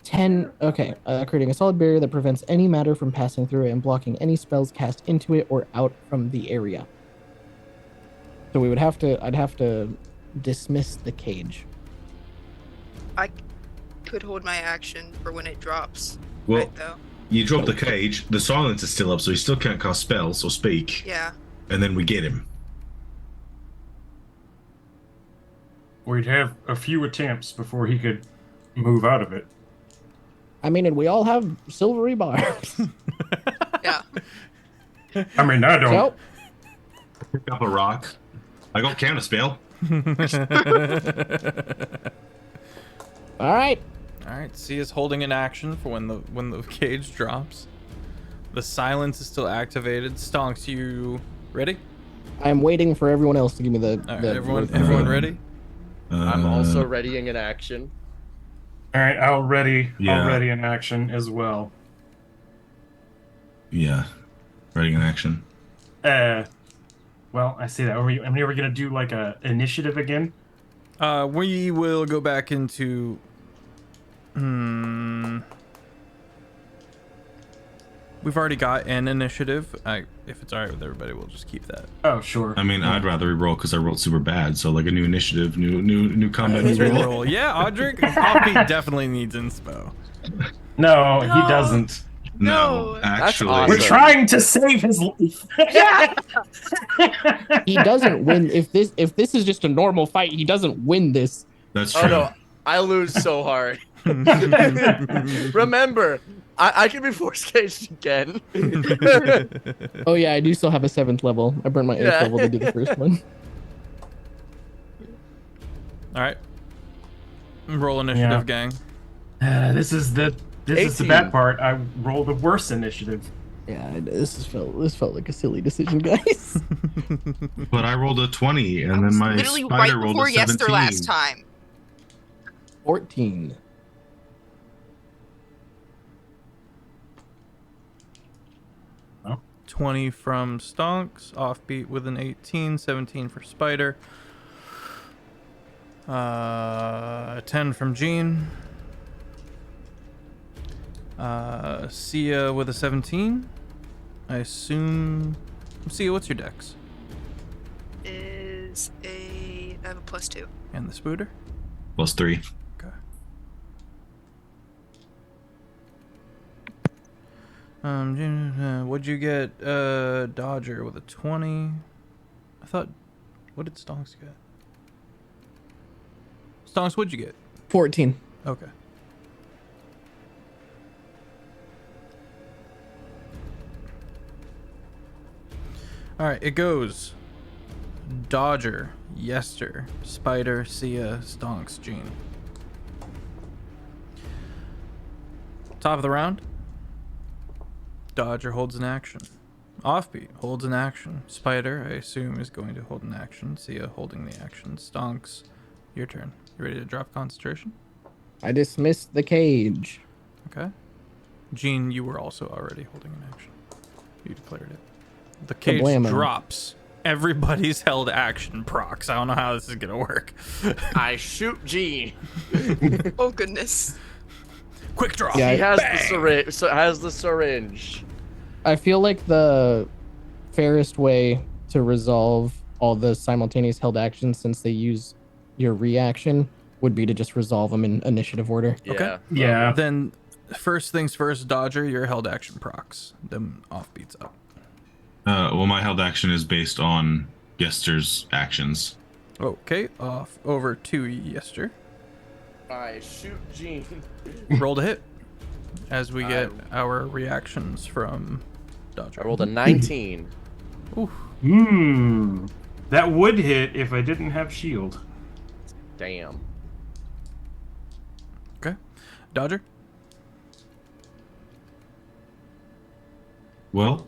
10, okay, creating a solid barrier that prevents any matter from passing through it and blocking any spells cast into it or out from the area. So we would have to, I'd have to dismiss the cage. I could hold my action for when it drops. Well, Right, though. you drop the cage, the silence is still up, so he still can't cast spells or speak. Yeah. And then we get him. We'd have a few attempts before he could move out of it. I mean, and we all have silvery bars. Yeah. I mean, I don't. So, Pick up a rock. I got counter spell. all right. All right. C is holding an action for when the cage drops. The silence is still activated. Stonks, you ready? I'm waiting for everyone else to give me the. All right, the everyone ready? I'm also readying an action. All right, I'll ready Yeah. an action as well. Yeah. Ready in action. Well, I see that. Are we gonna do like a initiative again? We will go back into. We've already got an initiative. If it's alright with everybody, we'll just keep that. Oh, sure. I mean, I'd rather re-roll because I rolled super bad. So like a new initiative, new combat, Let's new roll. re-roll. Yeah, Audric. Offbeat definitely needs inspo. No, he doesn't. No, actually, awesome. We're trying to save his life. He doesn't win. If this is just a normal fight, he doesn't win this. that's true. Oh no, I lose so hard. Remember, I can be force caged again. Oh yeah, I do still have a 7th level. I burned my 8th Yeah. level to do the first one. All right. Roll initiative, Yeah. gang. This is the 18. bad part. I rolled the worst initiative. Yeah, this felt like a silly decision, guys. But I rolled a 20, and then my Literally right spider rolled before a Yester 17. last time. 14. Oh. 20 from Stonks, Offbeat with an 18, 17 for Spider. 10 from Gene. Sia with a 17. I assume. Sia, what's your dex? I have a +2. And the Spooter? +3. Okay. What'd you get? Dodger with a 20. I thought. What did Stonks get? Stonks, what'd you get? 14. Okay. All right, it goes Dodger, Yester, Spider, Sia, Stonks, Gene. Top of the round. Dodger holds an action. Offbeat holds an action. Spider, I assume, is going to hold an action. Sia holding the action. Stonks, your turn. You ready to drop concentration? I dismissed the cage. Okay. Gene, you were also already holding an action. You declared it. The cage Kablamo. drops. Everybody's held action procs. I don't know how this is gonna work. I shoot Gene. Oh goodness. Quick draw. Yeah, He has the syringe. I feel like the fairest way to resolve all the simultaneous held actions, since they use your reaction, would be to just resolve them in initiative order. Okay. Yeah. Then, first things first, Dodger, your held action procs. Then Offbeat's up. Well, my held action is based on Yester's actions. Okay, off over to Yester. I shoot Gene. Roll to hit. As we get our reactions from Dodger. I rolled a 19. Ooh. That would hit if I didn't have shield. Damn. Okay. Dodger? Well,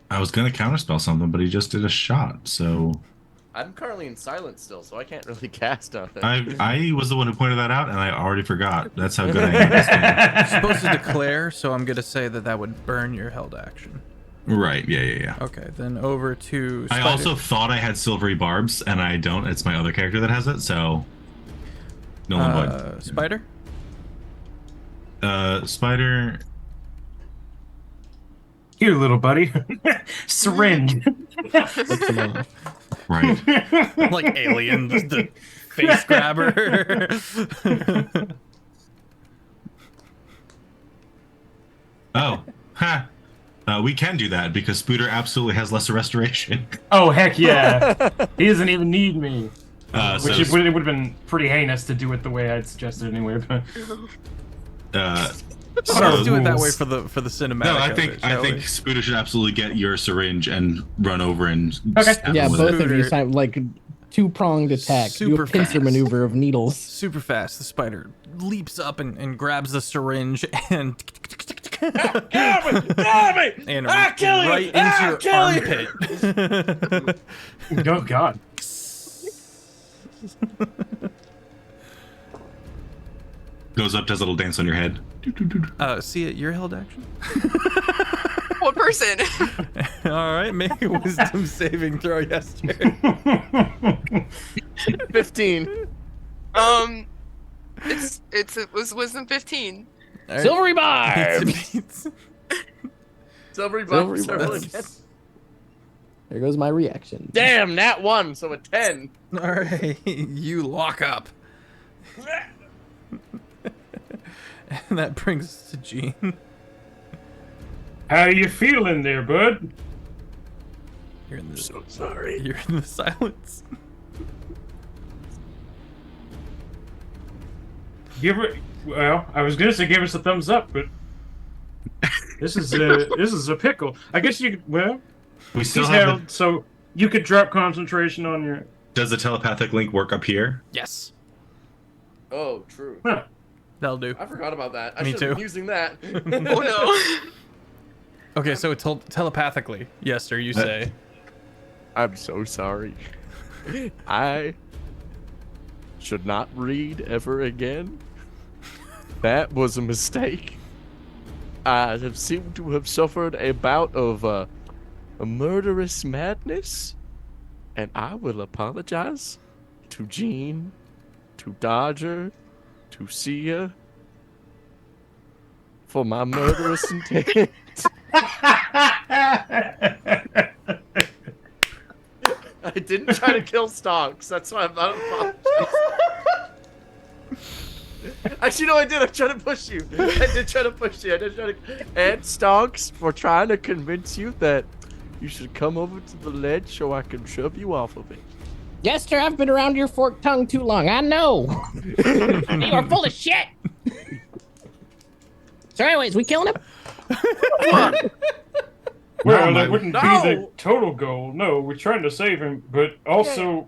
I was gonna counterspell something, but he just did a shot, so I'm currently in silence still, so I can't really cast on it. I was the one who pointed that out, and I already forgot. That's how good I am at this game. You're supposed to declare, so I'm going to say that would burn your held action. Right, yeah. Okay, then over to Spider. I also thought I had silvery barbs, and I don't. It's my other character that has it, so no one would. Spider? Spider. Here, little buddy. Syringe. Right. Like Alien, the face grabber. Oh, ha. We can do that because Spooter absolutely has lesser restoration. Oh, heck yeah. He doesn't even need me. So Which it would have been pretty heinous to do it the way I'd suggested anyway. But Let's do it that way for the cinematic. No, of it, I shall think we? Spooter should absolutely get your syringe and run over and Okay. stab Yeah, him with both it. of you sound like two-pronged attack. Do Super a pincer fast. maneuver of needles. Super fast. The spider leaps up and grabs the syringe and and right into your armpit. oh god. Goes up, does a little dance on your head. See it. Your held action. One person. All right, make a wisdom saving throw, Yester. 15. It was wisdom 15. All right. Silvery bar! Beats. Silvery Silvery bumps. bumps. There goes my reaction. Damn, nat 1, so a 10. All right, you lock up. And that brings us to Gene. How you feeling there, bud? You're in the So sorry. You're in the silence. Well, I was gonna say give us a thumbs up, but this is a pickle. I guess you could. Well, We still he's have. held, so you could drop concentration on your. Does the telepathic link work up here? Yes, Oh, true. Huh. that'll do. I forgot about that. I Me should have too. been using that. Oh no. Okay, so telepathically, Yester, you say. I'm so sorry. I should not read ever again. That was a mistake. I have seemed to have suffered a bout of a murderous madness, and I will apologize to Gene, to Dodger, to Sia for my murderous intent. I didn't try to kill Stonks. That's why I'm not apologizing. Actually, no, I did. I'm trying to push you. I did try to push you. I did try to. And Stonks for trying to convince you that you should come over to the ledge so I can shove you off of it. Yester, I've been around your forked tongue too long. I know. You are full of shit. So anyways, we killing him? Well, No, that wouldn't be no. the total goal. No, we're trying to save him, but also,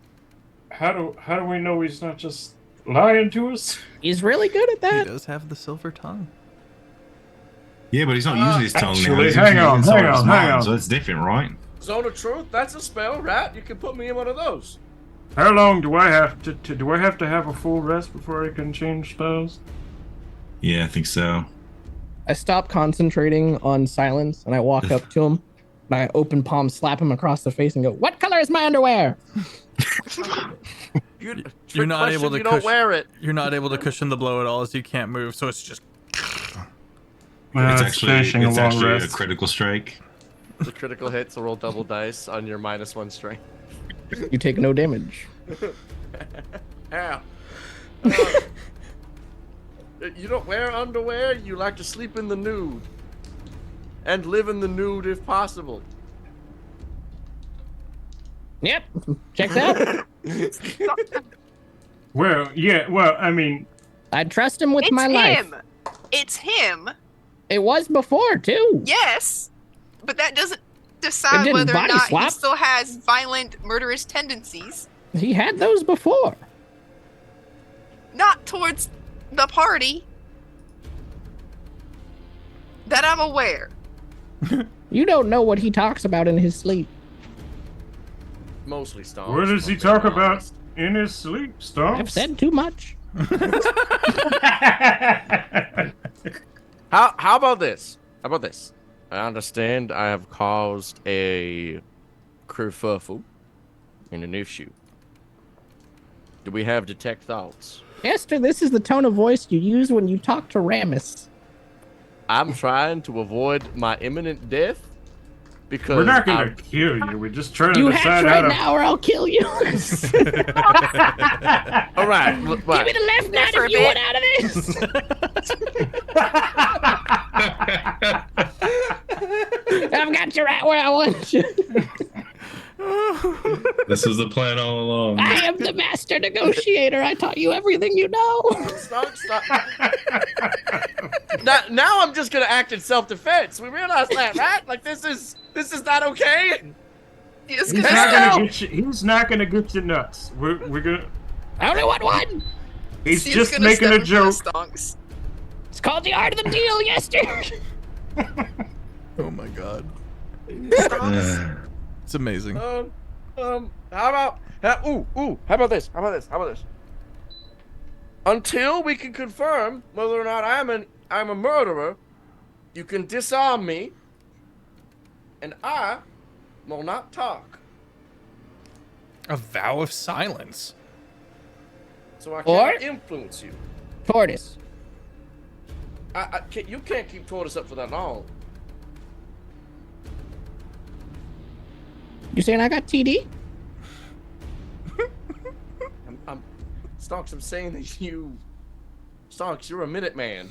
how do we know he's not just lying to us? He's really good at He that. does have the silver tongue. Yeah, but he's not using his tongue now. actually, He's hang using on, it inside hang his on, mind, hang on. So that's different, right? Zone of Truth, that's a spell, right? You can put me in one of those. How long do I have to do I have to have a full rest before I can change spells? Yeah, I think so. I stop concentrating on silence and I walk up to him. And I open palm, slap him across the face, and go, "What color is my underwear?" You're not able to. You don't wear it. You're not able to cushion the blow at all, as you can't move. So it's just. It's actually a rest. critical strike. The critical hits will roll double dice on your -1 strength. You take no damage. Ow. You don't wear underwear? You like to sleep in the nude. And live in the nude if possible. Yep. Checks out. Well, yeah, well, I mean... I trust him with my life. It's him. It was before, too. Yes, but that doesn't decide whether or not he still has violent, murderous tendencies. He had those before. Not towards the party. That I'm aware. You don't know what he talks about in his sleep. Mostly Stonks. What does he talk about in his sleep, Stonks? I've said too much. How about this? How about this? I understand I have caused a kerfuffle in an issue. Do we have detect thoughts? Esther, this is the tone of voice you use when you talk to Ramus. I'm trying to avoid my imminent death because we're not gonna kill you. We're just trying to you decide hatch how right now, or I'll kill you. All right, look, give me the left nut if you want out of this. I've got you right where I want you. This is the plan all along. I am the master negotiator. I taught you everything you know. Stop. Now I'm just gonna act in self-defense. We realize that, right? Like this is not okay. He's not gonna get you nuts. We're gonna. I only want one. He's just making a joke. It's called the art of the deal, Yester. Oh my god. It's amazing. How about this? How about this? Until we can confirm whether or not I'm a murderer, you can disarm me, and I will not talk. A vow of silence. So I can't influence you. Tortoise. You can't keep Tortoise up for that long. You saying I got TD? Stonks, I'm saying that Stonks, you're a minute man.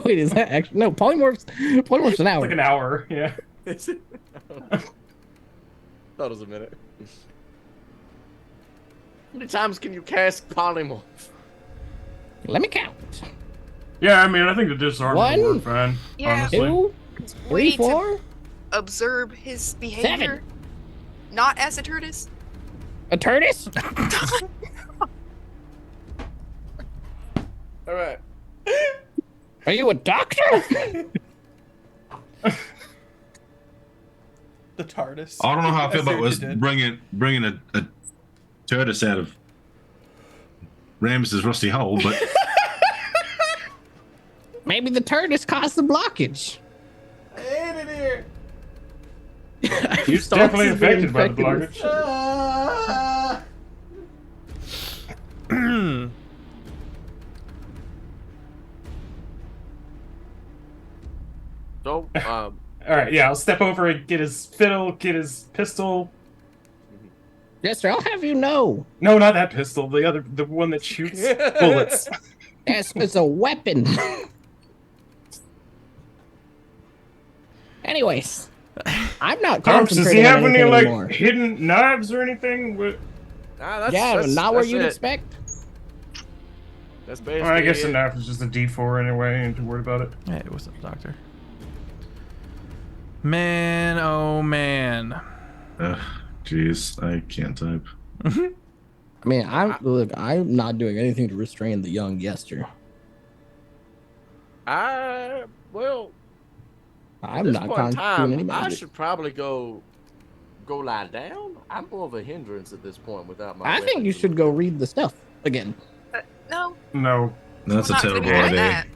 Wait, is that actually no polymorphs an hour? Like an hour, yeah. Is it? Thought it was a minute. How many times can you cast polymorph? Let me count. Yeah, I mean, I think the disarm will work fine. Yeah. Honestly. 2, 3, 4. Observe his behavior. 7. Not as a tortoise. A tortoise? All right. Are you a doctor? The TARDIS. I don't know how I feel about was bringing a tortoise out of Rams's rusty hole, but Maybe the tortoise caused the blockage. I hate it here. He's definitely affected by the blockage. So, all right, yeah, I'll step over and get his fiddle, get his pistol. Yes, sir. I'll have you know. No, not that pistol. The one that shoots bullets. Yes, it's a weapon. Anyways, I'm not Does concentrating he have on any anything like anymore. hidden knives or anything? Not where you'd expect. That's basically. Well, I guess the knife is just a D4 anyway. Ain't too worried about it. Hey, what's up, Doctor? Man, oh man. Jeez, I can't type. I mean, I'm not doing anything to restrain the young Yester. I'm not concentrating anybody. I should probably go lie down. I'm more of a hindrance at this point without my. I think you should go read the stuff again. No. No. That's a Not gonna terrible be doing idea. that.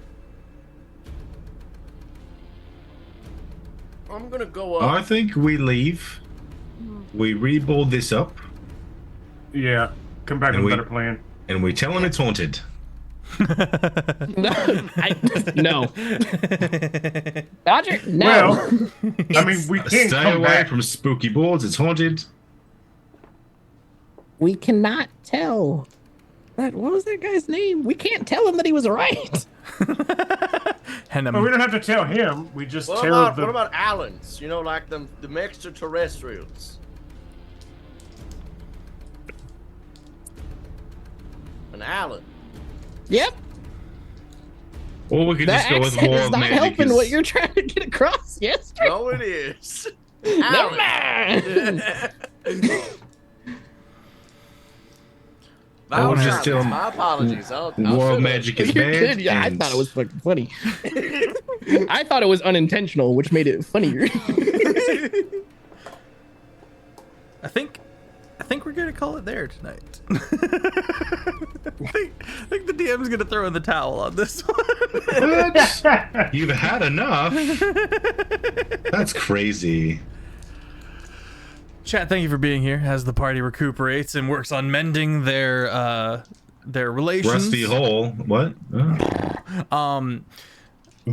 I'm gonna go I think we leave. We rebuild this up, Yeah. Come back And with a we- better plan. and we tell him it's haunted. No. Dodger, no. Well, I mean, we can't Stay come away back. from spooky boards. It's haunted. We cannot tell. What was that guy's name? We can't tell him that he was right. But we don't have to tell him. We just What tell about Allens? You know, like the extraterrestrials. An Allen. Yep. Or we could That just go with accent War is of not Magic. helping is- what you're trying to get across. Yes. No, it is. Never Allen. mind. I was just Allen. telling- My apologies. I'll War shut of up. Magic is You're bad. good. Yeah, I and- thought it was fucking funny. I thought it was unintentional, which made it funnier. I think we're gonna call it there tonight. I think the DM's gonna throw in the towel on this one. What? You've had enough. That's crazy. Chat, thank you for being here as the party recuperates and works on mending their relations. Rusty hole. What? Oh.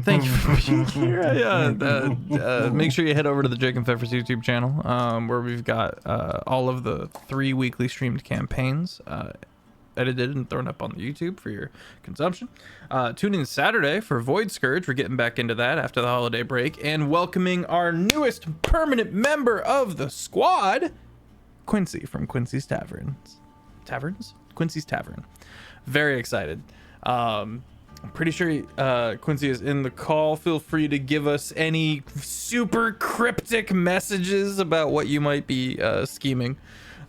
Thank you for being here. Make sure you head over to the Jake and Pfeffers YouTube channel, where we've got all of the 3 weekly streamed campaigns edited and thrown up on the YouTube for your consumption. Tune in Saturday for Void Scourge. We're getting back into that after the holiday break and welcoming our newest permanent member of the squad, Quincy from Quincy's Quincy's Tavern. Very excited. I'm pretty sure Quincy is in the call. Feel free to give us any super cryptic messages about what you might be scheming.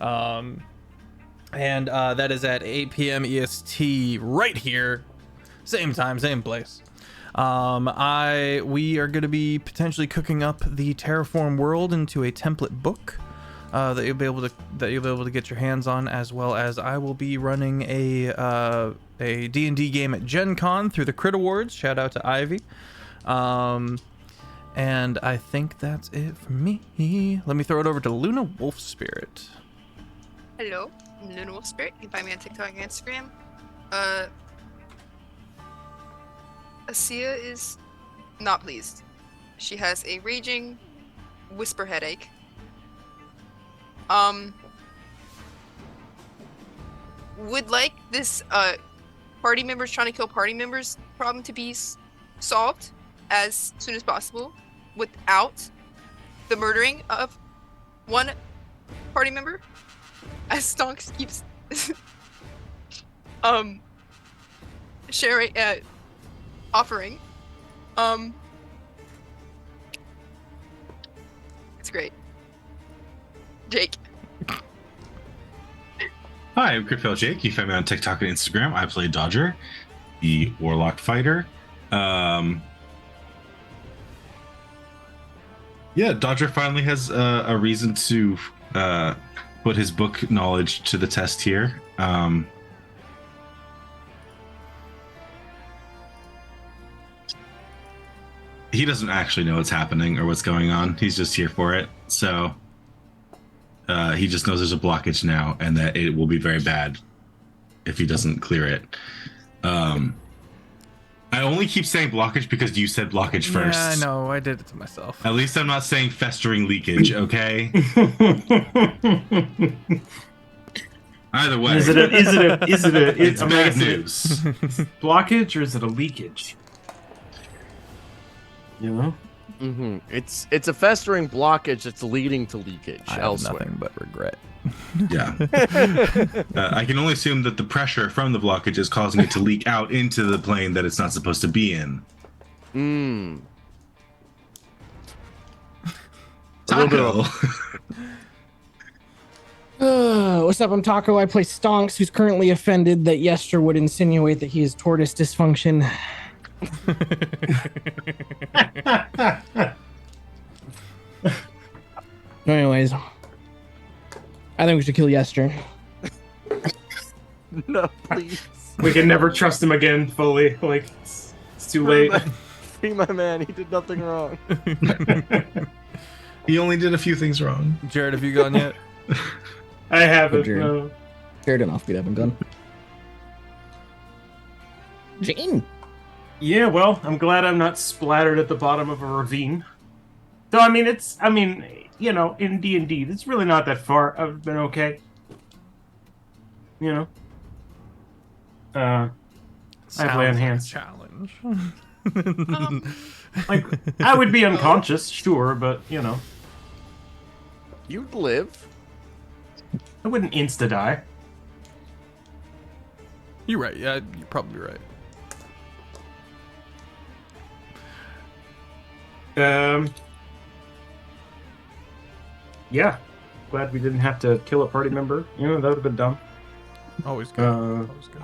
And that is at 8 p.m. EST right here. Same time, same place. We are going to be potentially cooking up the Terraform world into a template book that you'll be able to get your hands on, as well as I will be running a D&D game at Gen Con through the Crit Awards. Shout out to Ivy. And I think that's it for me. Let me throw it over to LunaWolfSpirit. Hello, I'm LunaWolfSpirit. You can find me on TikTok and Instagram. Asia is not pleased. She has a raging whisper headache. Would like this party members trying to kill party members problem to be solved as soon as possible without the murdering of one party member, as Stonks keeps sharing offering. It's great. Jake. Hi, I'm CritFailJake. You find me on TikTok and Instagram. I play Dodger, the Warlock fighter. Yeah, Dodger finally has a reason to put his book knowledge to the test here. He doesn't actually know what's happening or what's going on. He's just here for it. So he just knows there's a blockage now and that it will be very bad if he doesn't clear it. I only keep saying blockage because you said blockage first. Yeah, I know. I did it to myself. At least I'm not saying festering leakage, okay? Either way, It's bad news. blockage or is it a leakage? You know? Mm-hmm. It's a festering blockage that's leading to leakage I have elsewhere. nothing but regret. Yeah. I can only assume that the pressure from the blockage is causing it to leak out into the plane that it's not supposed to be in. Mm. Taco. What's up? I'm Taco. I play Stonks, who's currently offended that Yester would insinuate that he is tortoise dysfunction. Anyways, I think we should kill Yester. No, please. We can never trust him again fully. Like, it's too late. Free my man. He did nothing wrong. He only did a few things wrong. Jared, have you gone yet? I haven't. Jared. No. Jared and Offbeat haven't gone. Jane. Yeah, well, I'm glad I'm not splattered at the bottom of a ravine. Though, I mean, you know, in D&D, it's really not that far. I've been okay. You know? I have land hands. Challenge. Like, I would be unconscious, sure, but, you know. You'd live. I wouldn't insta-die. You're right. Yeah, you're probably right. Yeah. Glad we didn't have to kill a party member. You know, that would have been dumb. Always good. Always good.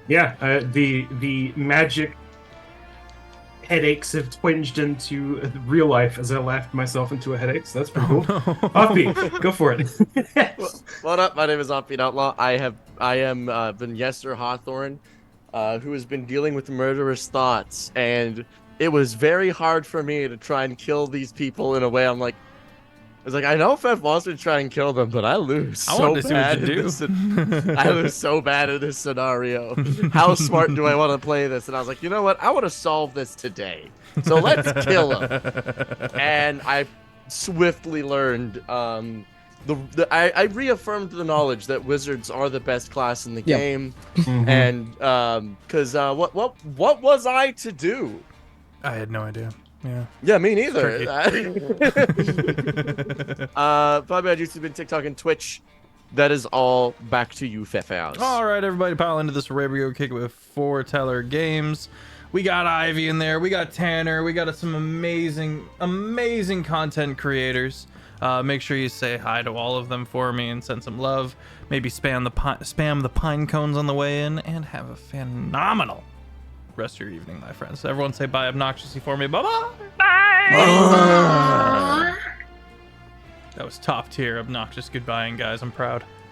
Yeah, the magic headaches have twinged into real life as I laughed myself into a headache, so that's pretty cool. Offbeat, go for it. What up? My name is Offbeat Outlaw. I am Yester Hawthorne, who has been dealing with murderous thoughts, and it was very hard for me to try and kill these people in a way. I know Feff wants me to try and kill them, but I lose I so wanted to see bad what you in this. I lose so bad in this scenario. How smart do I want to play this? And I was like, you know what? I want to solve this today. So let's kill him. And I swiftly learned. I reaffirmed the knowledge that wizards are the best class in the game. Mm-hmm. And because what was I to do? I had no idea. Yeah. Yeah, me neither. Bobby, I used to be TikTok and Twitch. That is all back to you, Feffers. All right, everybody, pile into this radio kick with Foreteller Games. We got Ivy in there. We got Tanner. We got some amazing content creators. Make sure you say hi to all of them for me and send some love. Maybe spam the pine cones on the way in, and have a phenomenal rest of your evening, my friends. Everyone say bye obnoxiously for me. Bye-bye. Bye. That was top tier obnoxious goodbying, guys. I'm proud.